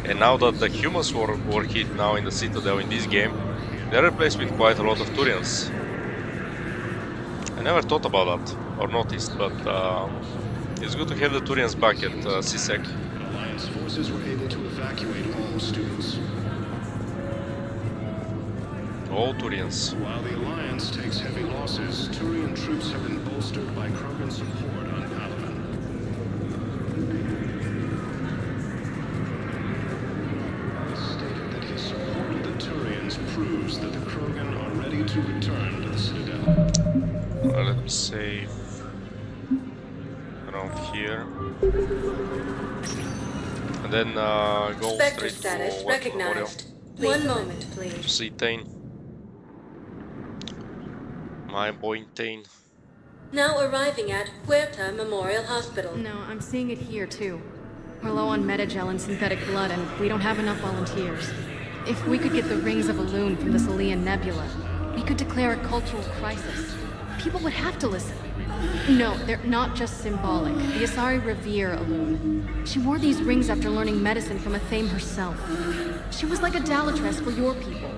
And now that the humans were hit now in the Citadel in this game, they're replaced with quite a lot of Turians. I never thought about that, or noticed, but It's good to have the Turians back at CSEC. Alliance forces were able to evacuate all students. All Turians. While the Alliance takes heavy losses, Turian troops have been bolstered by Krogan support on Palaven. He stated that his support of the Turians proves that the Krogan are ready to return to the Citadel. Let me save around here. And then go Spectre straight status to recognized. One moment, please. Citadel. My boy Tain. Now arriving at Huerta Memorial Hospital. No, I'm seeing it here too. We're low on metagel and synthetic blood, and we don't have enough volunteers. If we could get the rings of Elune from the Salian Nebula, we could declare a cultural crisis. People would have to listen. No, they're not just symbolic. The Asari revere Elune. She wore these rings after learning medicine from a Thame herself. She was like a Dalatress for your people.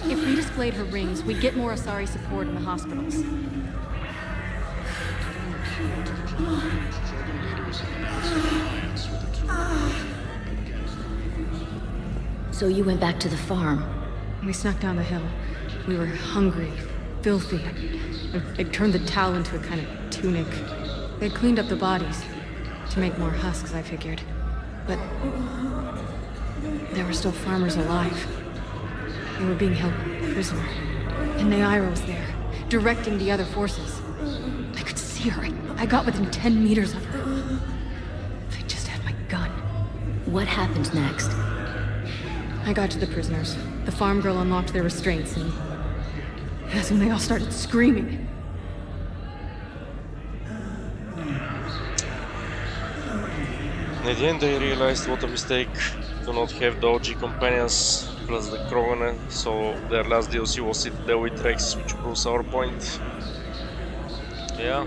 If we displayed her rings, we'd get more Asari support in the hospitals. So you went back to the farm? We snuck down the hill. We were hungry, filthy. I'd turned the towel into a kind of tunic. They'd cleaned up the bodies to make more husks, I figured. But there were still farmers alive. They were being held prisoner. And Neaira was there, directing the other forces. I could see her. I got within 10 meters of her. If I just had my gun. What happened next? I got to the prisoners. The farm girl unlocked their restraints, and that's when they all started screaming. In the end, they realized what a mistake to not have the OG companions plus the Krogan, so their last DLC was Citadel with Rex, which proves our point. Yeah.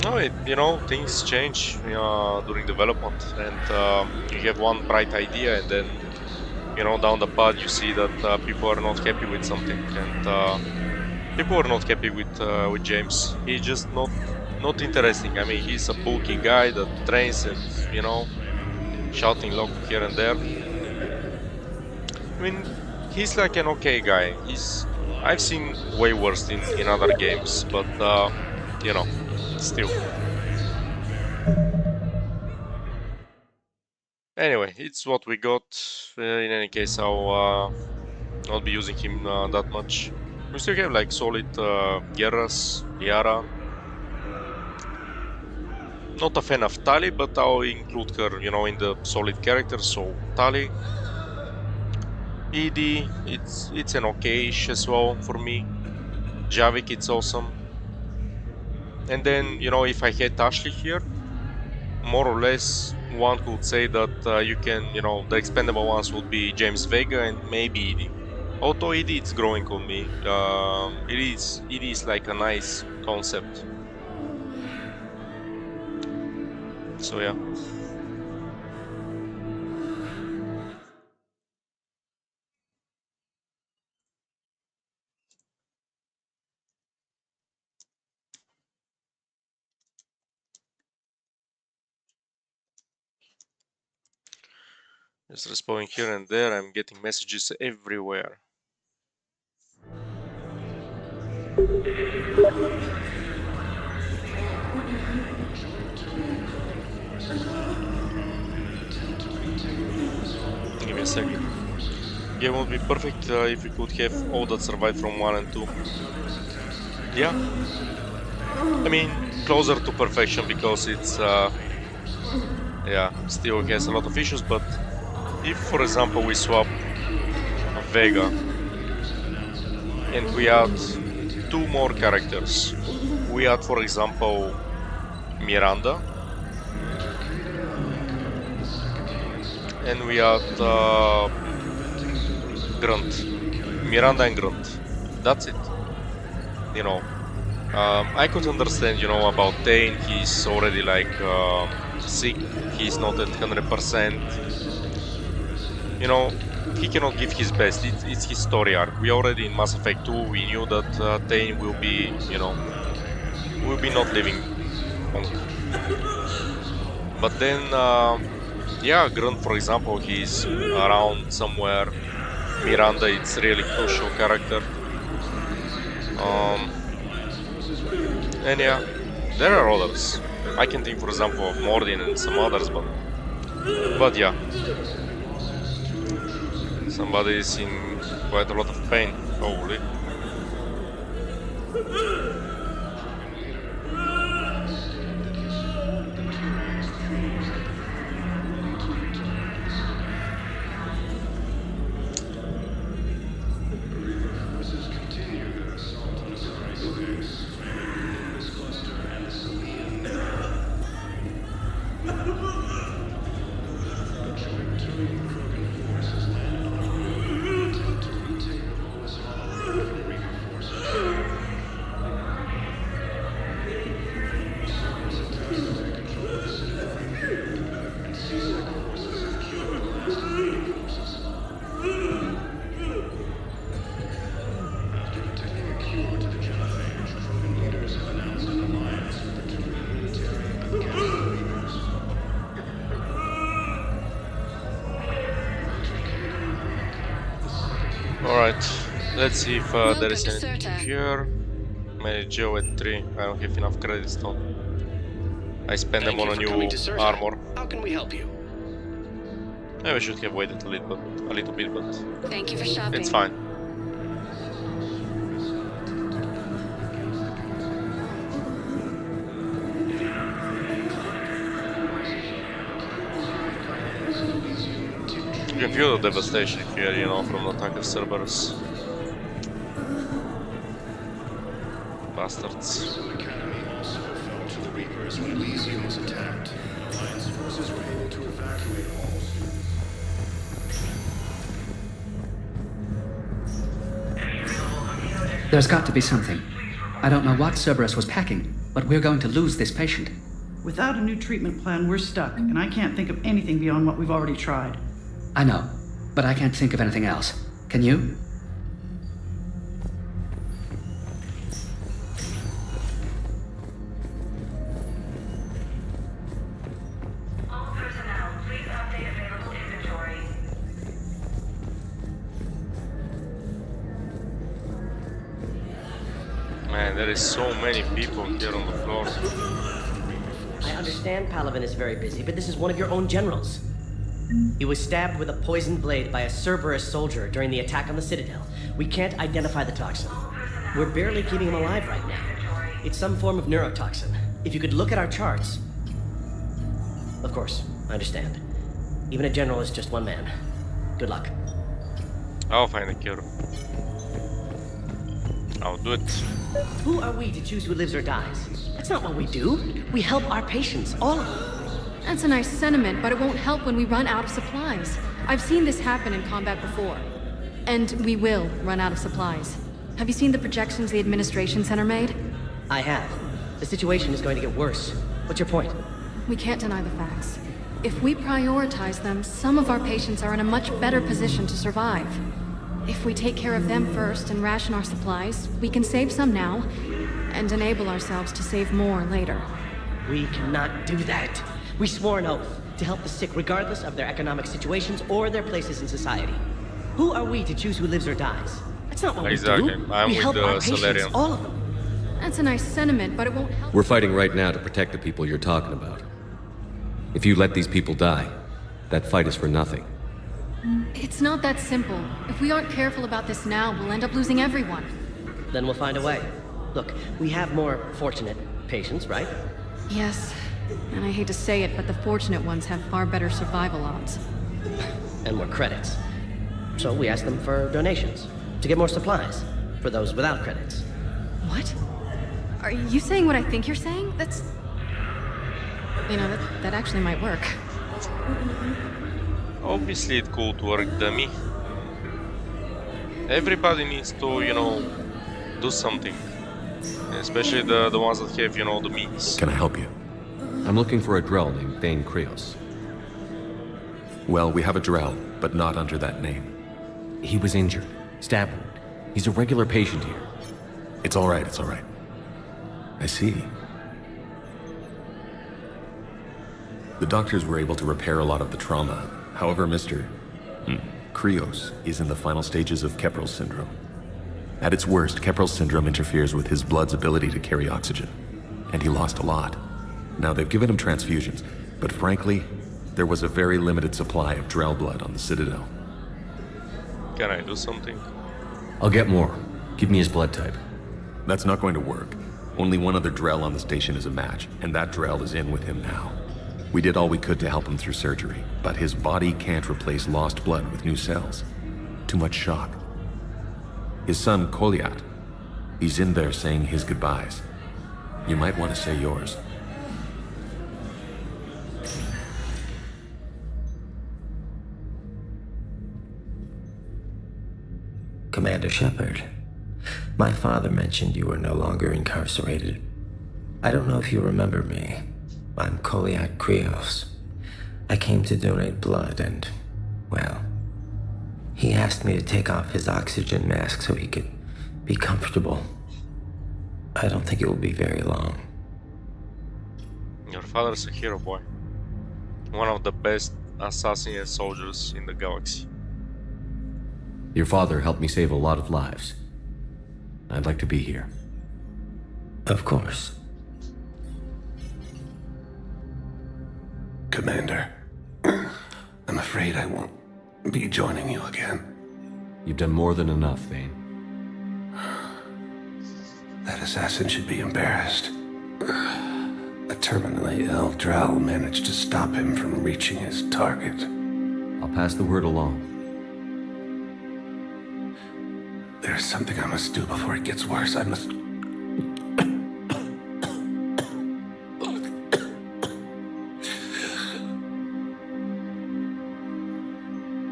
No, you know, things change during development, and you have one bright idea, and then, you know, down the path you see that people are not happy with something, and people are not happy with James. He's just not interesting. I mean, he's a bulky guy that trains and, you know, shouting local here and there. I mean, he's like an okay guy. I've seen way worse in other games, but you know, still. Anyway, it's what we got. In any case, I'll not be using him that much. We still have like solid Guerras, Yara. Not a fan of Tali, but I'll include her, you know, in the solid characters. So Tali, Edie, it's an okay-ish as well for me. Javik, it's awesome. And then, you know, if I had Ashley here, more or less, one could say that you can, you know, the expendable ones would be James Vega and maybe Edie. Although Edie, it's growing on me. It is like a nice concept. So yeah. Just responding here and there, I'm getting messages everywhere. Give me a sec. Game would be perfect if we could have all that survived from 1 and 2. Yeah. I mean, closer to perfection because it's yeah, still has a lot of issues, but if, for example, we swap Vega and we add 2 more characters, we add, for example, Miranda, and we add Grunt, Miranda and Grunt. That's it. You know, I could understand, you know, about Tain. He's already like sick. He's not at 100%. You know, he cannot give his best. It's his story arc. We already in Mass Effect 2 we knew that Tain will be, you know, we'll be not living long. But then, yeah, Grunt, for example, he's around somewhere. Miranda, it's really crucial character. And yeah, there are others. I can think, for example, of Mordin and some others, but yeah, somebody is in quite a lot of pain. Holy. Alright, let's see if there is anything here. Manage Geo at 3. I don't have enough credits though. I spend them on a new armor. How can we help you? Maybe I should have waited a little bit, but Thank you for shopping. it's fine. You can feel the devastation here, you know, from the attack of Cerberus. Bastards. Academy also fell to the Reapers when Elysium was attacked. Alliance forces were able to evacuate all. There's got to be something. I don't know what Cerberus was packing, but we're going to lose this patient. Without a new treatment plan, we're stuck, and I can't think of anything beyond what we've already tried. I know, but I can't think of anything else. Can you? All personnel, please update available inventory. Man, there is so many people here on the floor. I understand Palaven is very busy, but this is one of your own generals. He was stabbed with a poisoned blade by a Cerberus soldier during the attack on the Citadel. We can't identify the toxin. We're barely keeping him alive right now. It's some form of neurotoxin. If you could look at our charts... Of course, I understand. Even a general is just one man. Good luck. I'll find a cure. I'll do it. Who are we to choose who lives or dies? That's not what we do. We help our patients, all of them. That's a nice sentiment, but it won't help when we run out of supplies. I've seen this happen in combat before. And we will run out of supplies. Have you seen the projections the administration center made? I have. The situation is going to get worse. What's your point? We can't deny the facts. If we prioritize them, some of our patients are in a much better position to survive. If we take care of them first and ration our supplies, we can save some now, and enable ourselves to save more later. We cannot do that. We swore an oath to help the sick regardless of their economic situations or their places in society. Who are we to choose who lives or dies? That's not what we do. I'm we with help the our patients, Solarian. all of them. That's a nice sentiment, but it won't help. We're fighting right now to protect the people you're talking about. If you let these people die, that fight is for nothing. It's not that simple. If we aren't careful about this now, we'll end up losing everyone. Then we'll find a way. Look, we have more fortunate patients, right? Yes. And I hate to say it, but the fortunate ones have far better survival odds. And more credits. So we ask them for donations, to get more supplies, for those without credits. What? Are you saying what I think you're saying? That's... You know, that actually might work. Obviously it could work, dummy. Everybody needs to, you know, do something. Especially the ones that have, you know, the means. Can I help you? I'm looking for a Drell named Thane Krios. Well, we have a Drell, but not under that name. He was injured. Stab wound. He's a regular patient here. It's all right, it's all right. I see. The doctors were able to repair a lot of the trauma. However, Mr. Krios is in the final stages of Keprel's syndrome. At its worst, Keprel's syndrome interferes with his blood's ability to carry oxygen, and he lost a lot. Now, they've given him transfusions, but frankly, there was a very limited supply of Drell blood on the Citadel. Can I do something? I'll get more. Give me his blood type. That's not going to work. Only one other Drell on the station is a match, and that Drell is in with him now. We did all we could to help him through surgery, but his body can't replace lost blood with new cells. Too much shock. His son, Kolyat, he's in there saying his goodbyes. You might want to say yours. Commander Shepard, my father mentioned you were no longer incarcerated. I don't know if you remember me. I'm Kolyat Krios. I came to donate blood and, well, he asked me to take off his oxygen mask so he could be comfortable. I don't think it will be very long. Your father's a hero, boy. One of the best assassin and soldiers in the galaxy. Your father helped me save a lot of lives. I'd like to be here. Of course. Commander, I'm afraid I won't be joining you again. You've done more than enough, Thane. That assassin should be embarrassed. A terminally ill Drell managed to stop him from reaching his target. I'll pass the word along. There's something I must do before it gets worse. I must...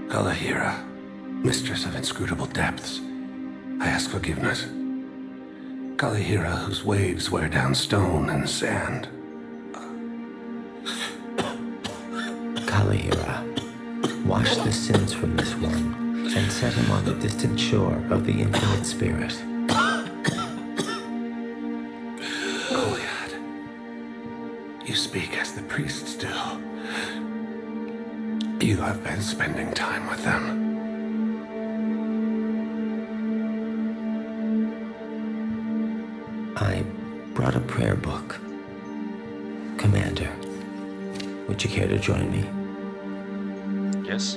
Kalahira, mistress of inscrutable depths, I ask forgiveness. Kalahira, whose waves wear down stone and sand. Kalahira, wash the sins from this one and set him on the distant shore of the infinite spirit. Kolyat, you speak as the priests do. You have been spending time with them. I brought a prayer book. Commander, would you care to join me? Yes.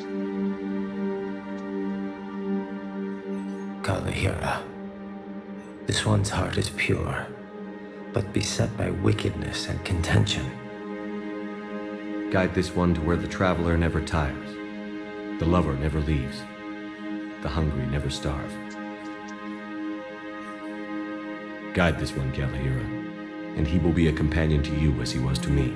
Kalahira, this one's heart is pure, but beset by wickedness and contention. Guide this one to where the traveler never tires, the lover never leaves, the hungry never starve. Guide this one, Kalahira, and he will be a companion to you as he was to me.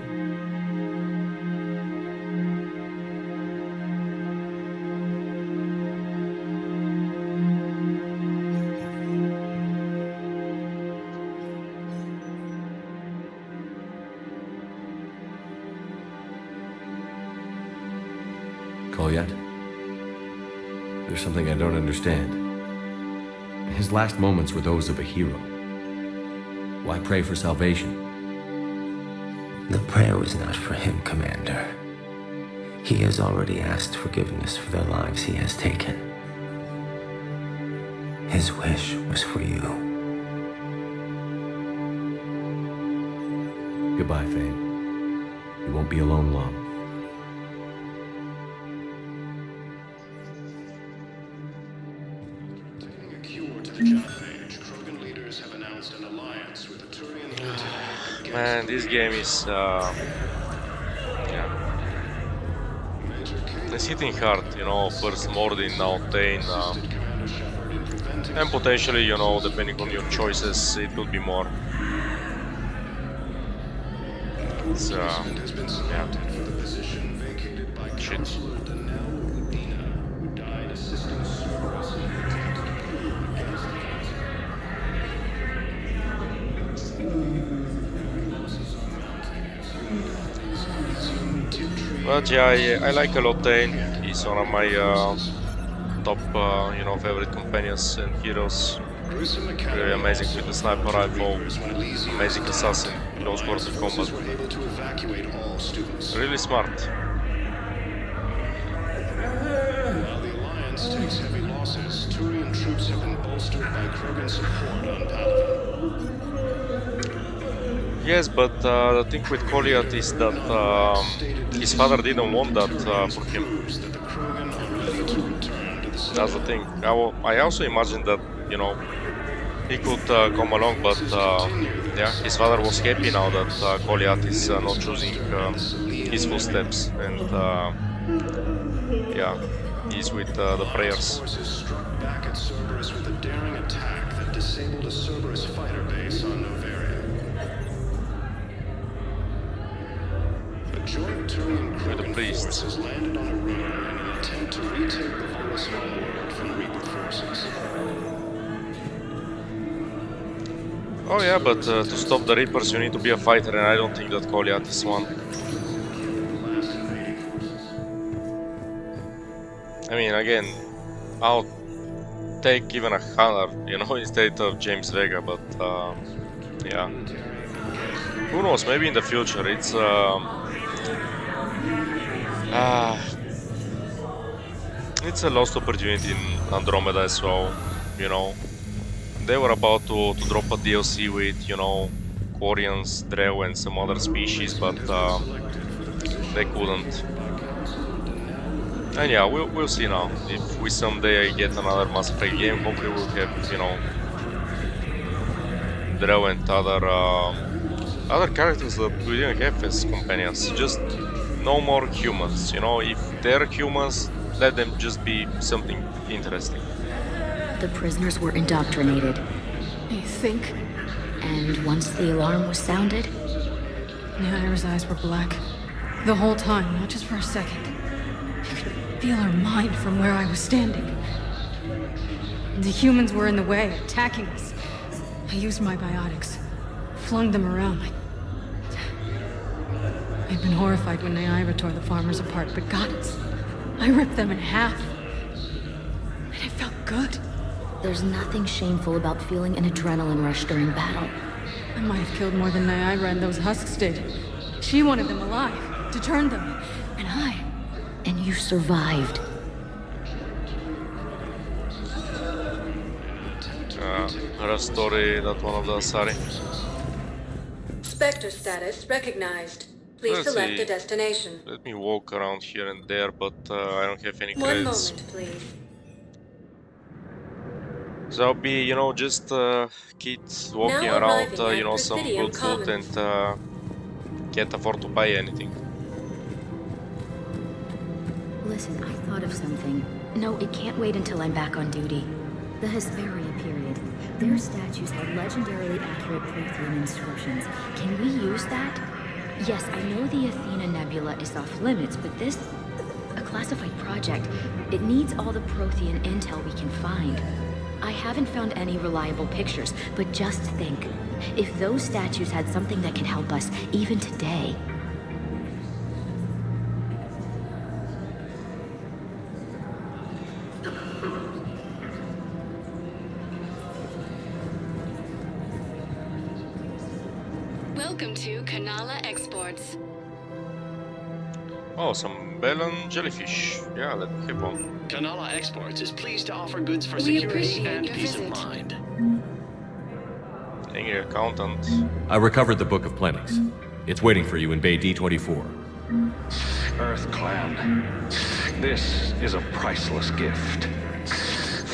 Kolyat? There's something I don't understand. His last moments were those of a hero. Why pray for salvation? The prayer was not for him, Commander. He has already asked forgiveness for the lives he has taken. His wish was for you. Goodbye, Thane. You won't be alone long. Man, this game is yeah, it's hitting hard, you know. First Mordin, now Thane, and potentially, you know, depending on your choices, it could be more. It's yeah, shit. But yeah, I like a lot Thane. He's one of my top, you know, favorite companions and heroes. Really amazing with the sniper rifle, amazing assassin, close quarter combat. Really smart. While the Alliance takes heavy losses, Turian troops have been bolstered by Krogan support on Palaven. Yes, but the thing with Goliath is that his father didn't want that for him. That's the thing. I also imagine that, you know, he could come along, but yeah, his father was happy now that Goliath is not choosing his footsteps, and yeah, he's with the prayers. Forces struck back at Cerberus with a daring attack that disabled a Cerberus fighter base on Novaria. A joint Turian Krogan force has landed on Aruna in an attempt to retake the Volusmal world from Reaper forces. Oh yeah, but to stop the Reapers you need to be a fighter, and I don't think that Goliath is one. I mean, again, I'll take even a Hunter, you know, instead of James Vega, but yeah. Who knows, maybe in the future. It's a lost opportunity in Andromeda as well, you know. They were about to drop a DLC with, you know, Quarians, Drell and some other species, but they couldn't. And yeah, we'll see now. If we someday get another Mass Effect game, hopefully we'll have, you know, Drell and other characters that we didn't have as companions. Just no more humans, you know. If they're humans, let them just be something interesting. The prisoners were indoctrinated. You think? And once the alarm was sounded... Nyra's eyes were black. The whole time, not just for a second. I could feel her mind from where I was standing. The humans were in the way, attacking us. I used my biotics. Flung them around. I'd been horrified when Nyra tore the farmers apart, but goddess, I ripped them in half. And it felt good. There's nothing shameful about feeling an adrenaline rush during battle. I might have killed more than Nyra and those husks did. She wanted them alive, to turn them, and I... And you survived. Her story, that one of the Asari. Spectre status recognized. Please select a destination. Let me walk around here and there, but I don't have any One credits. moment, please. So I'll be, you know, just kids walking Now around, arriving you know, at some Presidium good food and can't afford to buy anything. Listen, I thought of something. No, it can't wait until I'm back on duty. The Hesperia period. Their statues had legendarily accurate Prothean inscriptions. Can we use that? Yes, I know the Athena Nebula is off limits, but this... a classified project. It needs all the Prothean intel we can find. I haven't found any reliable pictures, but just think. If those statues had something that can help us, even today... Welcome to Kanala Exports. Oh, some Bellon jellyfish. Yeah, let me have one. Kanala Exports is pleased to offer goods for We security appreciate and your peace visit. of mind. Angry accountant. I recovered the Book of Plenix. It's waiting for you in Bay D24. Earth Clan, this is a priceless gift.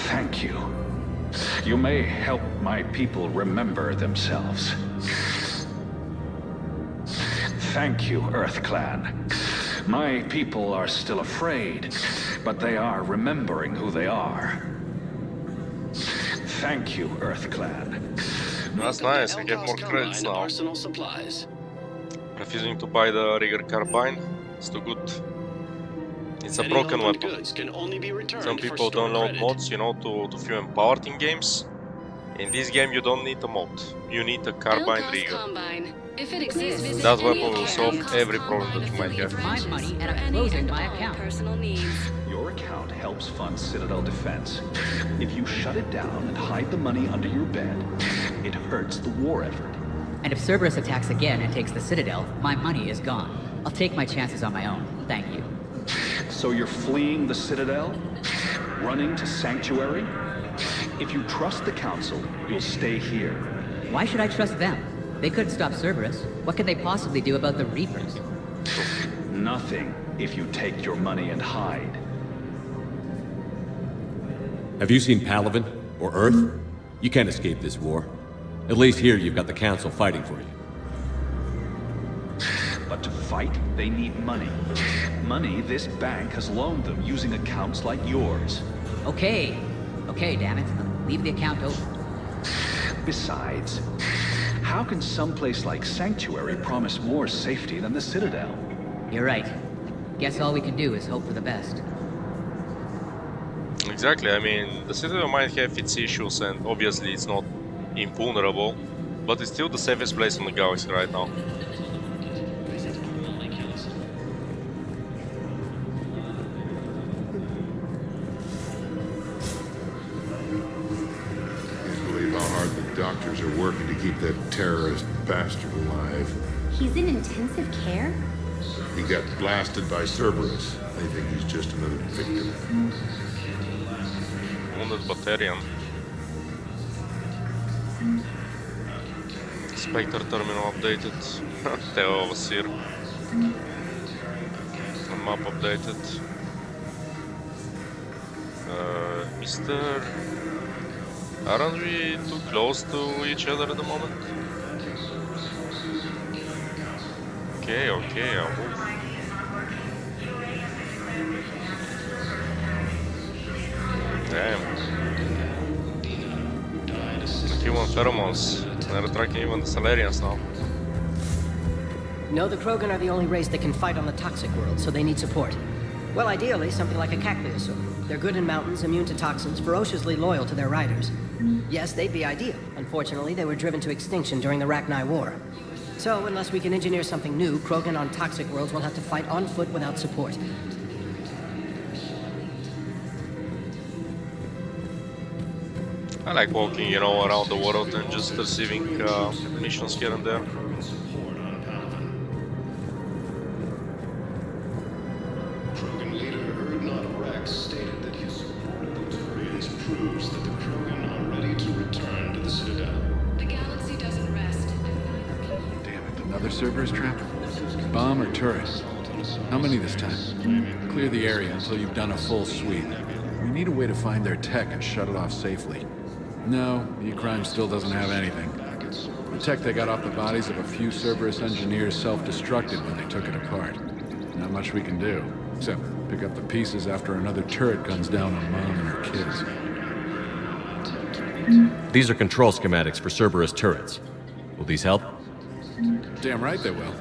Thank you. You may help my people remember themselves. Thank you, Earth Clan. My people are still afraid, but they are remembering who they are. Thank you, Earth Clan. That's nice, I get more credits now. Arsenal supplies. Refusing to buy the Rigger Carbine. It's too good. It's a broken weapon. Goods can only be returned Some for people store download credit. mods, you know, to feel empowered in games. In this game you don't need a mod. You need a carbine Elcos Rigger. Combine. If it exists, That weapon will solve every problem that you might have. My money and I'm closing my account. Personal needs. Your account helps fund Citadel defense. If you shut it down and hide the money under your bed, it hurts the war effort. And if Cerberus attacks again and takes the Citadel, my money is gone. I'll take my chances on my own. Thank you. So you're fleeing the Citadel? Running to Sanctuary? If you trust the Council, you'll stay here. Why should I trust them? They couldn't stop Cerberus. What could they possibly do about the Reapers? Nothing, if you take your money and hide. Have you seen Palaven? Or Earth? You can't escape this war. At least here you've got the Council fighting for you. But to fight, they need money. Money this bank has loaned them using accounts like yours. Okay, damn it. Leave the account open. Besides, how can someplace like Sanctuary promise more safety than the Citadel? You're right. Guess all we can do is hope for the best. Exactly, I mean, the Citadel might have its issues and obviously it's not invulnerable, but it's still the safest place in the galaxy right now. Doctors are working to keep that terrorist bastard alive. He's in intensive care? He got blasted by Cerberus. They think he's just another victim. Wounded Battalion. Spectre terminal updated. Theo was here. Map updated. Mr. Aren't we too close to each other at the moment? Okay, I'll move. Damn. Human pheromones. They're attracting even the Salarians now. No, the Krogan are the only race that can fight on the toxic world, so they need support. Well, ideally, something like a cactuosaur. They're good in mountains, immune to toxins, ferociously loyal to their riders. Yes, they'd be ideal. Unfortunately, they were driven to extinction during the Rachni War. So, unless we can engineer something new, Krogan on toxic worlds will have to fight on foot without support. I like walking, you know, around the world and just receiving missions here and there. Proves that the Krogan are ready to return to the Citadel. The galaxy doesn't rest. Damn it, another Cerberus trap? Bomb or turret? How many this time? Clear the area until you've done a full sweep. We need a way to find their tech and shut it off safely. No, the E-Crime still doesn't have anything. The tech they got off the bodies of a few Cerberus engineers self-destructed when they took it apart. Not much we can do, except pick up the pieces after another turret guns down on Mom and her kids. These are control schematics for Cerberus turrets. Will these help? Damn right they will.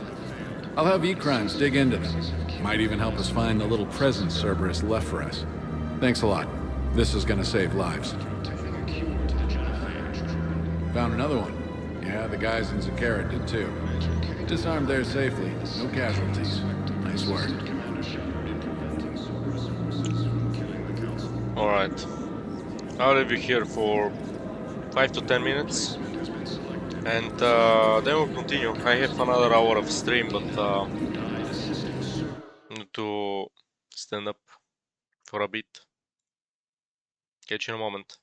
I'll have E-Crimes dig into them. Might even help us find the little presents Cerberus left for us. Thanks a lot. This is gonna save lives. Found another one. Yeah, the guys in Zakara did too. Disarmed there safely. No casualties. Nice work. Alright. I'll leave you here for 5 to 10 minutes. And then we'll continue. I have another hour of stream, but need to stand up for a bit. Catch you in a moment.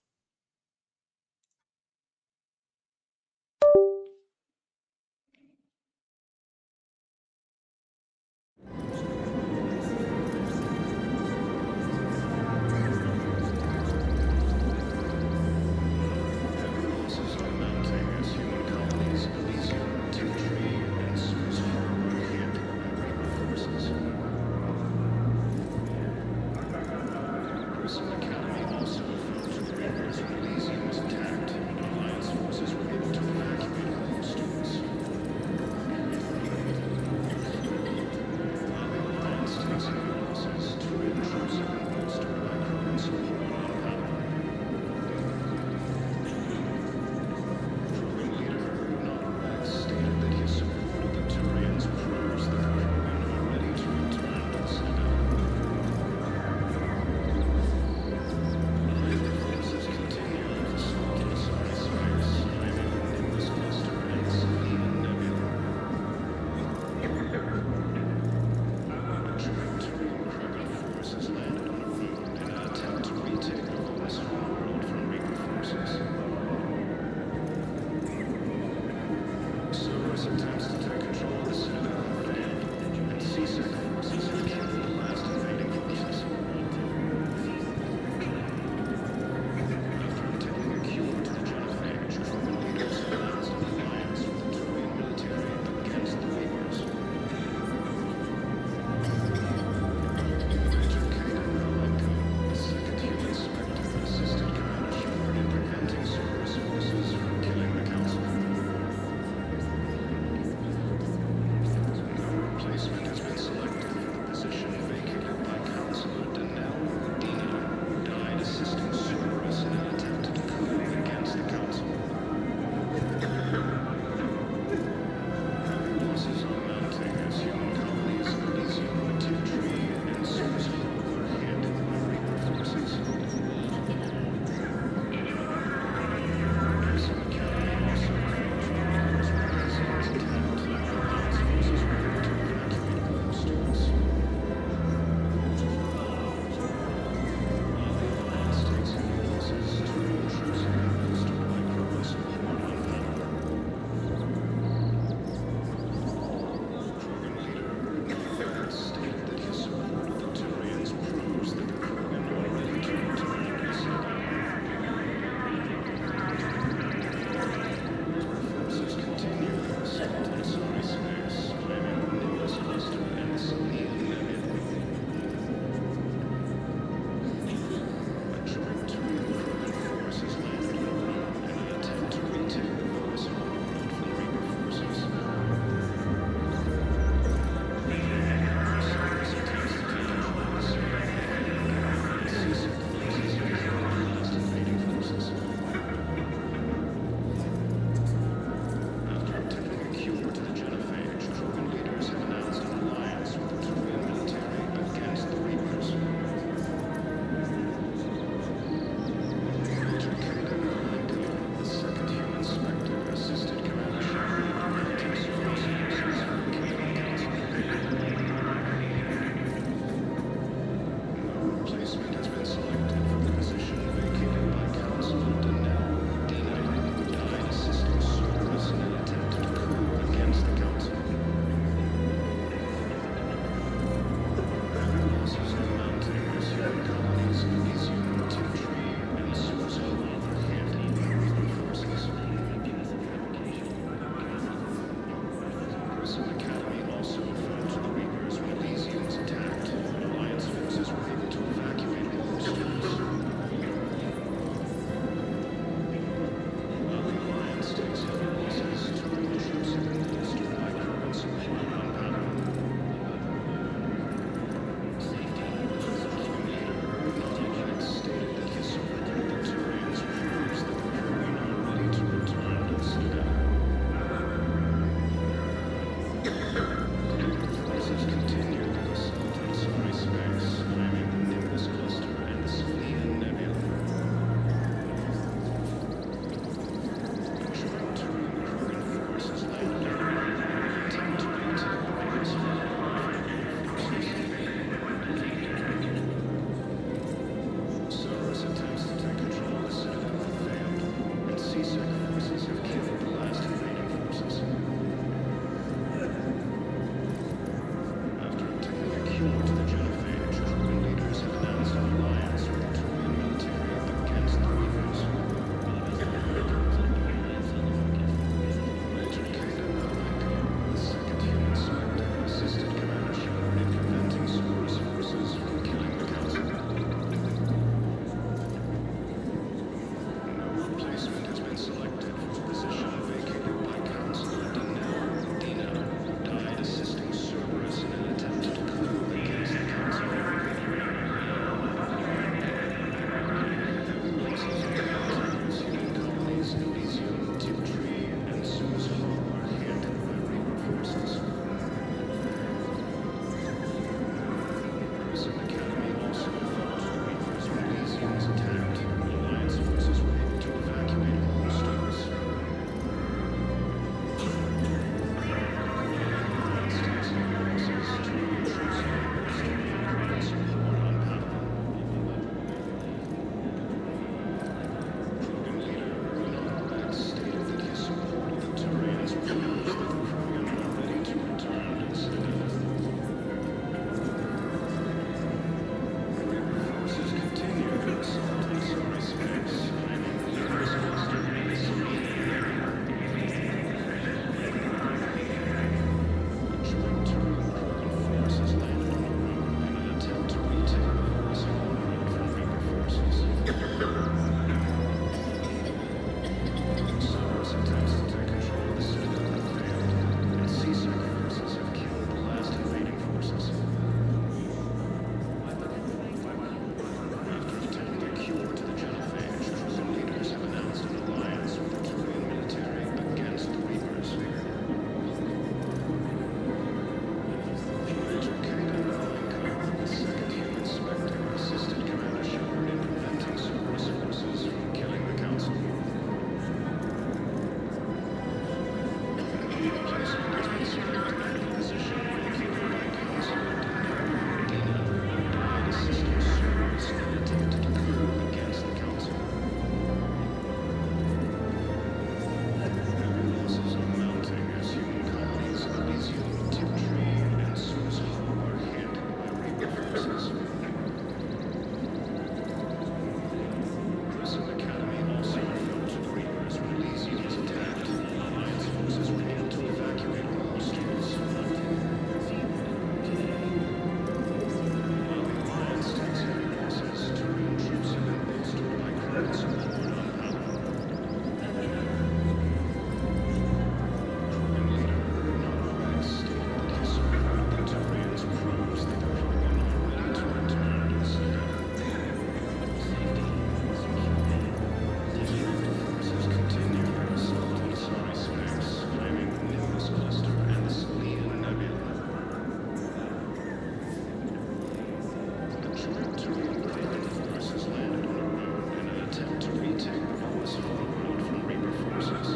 attempt to retake the Wallace Farm Road from Reaper forces.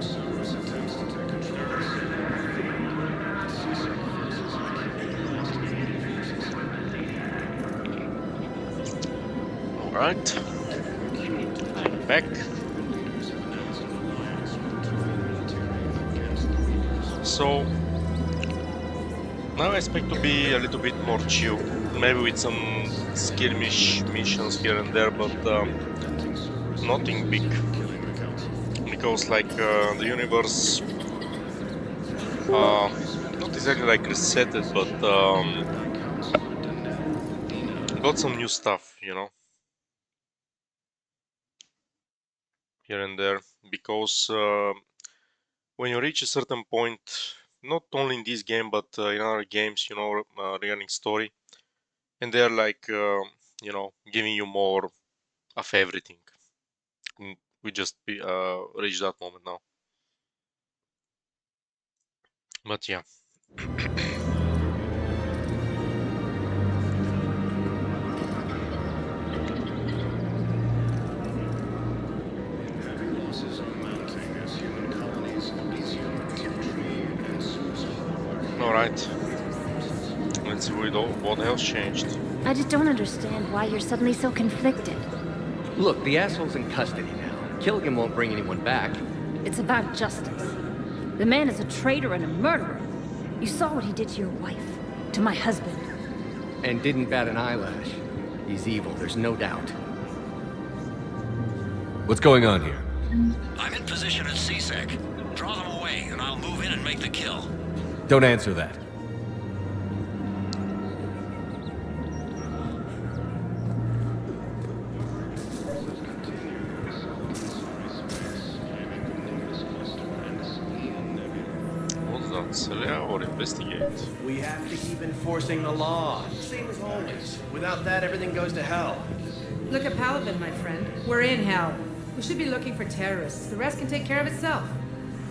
Cerberus attempts to take control of the city. CSEC forces are keeping the last remaining pieces. Alright. Back. So now I expect to be a little bit more chill, maybe with some skirmish missions here and there, but nothing big, because like the universe not exactly like resetted, but got some new stuff, you know, here and there, because when you reach a certain point, not only in this game but in other games, you know, regarding story, and they're like you know, giving you more of everything. And we just reached that moment now, but yeah. Alright, let's see what else changed. I just don't understand why you're suddenly so conflicted. Look, the asshole's in custody now. Killing him won't bring anyone back. It's about justice. The man is a traitor and a murderer. You saw what he did to your wife, to my husband. And didn't bat an eyelash. He's evil, there's no doubt. What's going on here? I'm in position at CSEC. Draw them away, and I'll move in and make the kill. Don't answer that. What's that? Sell or investigate? We have to keep enforcing the law. Same as always. Without that, everything goes to hell. Look at Paladin, my friend. We're in hell. We should be looking for terrorists. The rest can take care of itself.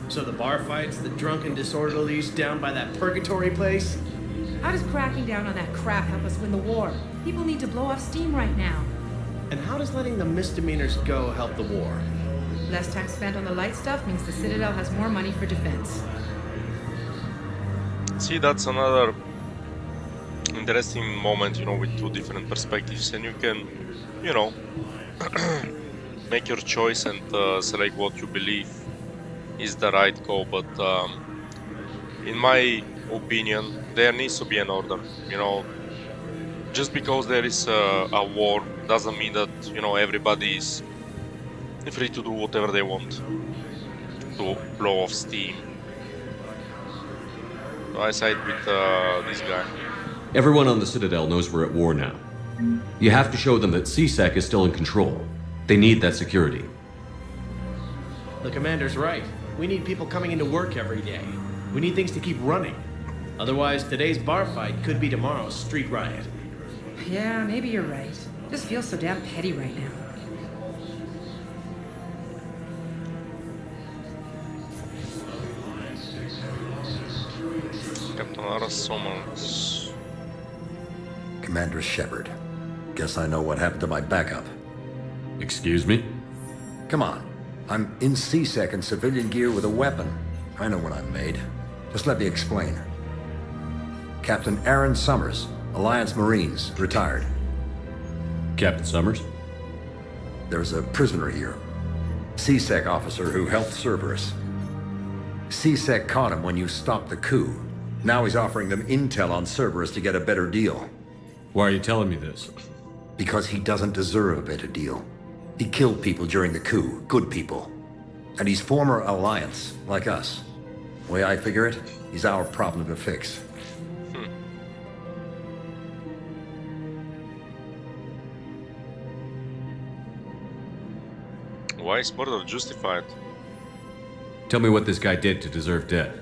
So the bar fights, the drunken disorderlies down by that purgatory place? How does cracking down on that crap help us win the war? People need to blow off steam right now. And how does letting the misdemeanors go help the war? Less time spent on the light stuff means the Citadel has more money for defense. See, that's another interesting moment, you know, with two different perspectives, and you can, you know, make your choice and select what you believe is the right call. But in my opinion, there needs to be an order, you know. Just because there is a war doesn't mean that, you know, everybody is free to do whatever they want, to blow off steam. So I side with this guy. Everyone on the Citadel knows we're at war now. You have to show them that CSEC is still in control. They need that security. The commander's right. We need people coming into work every day. We need things to keep running. Otherwise, today's bar fight could be tomorrow's street riot. Yeah, maybe you're right. Just feels so damn petty right now. Captain summons. Commander Shepard. Guess I know what happened to my backup. Excuse me? Come on. I'm in CSEC in civilian gear with a weapon. I know what I'm made. Just let me explain. Captain Aaron Summers, Alliance Marines, retired. Captain Summers? There's a prisoner here. CSEC officer who helped Cerberus. CSEC caught him when you stopped the coup. Now he's offering them intel on Cerberus to get a better deal. Why are you telling me this? Because he doesn't deserve a better deal. He killed people during the coup, good people. And he's former Alliance, like us. The way I figure it, he's our problem to fix. Why is murder justified? Tell me what this guy did to deserve death.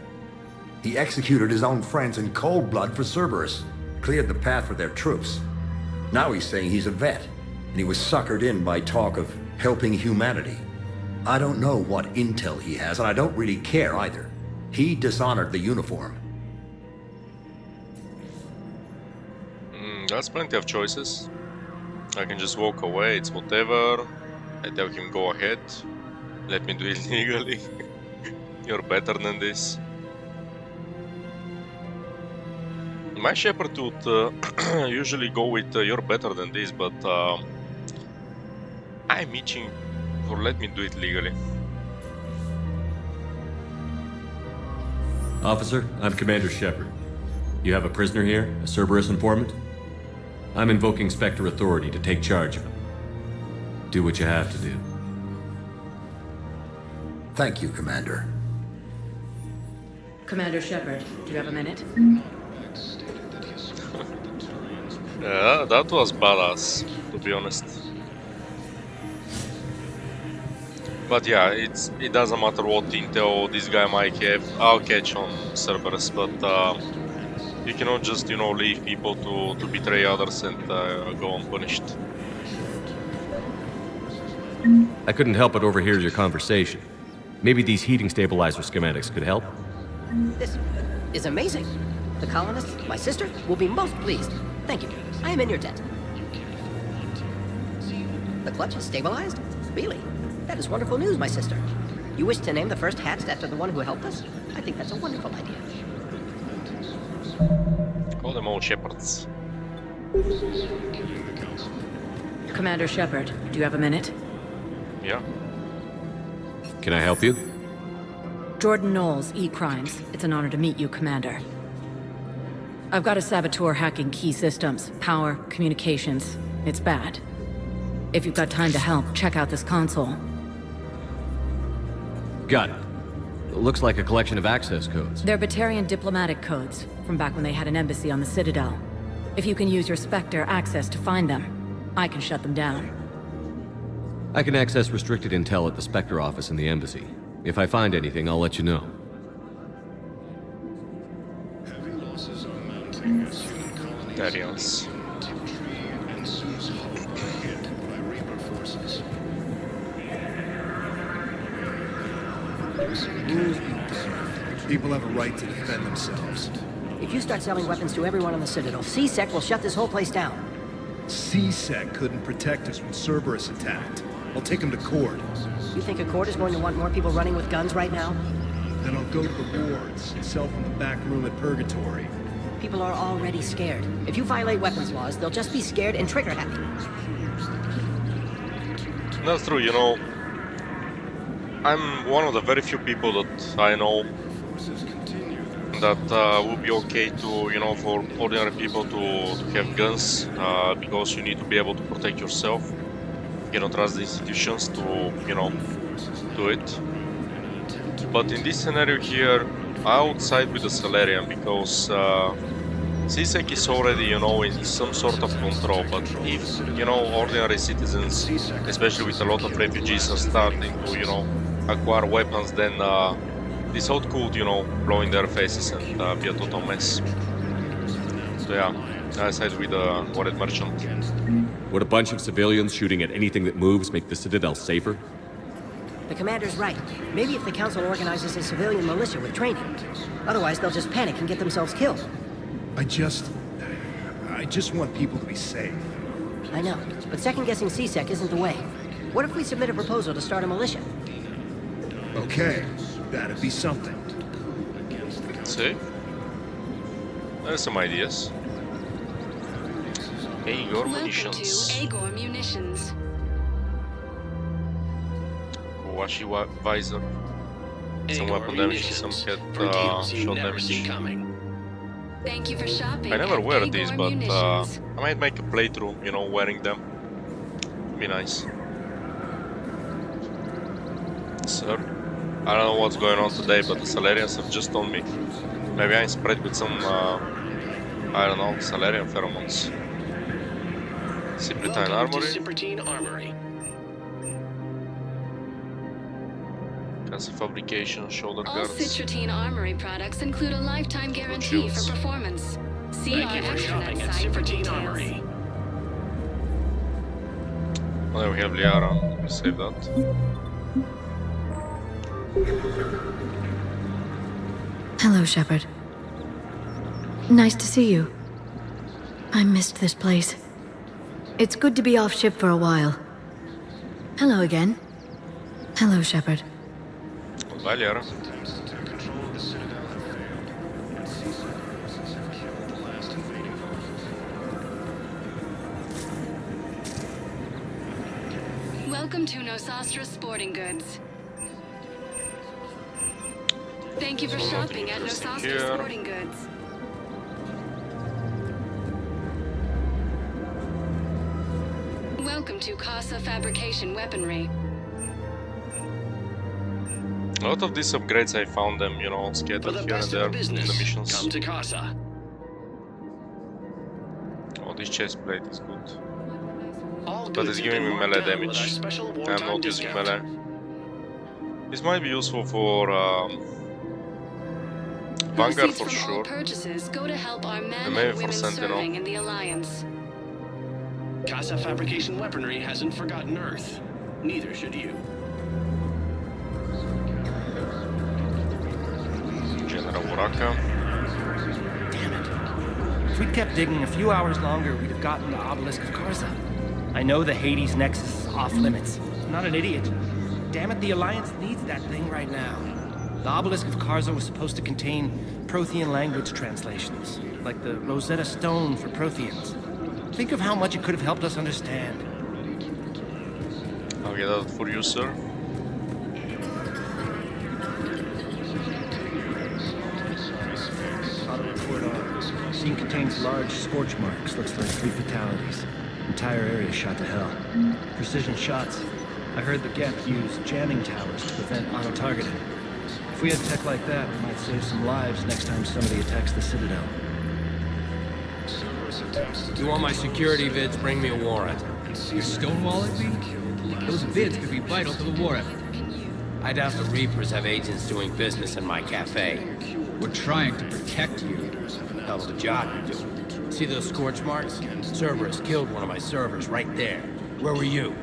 He executed his own friends in cold blood for Cerberus. Cleared the path for their troops. Now he's saying he's a vet. And he was suckered in by talk of helping humanity. I don't know what intel he has, and I don't really care either. He dishonored the uniform. That's plenty of choices. I can just walk away, it's whatever. I tell him go ahead. Let me do it legally. You're better than this. My shepherd would usually go with you're better than this, but I'm itching for let me do it legally. Officer, I'm Commander Shepard. You have a prisoner here, a Cerberus informant? I'm invoking Spectre authority to take charge of him. Do what you have to do. Thank you, Commander. Commander Shepard, do you have a minute? Yeah, that was badass, to be honest. But yeah, it doesn't matter what intel this guy might have. I'll catch on Cerberus, but you cannot just, you know, leave people to betray others and go unpunished. I couldn't help but overhear your conversation. Maybe these heating stabilizer schematics could help? This is amazing. The colonists, my sister, will be most pleased. Thank you. I am in your debt. The clutch is stabilized? Really? That is wonderful news, my sister. You wish to name the first hatched after the one who helped us? I think that's a wonderful idea. Call them all shepherds. Commander Shepard, do you have a minute? Yeah. Can I help you? Jordan Knowles, E-Crimes. It's an honor to meet you, Commander. I've got a saboteur hacking key systems, power, communications. It's bad. If you've got time to help, check out this console. Got it. Looks like a collection of access codes. They're Batarian diplomatic codes, from back when they had an embassy on the Citadel. If you can use your Spectre access to find them, I can shut them down. I can access restricted intel at the Spectre office in the embassy. If I find anything, I'll let you know. Heavy losses are mounting as human colonies Tarians. and Sue's hope are hit by Reaper forces. People have a right to defend themselves. If you start selling weapons to everyone on the Citadel, CSEC will shut this whole place down. CSEC couldn't protect us when Cerberus attacked. I'll take him to court. You think Accord is going to want more people running with guns right now? Then I'll go to the wards and sell from the back room at Purgatory. People are already scared. If you violate weapons laws, they'll just be scared and trigger happy. That's true, you know. I'm one of the very few people that I know that would be okay to, you know, for ordinary people to have guns because you need to be able to protect yourself. You cannot trust the institutions to, you know, do it. But in this scenario here, I would side with the Salarian because CSEC is already, you know, in some sort of control. But if, you know, ordinary citizens, especially with a lot of refugees, are starting to, you know, acquire weapons, then this whole could, you know, blow in their faces and be a total mess. So yeah, I side with the Warred Merchant. Would a bunch of civilians shooting at anything that moves make the Citadel safer? The commander's right. Maybe if the council organizes a civilian militia with training. Otherwise, they'll just panic and get themselves killed. I just want people to be safe. I know, but second-guessing CSEC isn't the way. What if we submit a proposal to start a militia? Okay, that'd be something. See? There's some ideas. Agor munitions. Agor Munitions. Kawashi visor. Some weapon damage, some head shot damage. Thank you for shopping. I never wear Agor these, but Munitions. I might make a playthrough, you know, wearing them. Be nice. Sir, I don't know what's going on today, but the Salarians have just told me. Maybe I'm spread with some, I don't know, Salarian pheromones. Cipritan Armory. Casa Fabrication, shoulder All guards. Citratine Armory products include a lifetime guarantee for performance. See our extranet site for details. Oh, there we have Liara. Save that. Hello, Shepard. Nice to see you. I missed this place. It's good to be off ship for a while. Hello again. Hello, Shepard. Bye, Liara. Welcome to Nosastra Sporting Goods. Thank you for shopping at Nosastra Sporting Goods. Welcome to Casa Fabrication Weaponry. A lot of these upgrades I found them, you know, scattered here and there in the missions. Come to Casa. Oh, this chest plate is good. But it's giving me melee damage. I'm not using melee. This might be useful for Vanguard for sure. And maybe for Sentinel. In the Alliance. Casa Fabrication Weaponry hasn't forgotten Earth. Neither should you. General Waraka. Damn it. If we'd kept digging a few hours longer, we'd have gotten the Obelisk of Karza. I know the Hades Nexus is off limits. I'm not an idiot. Damn it, the Alliance needs that thing right now. The Obelisk of Karza was supposed to contain Prothean language translations, like the Rosetta Stone for Protheans. Think of how much it could have helped us understand. I'll get that for you, sir. Auto report on. Scene contains large scorch marks. Looks like 3 fatalities. Entire area shot to hell. Precision shots. I heard the Geth use jamming towers to prevent auto-targeting. If we had tech like that, we might save some lives next time somebody attacks the Citadel. You want my security vids, bring me a warrant. You're stonewalling me? Those vids could be vital to the war effort. I doubt the Reapers have agents doing business in my cafe. We're trying to protect you. Hell of a job you're doing. See those scorch marks? Cerberus killed one of my servers right there. Where were you?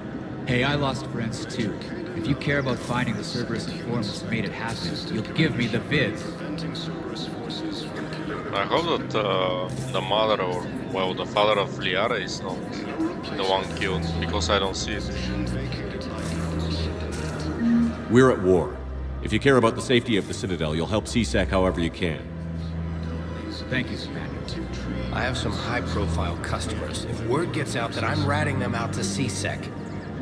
Hey, I lost friends too. If you care about finding the Cerberus informants who made it happen, you'll give me the vids. I hope that the mother or, well, the father of Liara is not the one killed, because I don't see it. We're at war. If you care about the safety of the Citadel, you'll help CSEC however you can. Thank you, Commander. I have some high-profile customers. If word gets out that I'm ratting them out to CSEC...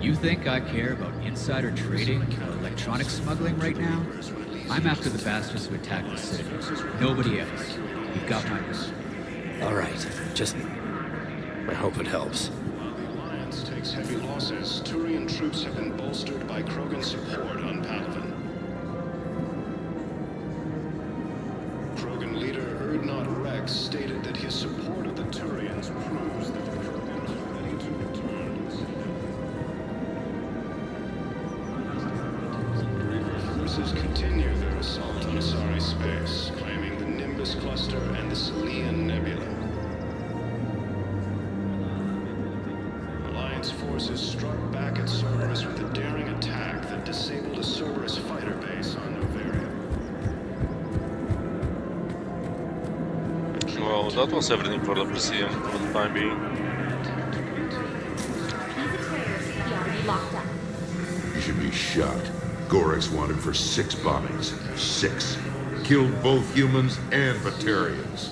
You think I care about insider trading or electronic smuggling right now? I'm after the bastards who attacked the Citadel. Nobody else. You've got my word. All right. Just... I hope it helps. The Alliance takes heavy losses. Turian troops have been bolstered by Krogan support on Palaven. Krogan leader Urdnot Rex stated that his support of the Turians proves that the Krogans are ready to return to the Citadel. Reaper forces continue their assault on Asari space, claiming the Nimbus cluster and the Silian Nebula. Alliance forces struck back at Cerberus with a daring attack that disabled a Cerberus fighter base on Novaria. Well, that was everything for the museum for the time being. He should be shot. Gorix wanted for 6 bombings. 6. Killed both humans and Batarians.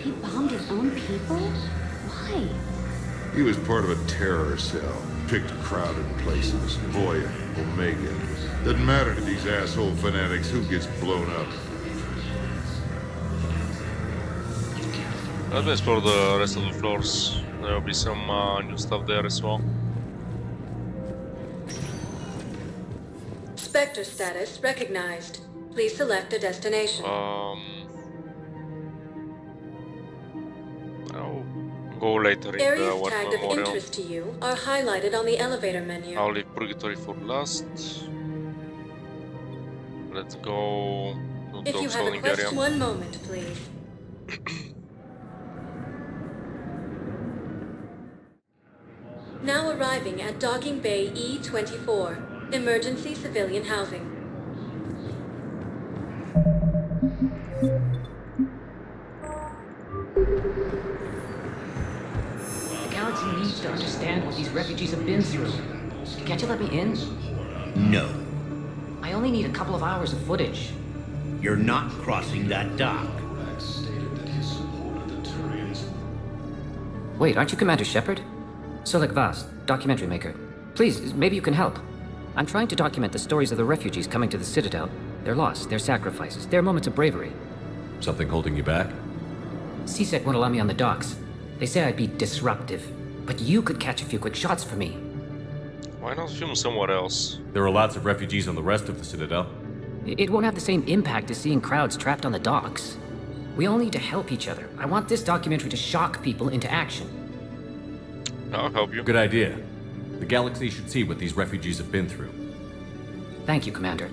He bombed his own people? Why? He was part of a terror cell. Picked crowded places. Voya, Omega. Doesn't matter to these asshole fanatics who gets blown up. Let's explore the rest of the floors. There will be some new stuff there as well. Spectre status recognized. Please select a destination. I'll go later in the Areas War tagged of Memorial. interest to you are highlighted on the elevator menu. I'll leave Purgatory for last. Let's go to If you dog have a selling area. question, one moment, please. Now arriving at Docking Bay E-24, emergency civilian housing. The galaxy council needs to understand what these refugees have been through. Can't you let me in? No. I only need a couple of hours of footage. You're not crossing that dock. Wait, aren't you Commander Shepard? Solik Vaz, documentary maker. Please, maybe you can help. I'm trying to document the stories of the refugees coming to the Citadel. Their loss, their sacrifices, their moments of bravery. Something holding you back? CSEC won't allow me on the docks. They say I'd be disruptive. But you could catch a few quick shots for me. Why not film somewhere else? There are lots of refugees on the rest of the Citadel. It won't have the same impact as seeing crowds trapped on the docks. We all need to help each other. I want this documentary to shock people into action. I'll help you. Good idea. The galaxy should see what these refugees have been through. Thank you, Commander.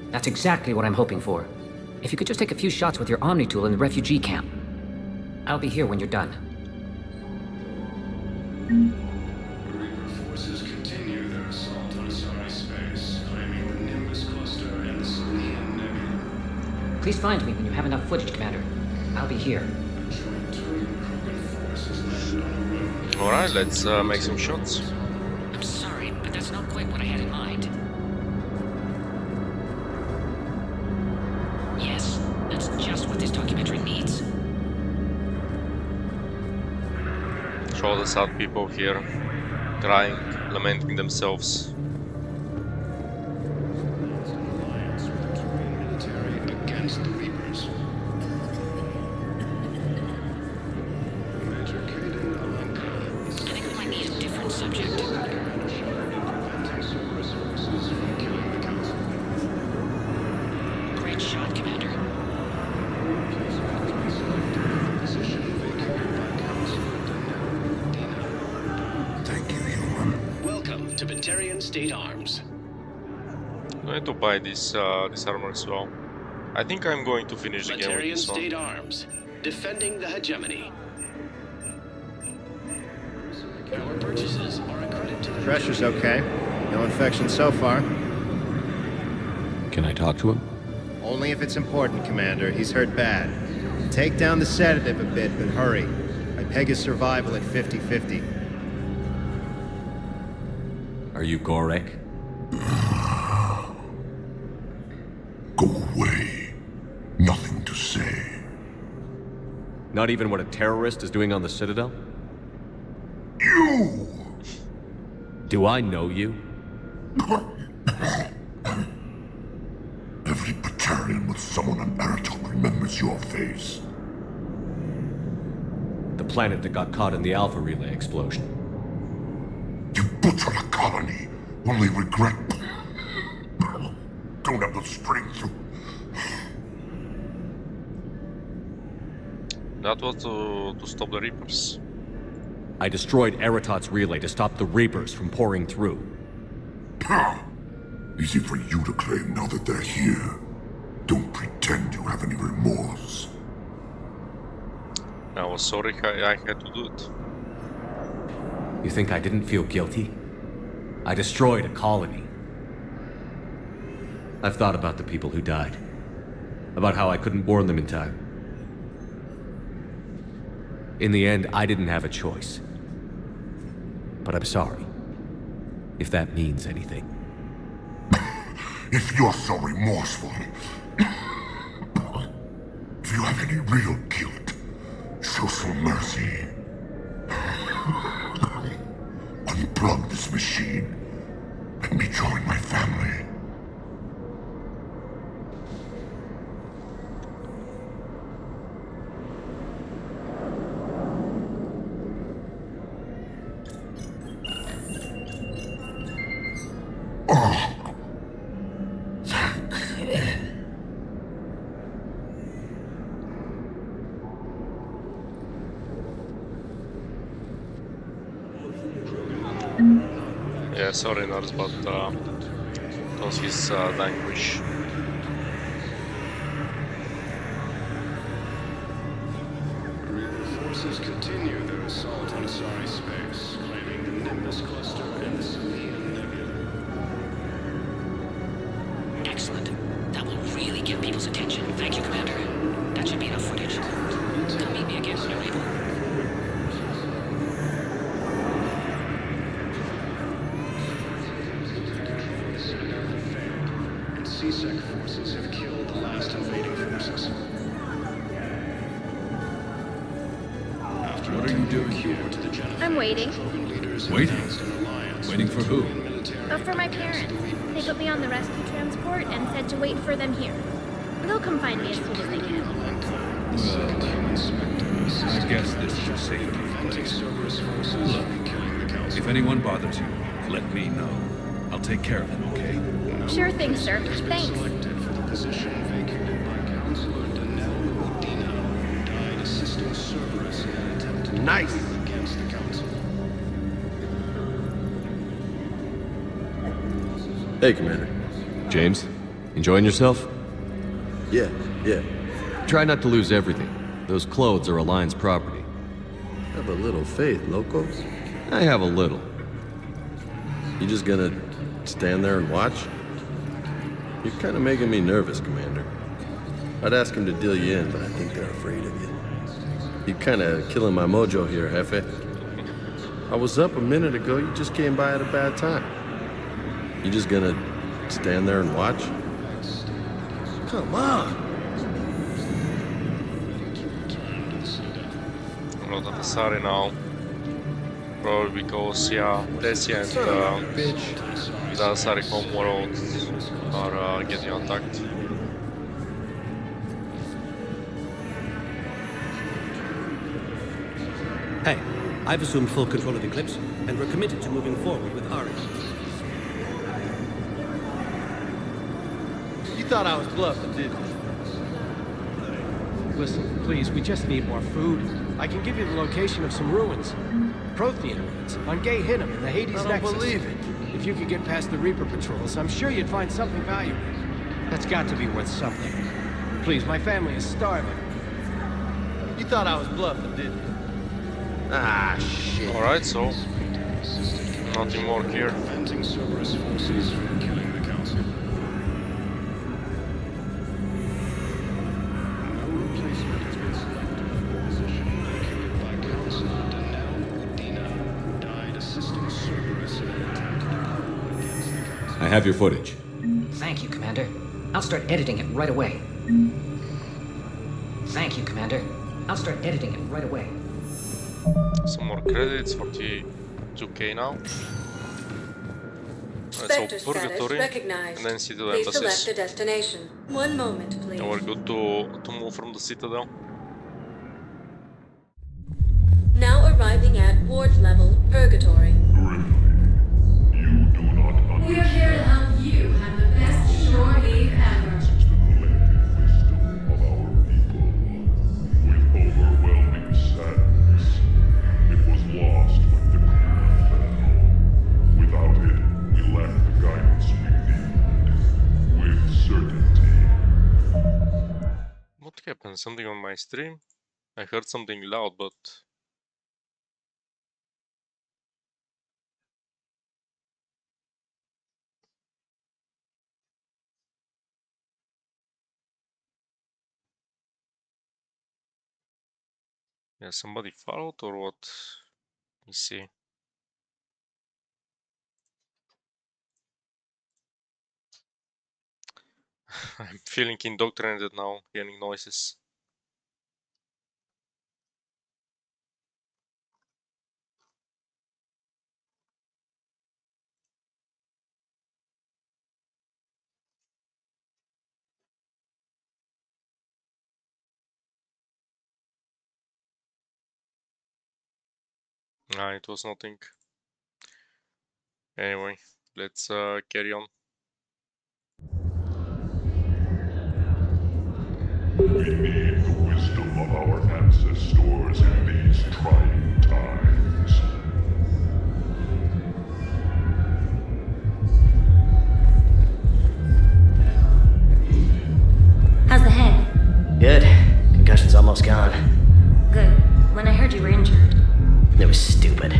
That's exactly what I'm hoping for. If you could just take a few shots with your Omni tool in the refugee camp. I'll be here when you're done. Reaper forces continue their assault on Asari space, claiming the Nimbus cluster and the Salian Nebula. Please find me when you have enough footage, Commander. I'll be here. Alright, let's make some shots. I'm sorry, but that's not quite what I had in mind. Yes, that's just what this documentary needs. Show the sad people here, crying, lamenting themselves. Against the Reapers. I think we might need a different subject. Great shot, Commander. Thank you, human. Welcome to Batarian State Arms. I need to buy this armor as well. I think I'm going to finish the game with Batarian this one. State Arms, defending the hegemony. Our purchases are a credit to the Pressure's okay. No infection so far. Can I talk to him? Only if it's important, Commander. He's hurt bad. Take down the sedative a bit, but hurry. I peg his survival at 50-50. Are you Gorek? Go away. Nothing to say. Not even what a terrorist is doing on the Citadel? You! Do I know you? Every Batarian with someone on Araton remembers your face. The planet that got caught in the Alpha Relay explosion. You butchered a colony, only regret. Don't have the strength to... That was to stop the Reapers. I destroyed Eratot's relay to stop the Reapers from pouring through. Easy for you to claim now that they're here. Don't pretend you have any remorse. I was sorry I had to do it. You think I didn't feel guilty? I destroyed a colony. I've thought about the people who died. About how I couldn't warn them in time. In the end, I didn't have a choice. But I'm sorry. If that means anything. If you're so remorseful, if you have any real guilt, show some mercy. Unplug this machine. Let me join my family. Yeah, sorry, Nars, but that was his dying wish. Reaper forces continue their assault on Asari space, claiming the Nimbus cluster and the Salian Nebula. Excellent. That will really get people's attention. Thank you, Commander. That should be enough footage. Come meet me again when you're able. doing here? I'm waiting. Waiting? Waiting for who? For my parents. They put me on the rescue transport and said to wait for them here. They'll come find me as soon as they can. Well, I guess this is a safe place. Look, if anyone bothers you, let me know. I'll take care of them, okay? Sure thing, sir. Thanks. Nice! Hey, Commander. James, enjoying yourself? Yeah. Try not to lose everything. Those clothes are Alliance property. Have a little faith, loco. I have a little. You just gonna stand there and watch? You're kind of making me nervous, Commander. I'd ask him to deal you in, but I think they're afraid of you. You're kind of killing my mojo here, Jefe. I was up a minute ago, you just came by at a bad time. You just gonna stand there and watch? Come on! Not necessary now. Probably because, yeah, Tessie and the Asari homeworld are getting attacked. Hey, I've assumed full control of Eclipse, and we're committed to moving forward with Ari. You thought I was bluffing, didn't you? Listen, please, we just need more food. I can give you the location of some ruins. Prothean ruins, on Gay Hinnom in the Hades Nexus. I don't believe it. If you could get past the Reaper patrols, I'm sure you'd find something valuable. That's got to be worth something. Please, my family is starving. You thought I was bluffing, didn't you? Ah, shit. Alright, so nothing more here. I have your footage. Thank you, Commander. I'll start editing it right away. Thank you, Commander. I'll start editing it right away. Some more credits, 42k now. Spectre so Purgatory, recognized. and then Citadel Please Embassies. select a destination. One moment, please. And we're good to move from the Citadel. Now arriving at ward level, Purgatory. We are here to help you have the best shore leave ever. Overwhelming sadness. It was lost when the crew fell. Without it, we lacked the guidance we needed. With certainty. What happened? Something on my stream? I heard something loud, but... Yeah, somebody followed or what? Let me see. I'm feeling indoctrinated now, hearing noises. Ah, it was nothing. Anyway, let's carry on. We need the wisdom of our ancestors in these trying times. How's the head? Good. Concussion's almost gone. Good. When I heard you were injured. It was stupid.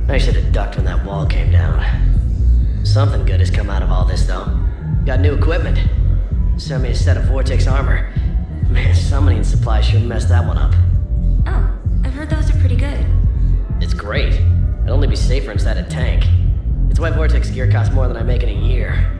I should have ducked when that wall came down. Something good has come out of all this, though. Got new equipment. Sent me a set of Vortex armor. Man, somebody in supply sure messed that one up. Oh, I've heard those are pretty good. It's great. It'd only be safer inside a tank. It's why Vortex gear costs more than I make in a year.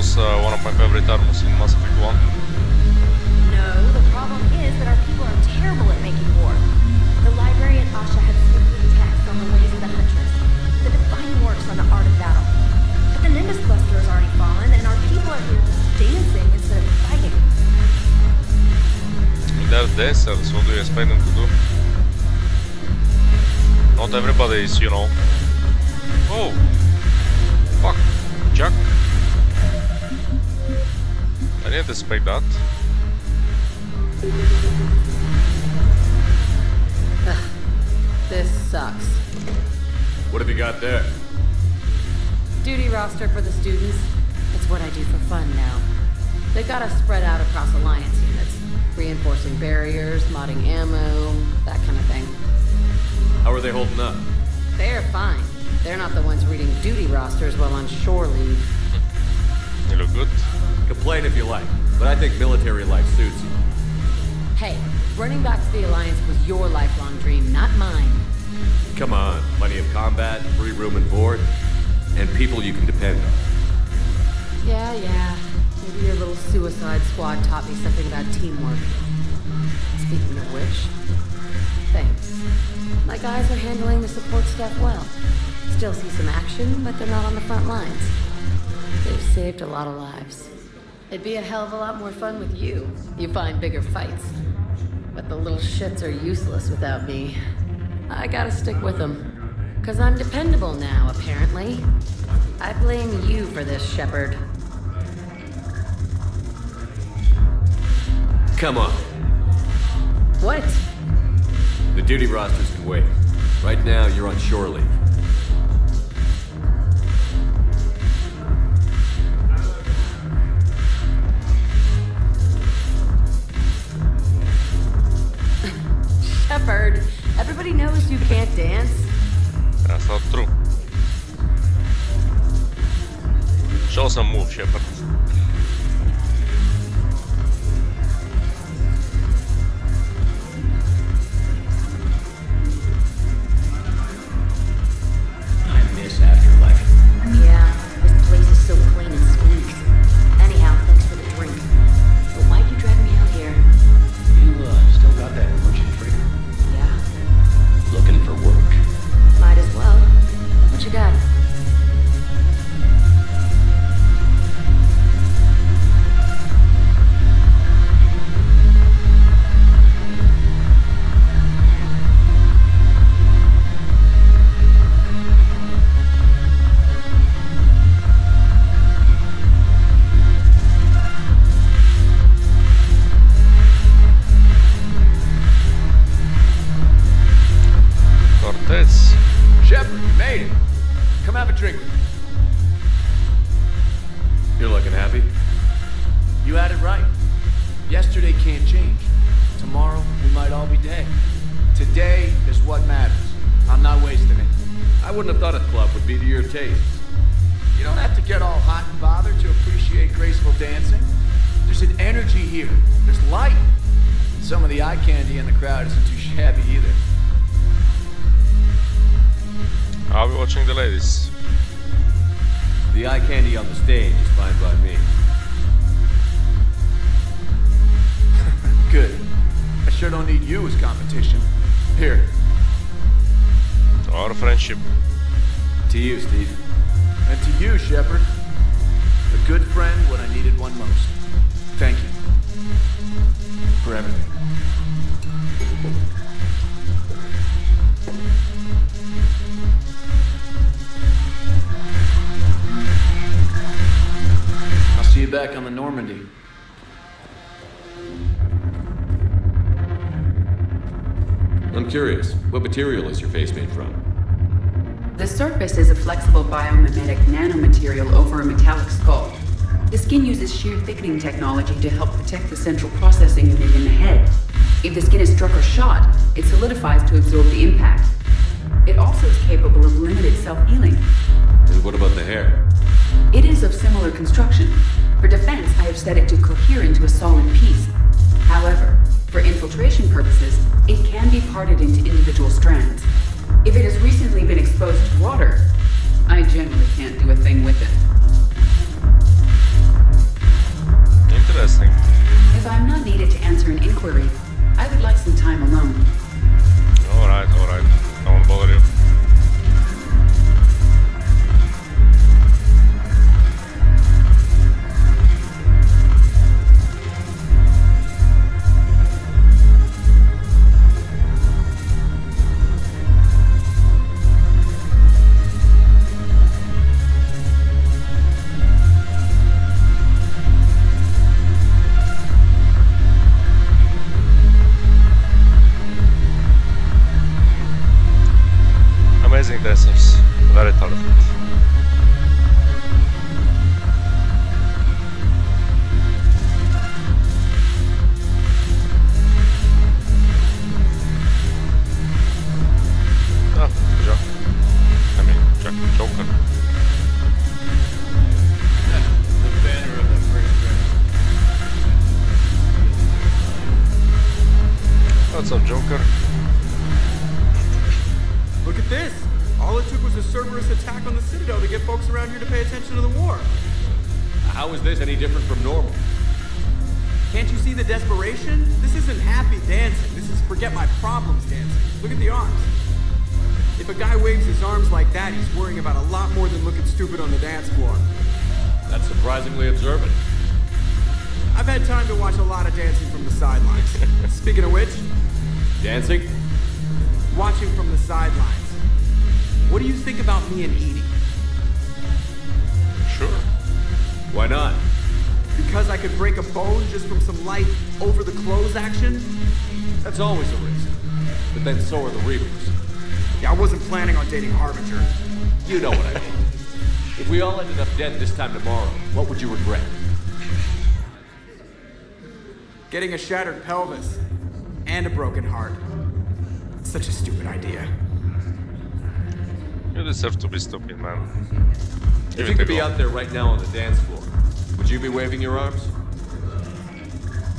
was one of my favorite armors in Mass Effect 1. No, the problem is that our people are terrible at making war. The librarian Asha had scripted text on the ways of the Huntress, the defining works on the art of battle. But the Nimbus Cluster has already fallen, and our people are here dancing instead of fighting. They're dancers, what do you expect them to do? Not everybody is, you know. Oh! Fuck! Jack! I didn't expect that. Ugh, this sucks. What have you got there? Duty roster for the students. It's what I do for fun now. They got us spread out across Alliance units. Reinforcing barriers, modding ammo, that kind of thing. How are they holding up? They're fine. They're not the ones reading duty rosters while on shore leave. You look good. Complain if you like, but I think military life suits you. Hey, running back to the Alliance was your lifelong dream, not mine. Come on, plenty of combat, free room and board, and people you can depend on. Yeah. Maybe your little suicide squad taught me something about teamwork. Speaking of which, thanks. My guys are handling the support staff well. Still see some action, but they're not on the front lines. They've saved a lot of lives. It'd be a hell of a lot more fun with you. You find bigger fights. But the little shits are useless without me. I gotta stick with them. 'Cause I'm dependable now, apparently. I blame you for this, Shepard. Come on. What? The duty rosters can wait. Right now, you're on shore leave. Shepard, everybody knows you can't dance. That's not true. Show some move, Shepard. Yeah, this place is so clean and squeaky. Anyhow, thanks for the drink. But why'd you drag me out here? You, still got that merchant freighter? Yeah, Looking for work. might as well. What you got? Shepard, you made it. Come have a drink with me. You're looking happy. You had it right. Yesterday can't change. Tomorrow, we might all be dead. Today is what matters. I'm not wasting it. I wouldn't have thought a club would be to your taste. You don't have to get all hot and bothered to appreciate graceful dancing. There's an energy here. There's light. Some of the eye candy in the crowd isn't too shabby either. I'll be watching the ladies. The eye candy on the stage is fine by me. Good. I sure don't need you as competition. Here. Our friendship. To you, Steve. And to you, Shepard. A good friend when I needed one most. Thank you. For everything. I'll see you back on the Normandy. I'm curious, what material is your face made from? The surface is a flexible biomimetic nanomaterial over a metallic skull. The skin uses shear thickening technology to help protect the central processing unit in the head. If the skin is struck or shot, it solidifies to absorb the impact. It also is capable of limited self-healing. And what about the hair? It is of similar construction. For defense, I have set it to cohere into a solid piece. However, for infiltration purposes, it can be parted into individual strands. If it has recently been exposed to water, I generally can't do a thing with it. The banner of the first regiment. What's up, Joker? Look at this! All it took was a Cerberus attack on the Citadel to get folks around here to pay attention to the war. How is this any different from normal? Can't you see the desperation? This isn't happy dancing. This is forget my problems dancing. Look at the arms. If a guy waves his arms like that, he's worrying about a lot more than looking stupid on the dance floor. That's surprisingly observant. I've had time to watch a lot of dancing from the sidelines. Speaking of which... Dancing? Watching from the sidelines. What do you think about me and Edie? Sure. Why not? Because I could break a bone just from some light over-the-clothes action? That's always a risk. But then so are the Reapers. Yeah, I wasn't planning on dating Harbinger. You know what I mean. If we all ended up dead this time tomorrow, what would you regret? Getting a shattered pelvis. And a broken heart. Such a stupid idea. You deserve to be stupid, man. If you could be out there right now on the dance floor, would you be waving your arms?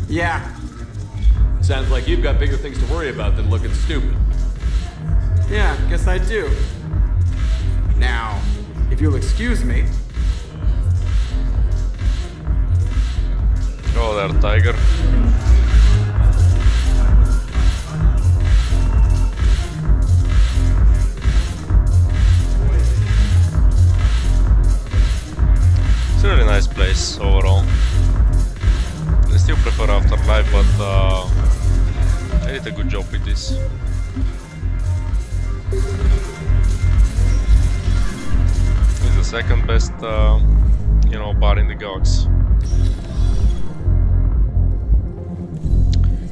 Yeah. Sounds like you've got bigger things to worry about than looking stupid. Yeah, guess I do. Now, if you'll excuse me. Oh, there, Tiger. It's a really nice place overall. I still prefer Afterlife, but I did a good job with this. It's the second best, you know, bar in the galaxy.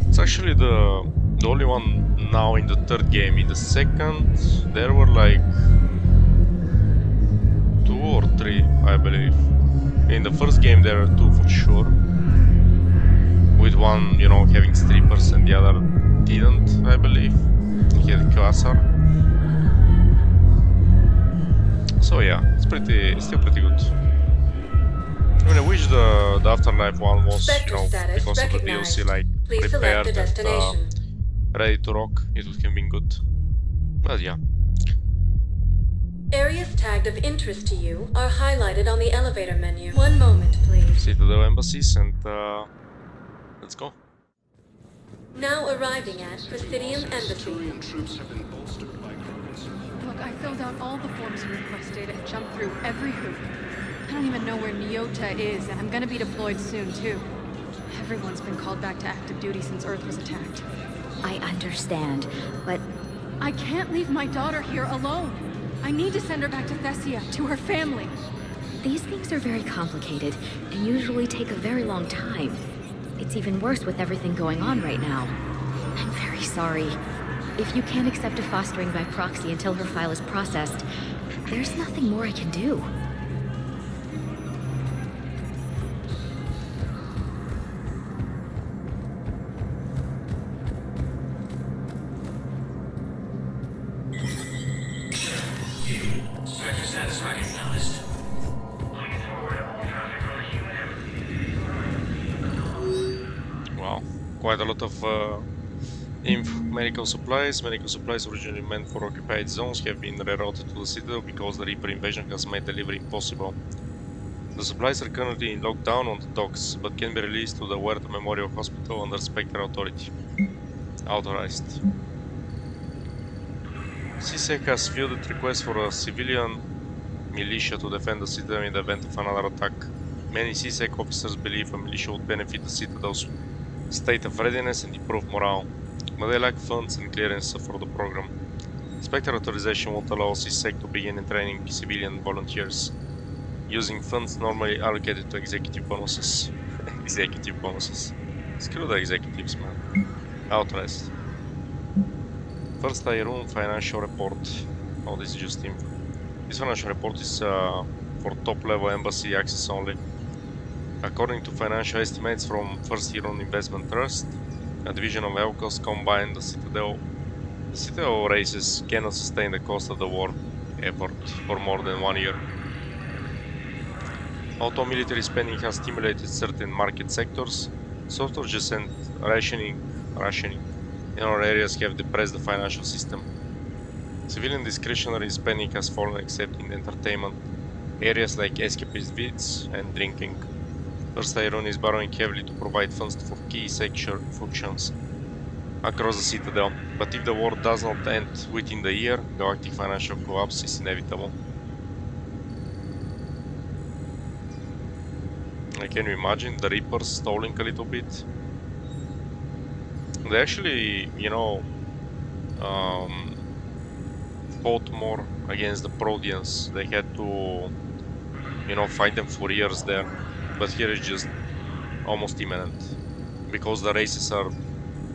It's actually the only one now in the third game. In the second, there were like 2 or 3, I believe. In the first game there are 2 for sure, with one, you know, having strippers and the other didn't, I believe. He had Quasar. So yeah, it's still pretty good. I mean, I wish the Afterlife one was, you know, because of the DLC, like, prepared and ready to rock. It would have been good. But yeah. Areas tagged of interest to you are highlighted on the elevator menu. One moment, please. Citadel embassies and let's go. Now arriving at Presidium Embassy. Look, I filled out all the forms you requested and jumped through every hoop. I don't even know where Nyota is, and I'm gonna be deployed soon, too. Everyone's been called back to active duty since Earth was attacked. I understand, but... I can't leave my daughter here alone. I need to send her back to Thessia, to her family. These things are very complicated, and usually take a very long time. It's even worse with everything going on right now. I'm very sorry. If you can't accept a fostering by proxy until her file is processed, there's nothing more I can do. Wow, quite a lot of medical supplies. Medical supplies originally meant for occupied zones have been rerouted to the Citadel because the Reaper invasion has made delivery impossible. The supplies are currently in lockdown on the docks, but can be released to the Huerta Memorial Hospital under Spectre authority. Authorized. CSEC has fielded requests for a civilian militia to defend the Citadel in the event of another attack. Many CSEC officers believe a militia would benefit the Citadel's state of readiness and improve morale, but they lack funds and clearance for the program. Spectre authorization won't allow CSEC to begin training civilian volunteers, using funds normally allocated to executive bonuses. Executive bonuses. Screw the executives, man. Authorized. First Iron financial report. Oh, this is just info. This financial report is for top level embassy access only. According to financial estimates from First Iron Investment Trust, a division of Elkos combined, the Citadel races cannot sustain the cost of the war. effort for more than 1 year. Although military spending has stimulated certain market sectors, shortages and rationing in our areas have depressed the financial system. Civilian discretionary spending has fallen except in entertainment, areas like escapist vids and drinking. First Iron is borrowing heavily to provide funds for key sector functions across the Citadel, but if the war does not end within the year, galactic financial collapse is inevitable. Can you imagine the Reapers stalling a little bit? They actually, fought more against the Proteans. They had to, fight them for years there. But here it's just almost imminent. Because the races are,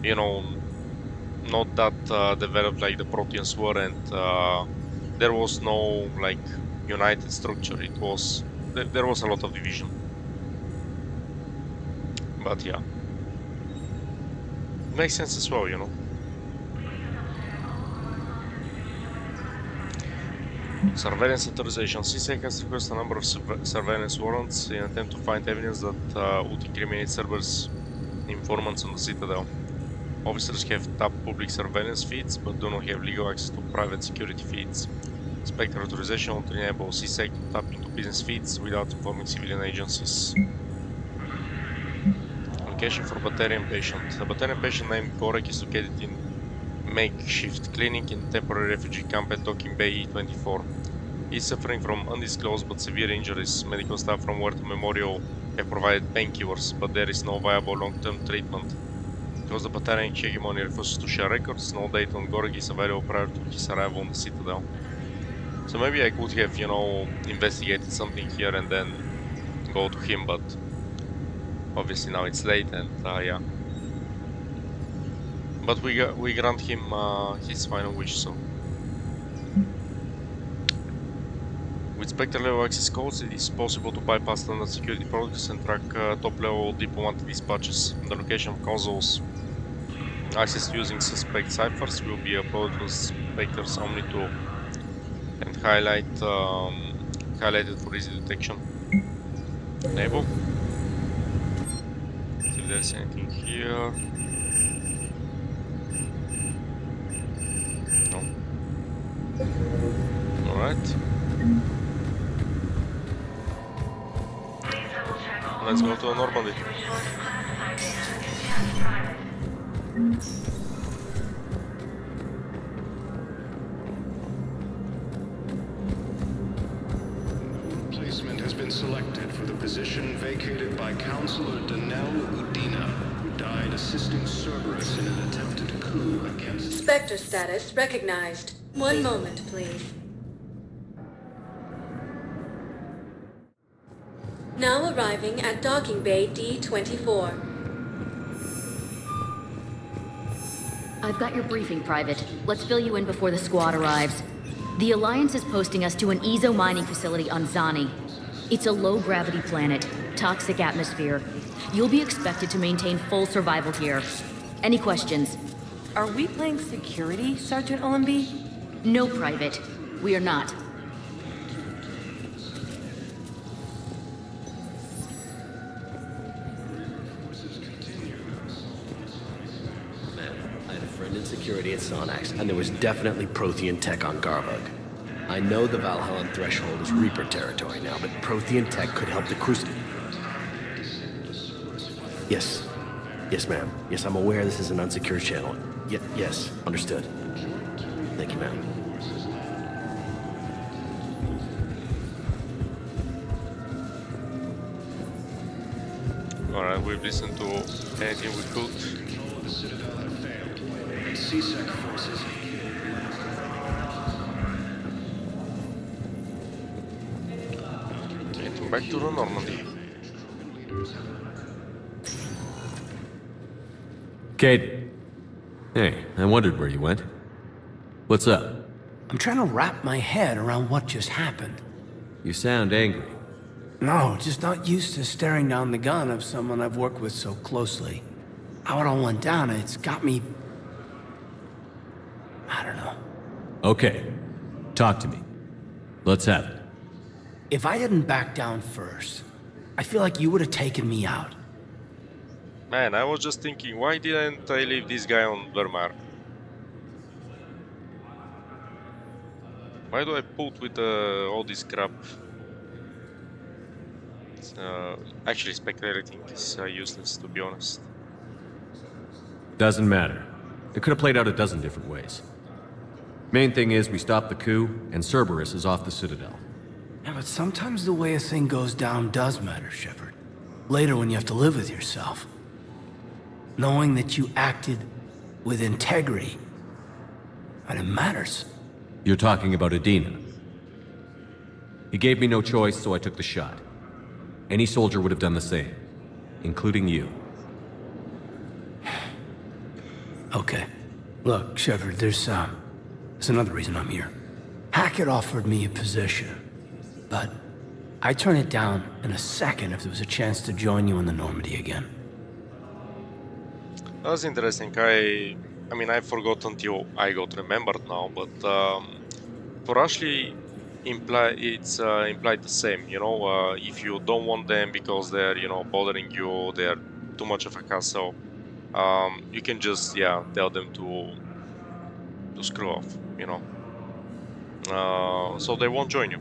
not that developed like the Proteans were, and there was no, united structure. There was a lot of division. But yeah. It makes sense as well, Surveillance authorization. CSEC has requested a number of surveillance warrants in an attempt to find evidence that would incriminate Cerberus informants on the Citadel. Officers have tapped public surveillance feeds, but do not have legal access to private security feeds. Spectre authorization would enable CSEC to tap into business feeds without informing civilian agencies. Location for Batarian patient. A Batarian patient named Gorek is located in makeshift clinic in temporary refugee camp at Docking Bay E24. He is suffering from undisclosed but severe injuries. Medical staff from Huerta Memorial have provided painkillers, but there is no viable long-term treatment. Because the Batarian hegemony refuses to share records, no data on Gorek is available prior to his arrival on the Citadel. So maybe I could have, investigated something here and then go to him, but obviously now it's late and yeah. But we grant him his final wish, so. With Spectre level access codes, it is possible to bypass standard security protocols and track top level diplomatic dispatches. The location of consoles accessed using suspect ciphers will be uploaded to Spectre's Omni tool and highlighted for easy detection. Enable. See if there's anything here. No. Alright. Let's go to Normandy. Placement has been selected for the position vacated by Councillor Danelle Udina, who died assisting Cerberus in an attempted coup against... Spectre status recognized. One moment, please. Now arriving at Docking Bay D24. I've got your briefing, Private. Let's fill you in before the squad arrives. The Alliance is posting us to an EZO mining facility on Zani. It's a low-gravity planet, toxic atmosphere. You'll be expected to maintain full survival here. Any questions? Are we playing security, Sergeant Olenby? No, Private. We are not. Security at Sonax, and there was definitely Prothean tech on Garvug. I know the Valhallan threshold is Reaper territory now, but Prothean tech could help the Crucible. Yes. Yes, ma'am. Yes, I'm aware this is an unsecured channel. Yes, understood. Thank you, ma'am. Alright, we've listened to anything we could. The Citadel have failed, and CSEC forces... Getting back to the Normandy. Kate. Hey, I wondered where you went. What's up? I'm trying to wrap my head around what just happened. You sound angry. No, just not used to staring down the gun of someone I've worked with so closely. How it all went down, it's got me... I don't know. Okay. Talk to me. Let's have it. If I didn't back down first, I feel like you would have taken me out. Man, I was just thinking, why didn't I leave this guy on Vermeer? Why do I put with all this crap? Actually, speculating is useless, to be honest. Doesn't matter. It could have played out a dozen different ways. Main thing is we stopped the coup, and Cerberus is off the Citadel. Yeah, but sometimes the way a thing goes down does matter, Shepard. Later when you have to live with yourself. Knowing that you acted with integrity. And it matters. You're talking about Adina. He gave me no choice, so I took the shot. Any soldier would have done the same, including you. Okay. Look, Shepard, there's another reason I'm here. Hackett offered me a position, but I'd turn it down in a second if there was a chance to join you in the Normandy again. That's interesting. I mean, I forgot until I got remembered now, but for Ashley, it's implied the same. You know, if you don't want them because they're bothering you, they're too much of a hassle. You can just tell them to screw off. You know, so they won't join you.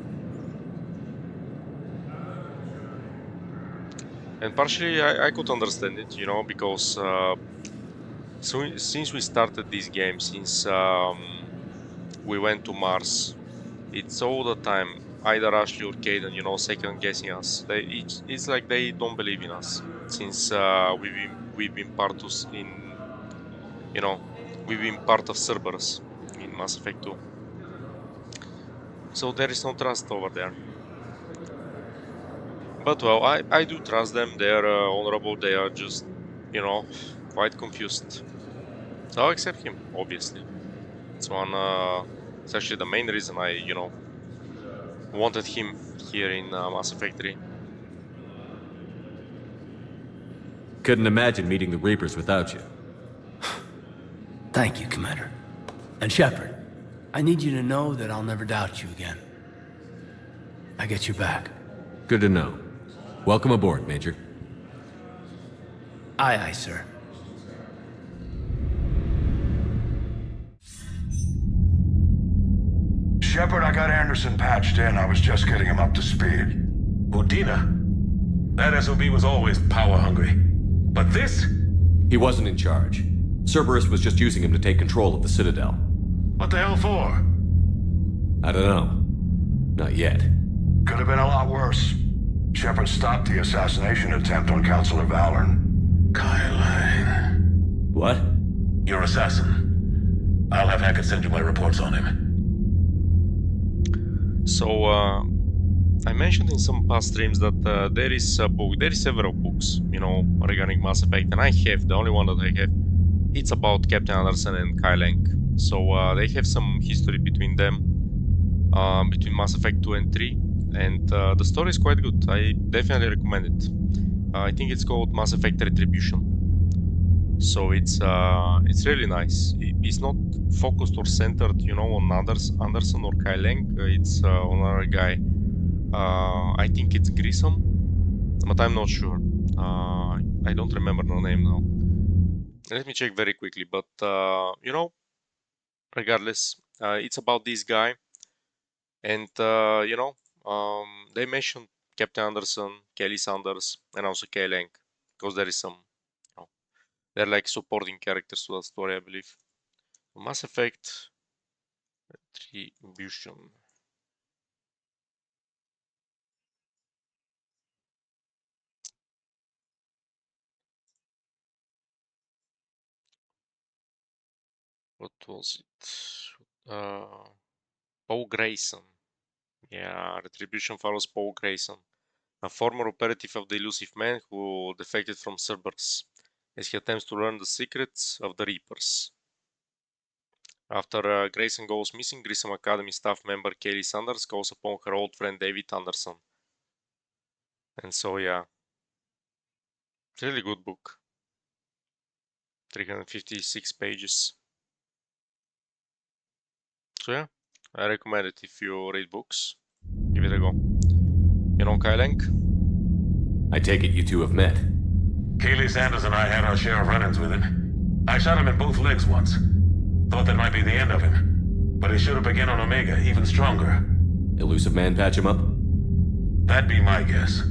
And partially, I could understand it. You know, because so since we started this game, since we went to Mars, it's all the time either Ashley or Caden, second guessing us. It's like they don't believe in us since we've been part of we've been part of Cerberus in Mass Effect 2. So there is no trust over there. But well, I do trust them. They're honorable. They are just quite confused. So I'll accept him, obviously. It's it's actually the main reason I wanted him here in Mass Effect 3. Couldn't imagine meeting the Reapers without you. Thank you, Commander. And Shepard, I need you to know that I'll never doubt you again. I get your back. Good to know. Welcome aboard, Major. Aye, aye, sir. Shepard, I got Anderson patched in. I was just getting him up to speed. Udina? That SOB was always power-hungry. But this? He wasn't in charge. Cerberus was just using him to take control of the Citadel. What the hell for? I don't know. Not yet. Could have been a lot worse. Shepard stopped the assassination attempt on Counselor Valorn. Kyle. What? Your assassin. I'll have Hackett send you my reports on him. So, I mentioned in some past streams that there is a book, there is several books, regarding Mass Effect, and I have, the only one that I have, it's about Captain Anderson and Kyle Lang. So, they have some history between them, between Mass Effect 2 and 3, and the story is quite good. I definitely recommend it. I think it's called Mass Effect Retribution. So it's really nice. It's not focused or centered, on Anderson or Kyle Lang. It's on another guy. I think it's Grissom, but I'm not sure. I don't remember the name now. Let me check very quickly. But regardless, it's about this guy, and they mentioned Captain Anderson, Kelly Sanders, and also Kyle Lang, because there is some. They're like supporting characters to that story, I believe. Mass Effect Retribution. What was it? Paul Grayson. Yeah, Retribution follows Paul Grayson, a former operative of the Elusive Man who defected from Cerberus, as he attempts to learn the secrets of the Reapers. After Grayson goes missing, Grissom Academy staff member Kaylee Sanders calls upon her old friend David Anderson. And so, yeah, it's a really good book. 356 pages. So, yeah, I recommend it if you read books. know Kai Leng? I take it you two have met. Kaylee Sanders and I had our share of run-ins with him. I shot him in both legs once. Thought that might be the end of him. But he showed up again on Omega, even stronger. Elusive Man patch him up? That'd be my guess.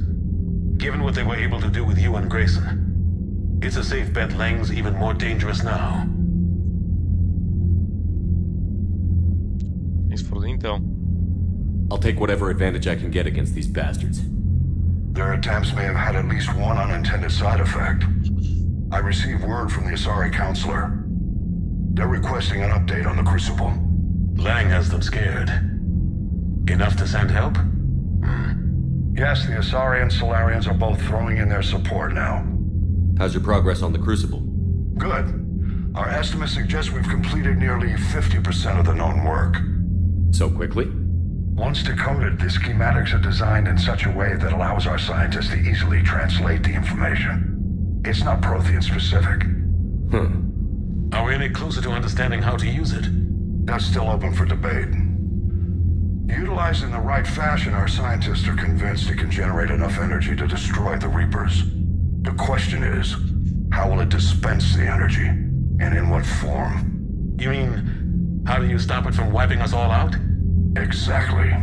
Given what they were able to do with you and Grayson, it's a safe bet Lang's even more dangerous now. Thanks for the intel. I'll take whatever advantage I can get against these bastards. Their attempts may have had at least one unintended side effect. I received word from the Asari Counselor. They're requesting an update on the Crucible. Lang has them scared. Enough to send help? Yes, the Asari and Solarians are both throwing in their support now. How's your progress on the Crucible? Good. Our estimates suggest we've completed nearly 50% of the known work. So quickly? Once decoded, the schematics are designed in such a way that allows our scientists to easily translate the information. It's not Prothean specific. Are we any closer to understanding how to use it? That's still open for debate. Utilized in the right fashion, our scientists are convinced it can generate enough energy to destroy the Reapers. The question is, how will it dispense the energy? And in what form? You mean, how do you stop it from wiping us all out? Exactly.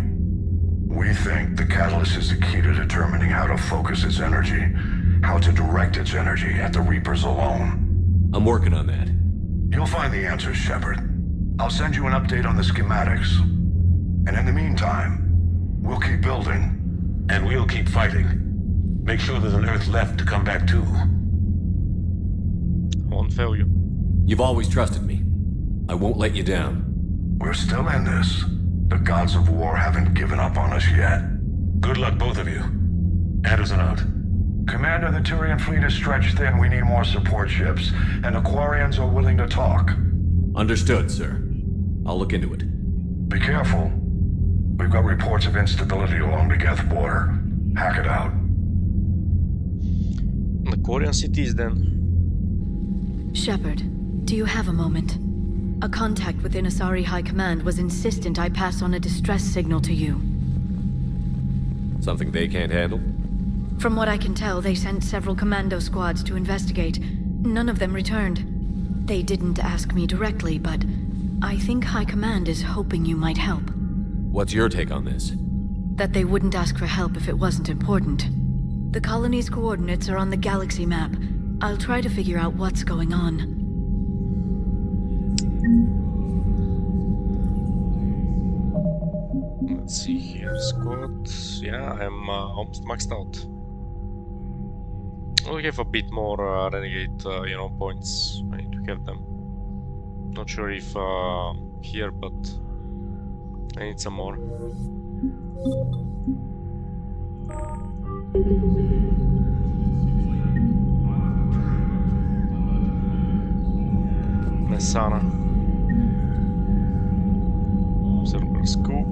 We think the catalyst is the key to determining how to focus its energy, how to direct its energy at the Reapers alone. I'm working on that. You'll find the answers, Shepard. I'll send you an update on the schematics. And in the meantime, we'll keep building. And we'll keep fighting. Make sure there's an Earth left to come back to. I won't fail you. You've always trusted me. I won't let you down. We're still in this. The gods of war haven't given up on us yet. Good luck, both of you. Anderson out. Commander, the Turian fleet is stretched thin. We need more support ships. And the Quarians are willing to talk. Understood, sir. I'll look into it. Be careful. We've got reports of instability along the Geth border. Hack it out. The Quarian cities, then. Shepard, do you have a moment? A contact within Asari High Command was insistent I pass on a distress signal to you. Something they can't handle? From what I can tell, they sent several commando squads to investigate. None of them returned. They didn't ask me directly, but I think High Command is hoping you might help. What's your take on this? That they wouldn't ask for help if it wasn't important. The colony's coordinates are on the galaxy map. I'll try to figure out what's going on. Let's see here, squad. Yeah, I'm almost maxed out. We'll have a bit more renegade, points. I need to have them. Not sure if here, but I need some more. Messana. Server scoop.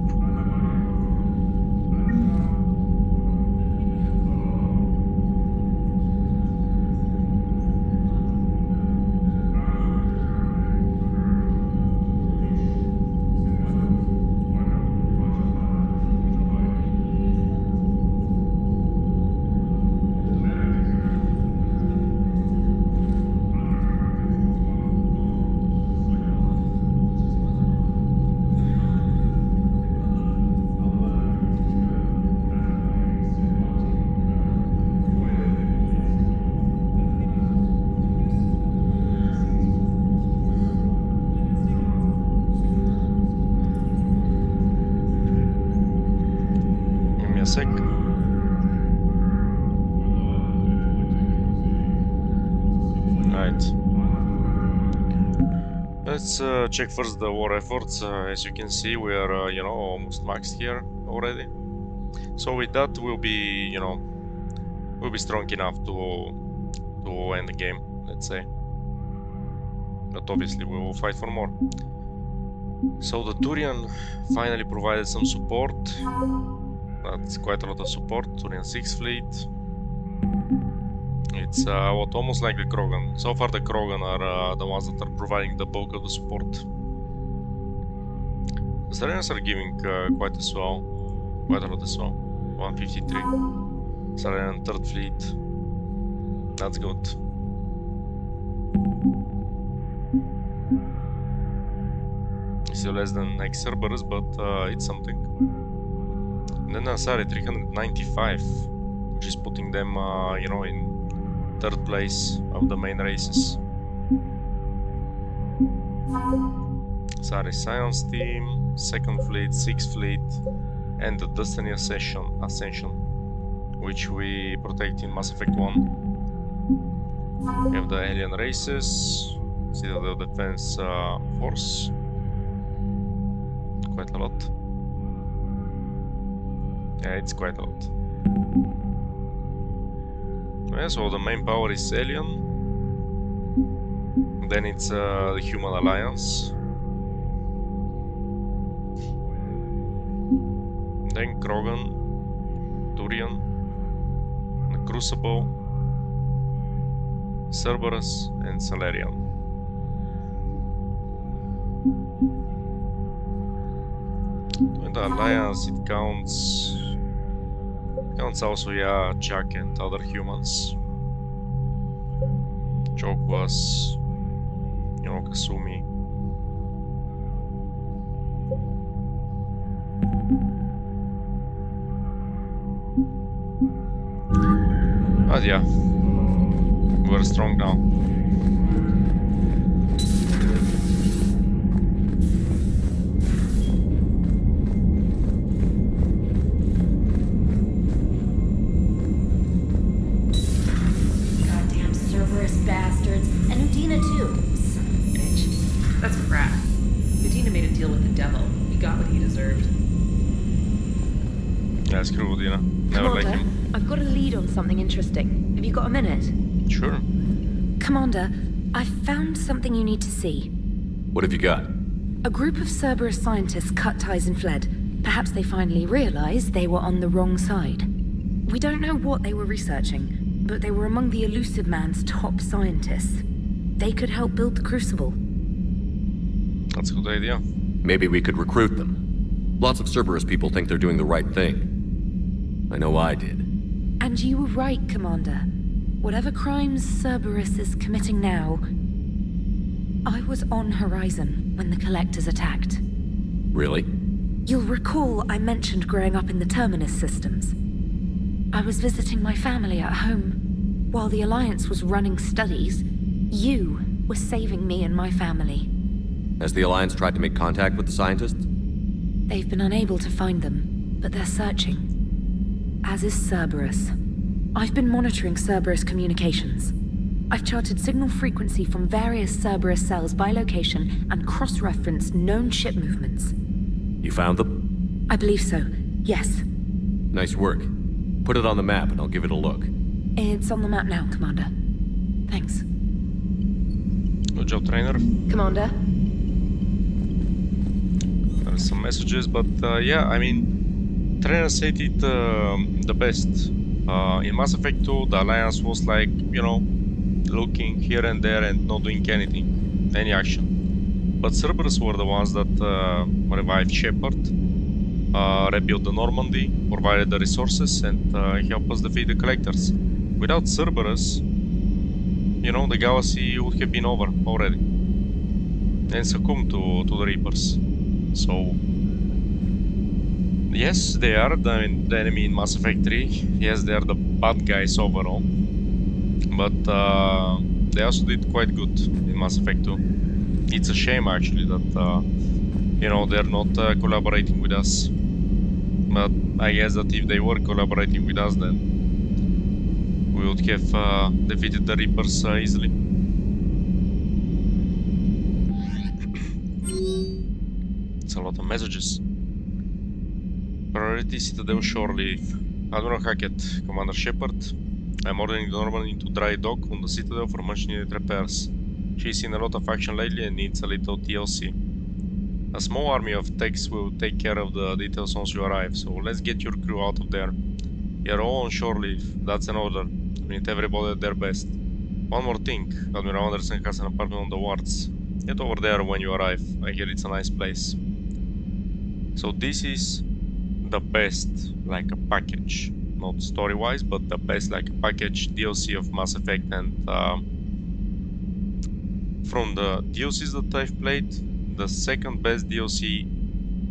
Sec. Right. Let's check first the war efforts. As you can see, we are, almost maxed here already. So with that, we'll be strong enough to end the game, let's say. But obviously, we will fight for more. So the Turian finally provided some support. That's quite a lot of support. Turian 6th fleet. It's almost like the Krogan. So far the Krogan are the ones that are providing the bulk of the support. The Starians are giving quite a lot as well. 153. Salarian 3rd Fleet. That's good. Still less than ex-Cerberus, but it's something. And then Asari 395, which is putting them, you know, in 3rd place of the main races. Asari Science Team, 2nd Fleet, 6th Fleet, and the Destiny Ascension, which we protect in Mass Effect 1. We have the alien races, Citadel Defense Force, quite a lot. Yeah, it's quite a lot. Yeah, so the main power is alien. Then it's the Human Alliance. Then Krogan, Turian, the Crucible, Cerberus, and Salarian. In the Alliance, it counts also, yeah, Chuck and other humans. Joke was, you know, Kasumi. But yeah, we're strong now. Goddamn Cerberus bastards. And Udina too. Son of a bitch. That's crap. Udina made a deal with the devil. He got what he deserved. Yeah, screw Udina. Never like Commander, him. I've got a lead on something interesting. Have you got a minute? Sure. Commander, I found something you need to see. What have you got? A group of Cerberus scientists cut ties and fled. Perhaps they finally realized they were on the wrong side. We don't know what they were researching, but they were among the Elusive Man's top scientists. They could help build the Crucible. That's a good idea. Maybe we could recruit them. Lots of Cerberus people think they're doing the right thing. I know I did. And you were right, Commander. Whatever crimes Cerberus is committing now, I was on Horizon when the Collectors attacked. Really? You'll recall I mentioned growing up in the Terminus systems. I was visiting my family at home. While the Alliance was running studies, you were saving me and my family. Has the Alliance tried to make contact with the scientists? They've been unable to find them, but they're searching. As is Cerberus. I've been monitoring Cerberus communications. I've charted signal frequency from various Cerberus cells by location and cross-referenced known ship movements. You found them? I believe so, yes. Nice work. Put it on the map and I'll give it a look. It's on the map now, Commander. Thanks. Good job, trainer. Commander? There's some messages, but yeah, I mean, trainer said it the best. In Mass Effect 2, the Alliance was like, you know, looking here and there and not doing anything, any action. But Cerberus were the ones that revived Shepard, rebuilt the Normandy, provided the resources, and helped us defeat the Collectors. Without Cerberus, you know, the galaxy would have been over already and succumbed to the Reapers. So yes, they are the enemy in Mass Effect 3. Yes, they are the bad guys overall. But they also did quite good in Mass Effect 2. It's a shame actually that, you know, they're not collaborating with us. But I guess that if they were collaborating with us, then we would have defeated the Reapers easily. It's a lot of messages. Priority Citadel shore leave. Admiral Hackett, Commander Shepard. I'm ordering the Normandy into dry dock on the Citadel for much needed repairs. She's seen a lot of action lately and needs a little TLC. A small army of techs will take care of the details once you arrive, so let's get your crew out of there. You're all on shore leave, that's an order. We need everybody at their best. One more thing, Admiral Anderson has an apartment on the wards. Get over there when you arrive, I hear it's a nice place. So this is the best like a package, not story-wise, but the best like a package DLC of Mass Effect, and from the DLCs that I've played, the second best DLC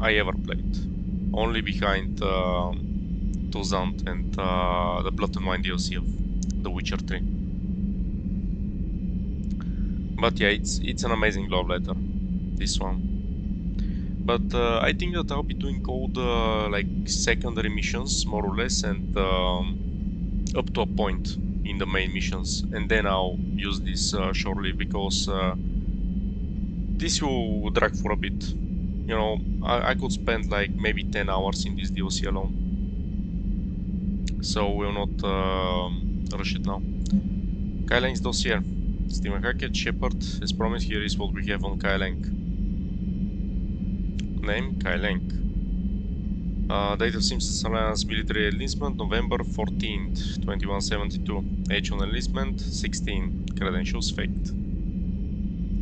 I ever played, only behind Tuzant and the Blood and Wine DLC of The Witcher 3. But yeah, it's an amazing love letter, this one. But I think that I'll be doing all the like secondary missions more or less, and up to a point in the main missions, and then I'll use this shortly, because this will drag for a bit. You know, I could spend like maybe 10 hours in this DLC alone, so we'll not rush it now. Kai Lang's dossier. Stephen Hackett, Shepard. As promised, here is what we have on Kai Lang. Name, Kai Lang. Date of Simpsons Alliance military enlistment, November 14th, 2172. Age on enlistment, 16. Credentials faked.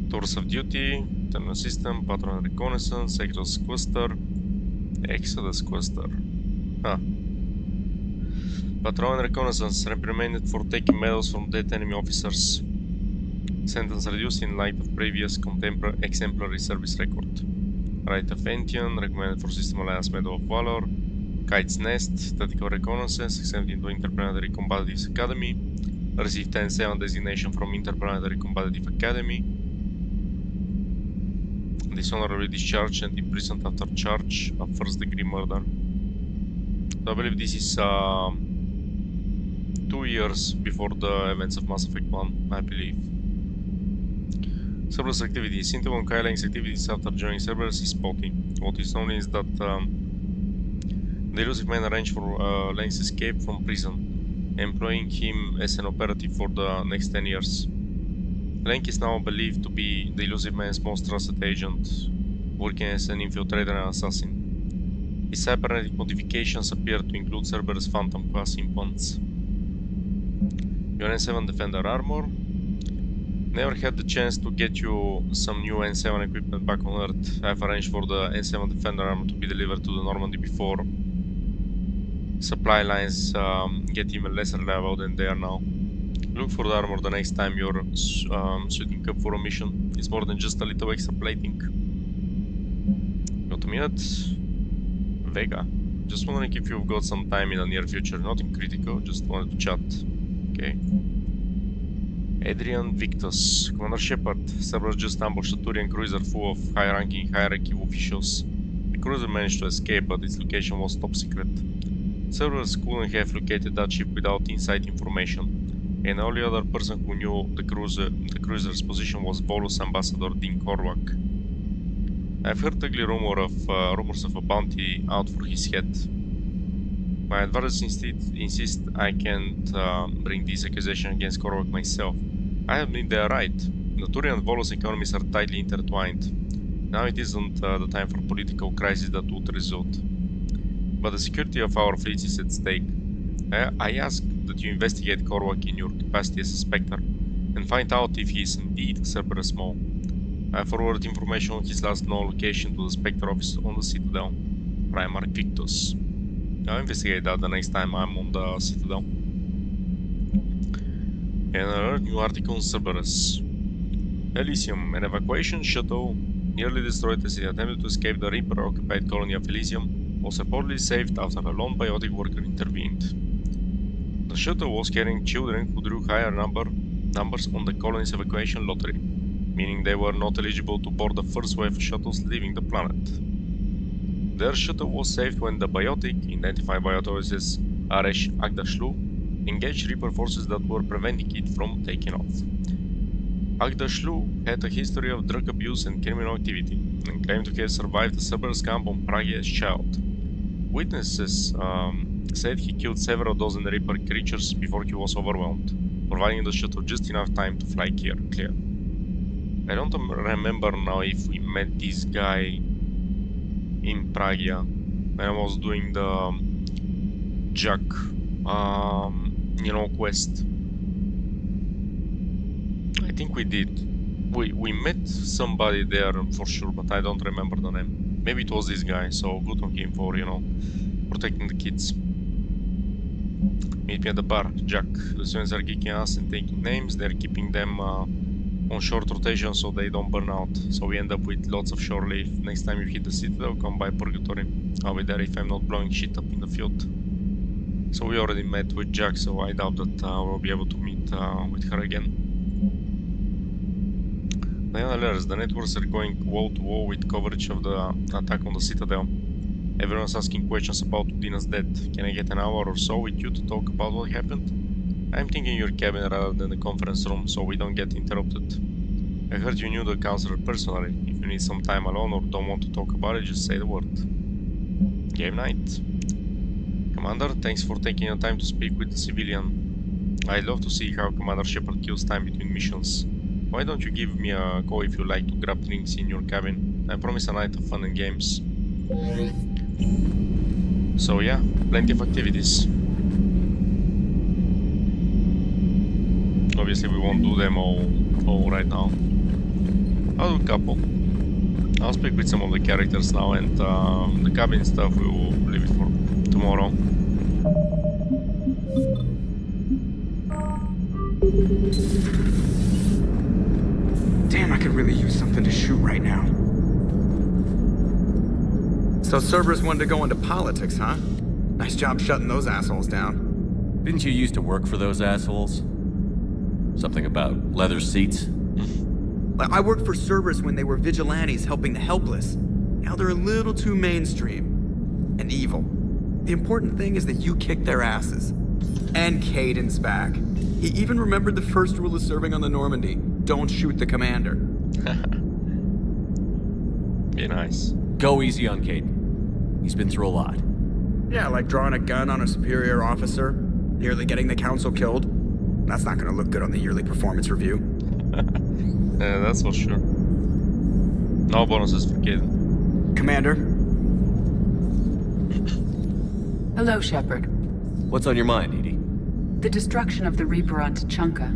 Tours of duty, Terminal System, Patrol and Reconnaissance, Exodus Quester. Patrol and Reconnaissance, reprimanded for taking medals from dead enemy officers. Sentence reduced in light of previous exemplary service record. Right of Entian, recommended for System Alliance Medal of Valor. Kite's Nest, Tactical Reconnaissance, exempt into Interplanetary Combative Academy. Received 10-7 designation from Interplanetary Combative Academy. Dishonorably discharged and imprisoned after charge of first-degree murder. So I believe this is 2 years before the events of Mass Effect 1, I believe. Cerberus activities. Intel on Kai Lang's activities after joining Cerberus is spotty. What is known is that the elusive man arranged for Lang's escape from prison, employing him as an operative for the next 10 years. Lang is now believed to be the elusive man's most trusted agent, working as an infiltrator and assassin. His cybernetic modifications appear to include Cerberus Phantom class implants. Your N7 Defender armor. Never had the chance to get you some new N7 equipment back on Earth. I've arranged for the N7 Defender armor to be delivered to the Normandy before supply lines get even less reliable than they are now. Look for the armor the next time you're suiting up for a mission. It's more than just a little extra plating. Got a minute? Vega. Just wondering if you've got some time in the near future. Nothing critical, just wanted to chat. Okay. Adrian Victus. Commander Shepard. Cerberus just ambushed a Turian cruiser full of high-ranking hierarchy officials. The cruiser managed to escape, but its location was top secret. Cerberus couldn't have located that ship without inside information, and the only other person who knew the cruiser's position was Volus Ambassador Dean Korvac. I've heard ugly rumors of a bounty out for his head. My advisors insist I can't bring this accusation against Korvac myself. I admit they are right. The Turian and Volus economies are tightly intertwined. Now it isn't the time for political crisis that would result. But the security of our fleet is at stake. I ask that you investigate Korvac in your capacity as a Spectre, and find out if he is indeed a Cerberus Maw. I forward information on his last known location to the Spectre office on the Citadel. Primarch Victus. I'll investigate that the next time I'm on the Citadel. Another new article on Cerberus. Elysium, an evacuation shuttle nearly destroyed as it attempted to escape the Reaper-occupied colony of Elysium, was reportedly saved after a lone biotic worker intervened. The shuttle was carrying children who drew higher numbers on the colony's evacuation lottery, meaning they were not eligible to board the first wave of shuttles leaving the planet. Their shuttle was saved when the biotic, identified by authorities as Aresh Agdashlu, engaged Reaper forces that were preventing it from taking off. Agdashlu had a history of drug abuse and criminal activity, and claimed to have survived a Cerberus camp on Prague as a child. Witnesses said he killed several dozen Reaper creatures before he was overwhelmed, providing the shuttle just enough time to fly clear. I don't remember now if we met this guy in Prague when I was doing the Jack, quest. I think we did. We met somebody there for sure, but I don't remember the name. Maybe it was this guy, so good on him for protecting the kids. Meet me at the bar, Jack. The students are kicking ass and taking names. They're keeping them on short rotation so they don't burn out. So we end up with lots of shore leave. Next time you hit the Citadel, come by Purgatory. I'll be there if I'm not blowing shit up in the field. So we already met with Jack, so I doubt that we'll be able to meet with her again. Diana letters. The networks are going wall to wall with coverage of the attack on the Citadel. Everyone's asking questions about Udina's death. Can I get an hour or so with you to talk about what happened? I'm thinking your cabin rather than the conference room, so we don't get interrupted. I heard you knew the counselor personally. If you need some time alone or don't want to talk about it, just say the word. Game night. Commander, thanks for taking your time to speak with the civilian. I'd love to see how Commander Shepard kills time between missions. Why don't you give me a call if you like to grab drinks in your cabin? I promise a night of fun and games. So yeah, plenty of activities. Obviously we won't do them all right now. I'll do a couple. I'll speak with some of the characters now, and the cabin stuff we will leave it for tomorrow. Damn, I could really use something to shoot right now. So Cerberus wanted to go into politics, huh? Nice job shutting those assholes down. Didn't you used to work for those assholes? Something about leather seats? I worked for Cerberus when they were vigilantes helping the helpless. Now they're a little too mainstream. And evil. The important thing is that you kicked their asses. And Caden's back. He even remembered the first rule of serving on the Normandy. Don't shoot the commander. Be nice. Go easy on Caden. He's been through a lot. Yeah, like drawing a gun on a superior officer, nearly getting the council killed. That's not gonna look good on the yearly performance review. Yeah, that's for sure. No bonuses for Caden. Commander? Hello, Shepard. What's on your mind, Edie? The destruction of the Reaper on Tuchanka.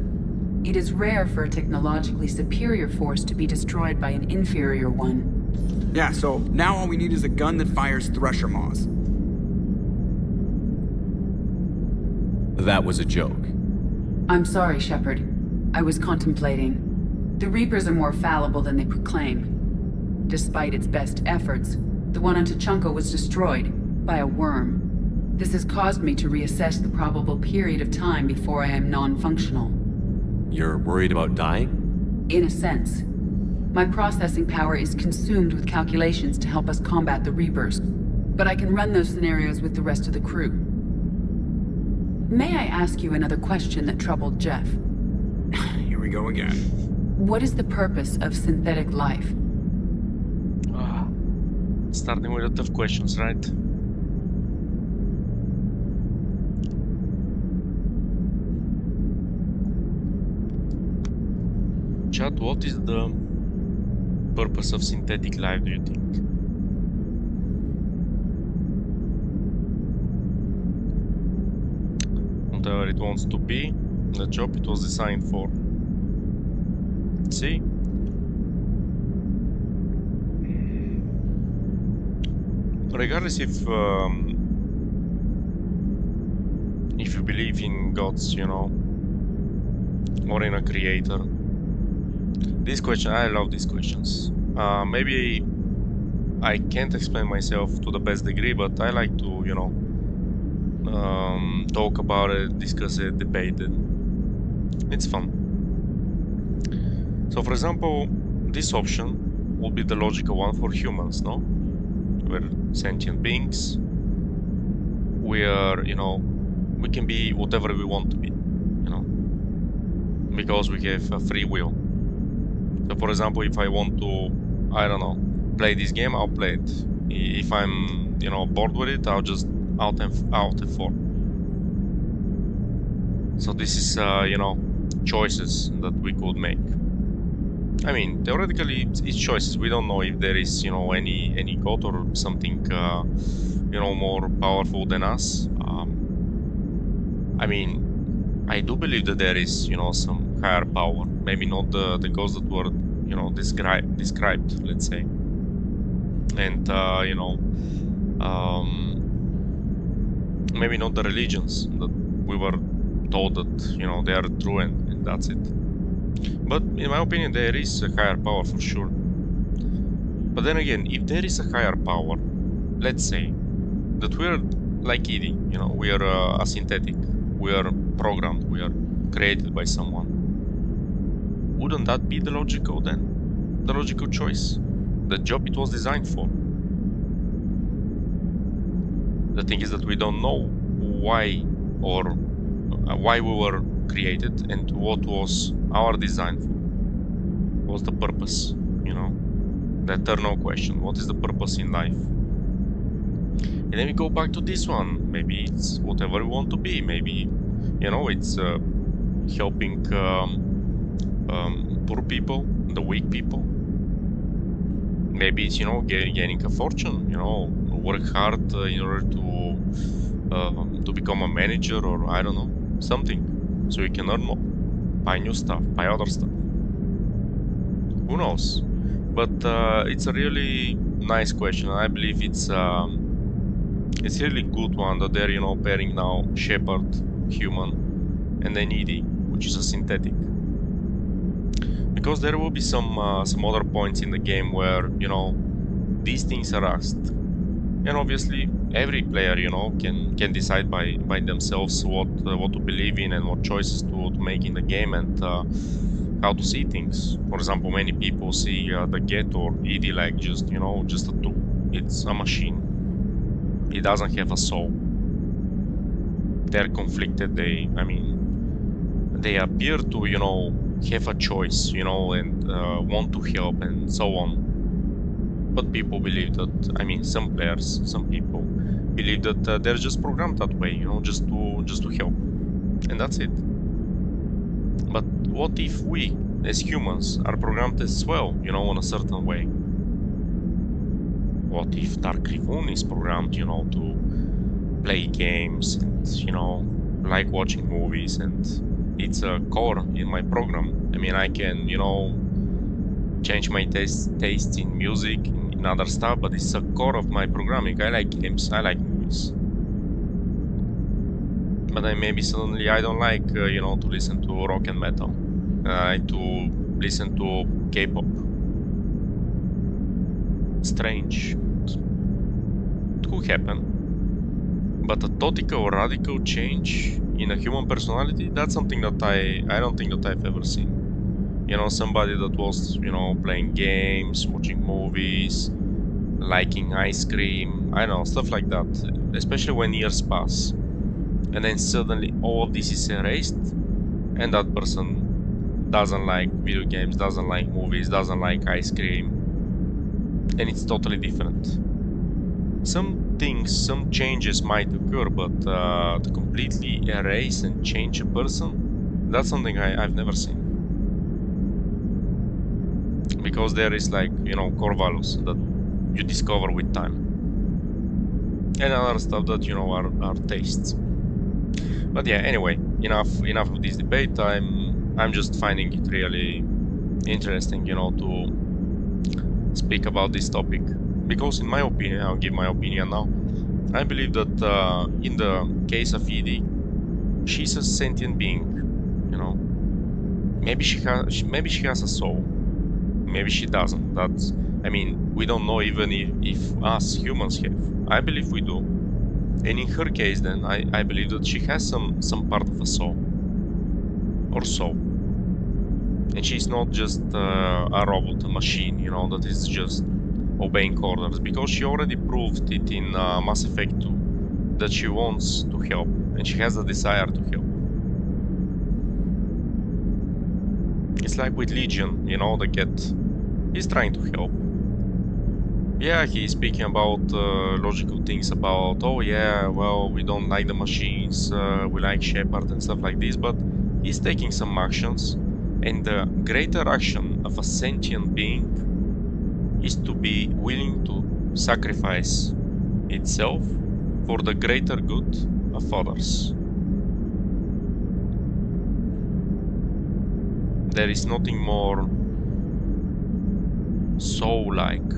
It is rare for a technologically superior force to be destroyed by an inferior one. Yeah, so now all we need is a gun that fires thresher maws. That was a joke. I'm sorry, Shepard. I was contemplating. The Reapers are more fallible than they proclaim. Despite its best efforts, the one on Tuchanka was destroyed by a worm. This has caused me to reassess the probable period of time before I am non-functional. You're worried about dying? In a sense. My processing power is consumed with calculations to help us combat the Reapers, but I can run those scenarios with the rest of the crew. May I ask you another question that troubled Jeff? Here we go again. What is the purpose of synthetic life? Starting with the tough questions, right? Chat, what is the purpose of synthetic life, do you think? Whatever it wants to be, the job it was designed for. See? Regardless if you believe in gods, you know, or in a creator. This question, I love these questions. Maybe I can't explain myself to the best degree, but I like to, you know, talk about it, discuss it, debate it. It's fun. So, for example, this option will be the logical one for humans, no? We're sentient beings. We are, you know, we can be whatever we want to be, you know, because we have a free will. So, for example, if I want to, I don't know, play this game, I'll play it. If I'm, you know, bored with it, I'll just out F4. So this is, you know, choices that we could make. I mean, theoretically, it's choices. We don't know if there is, you know, any god or something, you know, more powerful than us. I mean, I do believe that there is, you know, some higher power. Maybe not the gods that were, you know, described, let's say. And, you know, Maybe not the religions that we were told that, you know, they are true and that's it. But in my opinion, there is a higher power for sure. But then again, if there is a higher power, let's say that we're like Edie, you know, we are a synthetic, we are programmed, we are created by someone. Wouldn't that be the logical then? The logical choice? The job it was designed for? The thing is that we don't know why or why we were created and what was our design for. What's the purpose, you know? The eternal question, what is the purpose in life? And then we go back to this one. Maybe it's whatever we want to be. Maybe, you know, it's helping poor people, the weak people. Maybe it's, you know, gaining a fortune, you know, work hard in order to become a manager, or I don't know, something, so you can earn more, buy new stuff, buy other stuff. Who knows? But it's a really nice question. I believe it's really good one that they're, you know, pairing now Shepard, human, and then Edie, which is a synthetic. Because there will be some other points in the game where, you know, these things are asked, and obviously every player, you know, can decide by themselves what to believe in and what choices to make in the game and how to see things. For example, many people see the Get or Edie like just, you know, just a tool. It's a machine. It doesn't have a soul. They're conflicted. They appear to, you know, have a choice, you know, and want to help and so on. But people believe that, some players, some people believe that they're just programmed that way, you know, just to help, and that's it. But what if we, as humans, are programmed as well, you know, in a certain way? What if Dark Riven is programmed, you know, to play games and, you know, like watching movies, and it's a core in my program? I mean, I can, you know, change my taste in music, in other stuff, but it's a core of my programming. I like games, I like movies. But then maybe suddenly I don't like, you know, to listen to rock and metal. I like to listen to K-pop. Strange. It could happen. But a total radical change in a human personality, that's something that I don't think that I've ever seen. You know, somebody that was, you know, playing games, watching movies, liking ice cream, I don't know, stuff like that. Especially when years pass. And then suddenly all of this is erased, and that person doesn't like video games, doesn't like movies, doesn't like ice cream. And it's totally different. Some things, some changes might occur, but to completely erase and change a person, that's something I've never seen. Because there is, like, you know, core values that you discover with time, and other stuff that, you know, are tastes. But yeah, anyway, enough of this debate. I'm just finding it really interesting, you know, to speak about this topic, because in my opinion, I'll give my opinion now, I believe that in the case of Edie, she's a sentient being, you know. Maybe she has a soul. Maybe she doesn't. That's, we don't know even if us humans have. I believe we do. And in her case, then, I believe that she has some part of a soul. Or so. And she's not just a robot, a machine, you know, that is just obeying orders. Because she already proved it in Mass Effect 2, that she wants to help. And she has a desire to help. It's like with Legion, you know, the cat. He's trying to help. Yeah, he's speaking about logical things about, oh yeah, well, we don't like the machines, we like Shepard and stuff like this, but he's taking some actions, and the greater action of a sentient being is to be willing to sacrifice itself for the greater good of others. There is nothing more soul-like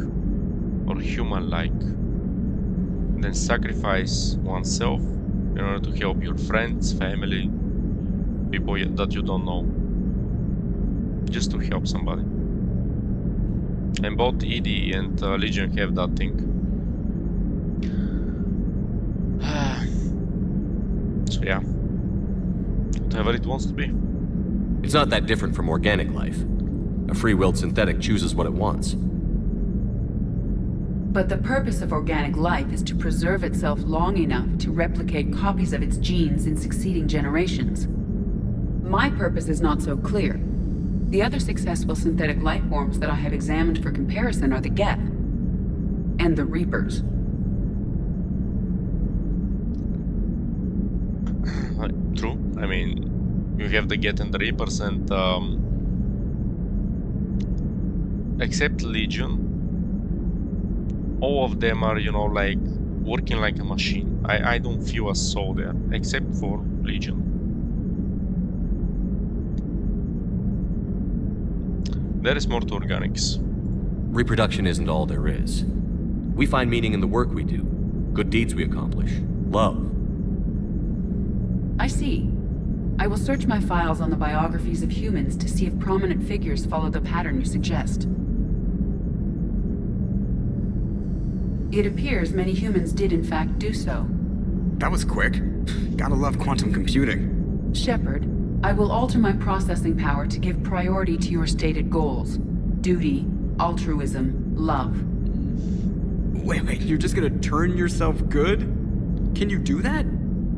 or human-like than sacrifice oneself in order to help your friends, family, people that you don't know. Just to help somebody. And both ED and Legion have that thing. So yeah, whatever it wants to be. It's not that different from organic life. A free-willed synthetic chooses what it wants. But the purpose of organic life is to preserve itself long enough to replicate copies of its genes in succeeding generations. My purpose is not so clear. The other successful synthetic life forms that I have examined for comparison are the Geth and the Reapers. True. I mean, you have the Geth and the Reapers, and except Legion, all of them are, you know, like working like a machine. I don't feel a soul there, except for Legion. There is more to organics. Reproduction isn't all there is. We find meaning in the work we do, good deeds we accomplish, love. I see. I will search my files on the biographies of humans to see if prominent figures follow the pattern you suggest. It appears many humans did in fact do so. That was quick. Gotta love quantum computing. Shepard, I will alter my processing power to give priority to your stated goals. Duty, altruism, love. Wait, you're just gonna turn yourself good? Can you do that?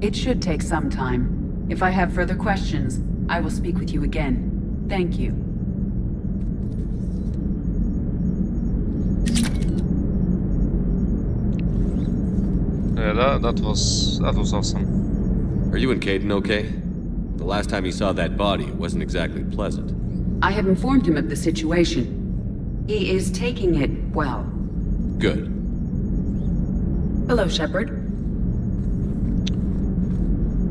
It should take some time. If I have further questions, I will speak with you again. Thank you. Yeah, that was awesome. Are you and Caden okay? The last time he saw that body, it wasn't exactly pleasant. I have informed him of the situation. He is taking it well. Good. Hello, Shepard.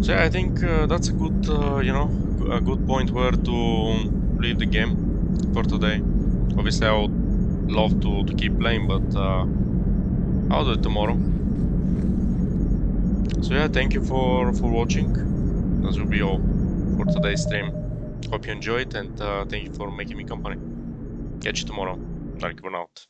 So yeah, I think that's a good, you know, a good point where to leave the game for today. Obviously, I would love to keep playing, but I'll do it tomorrow. So yeah, thank you for watching. That will be all for today's stream. Hope you enjoyed, and thank you for making me company. Catch you tomorrow. Dark Burn out.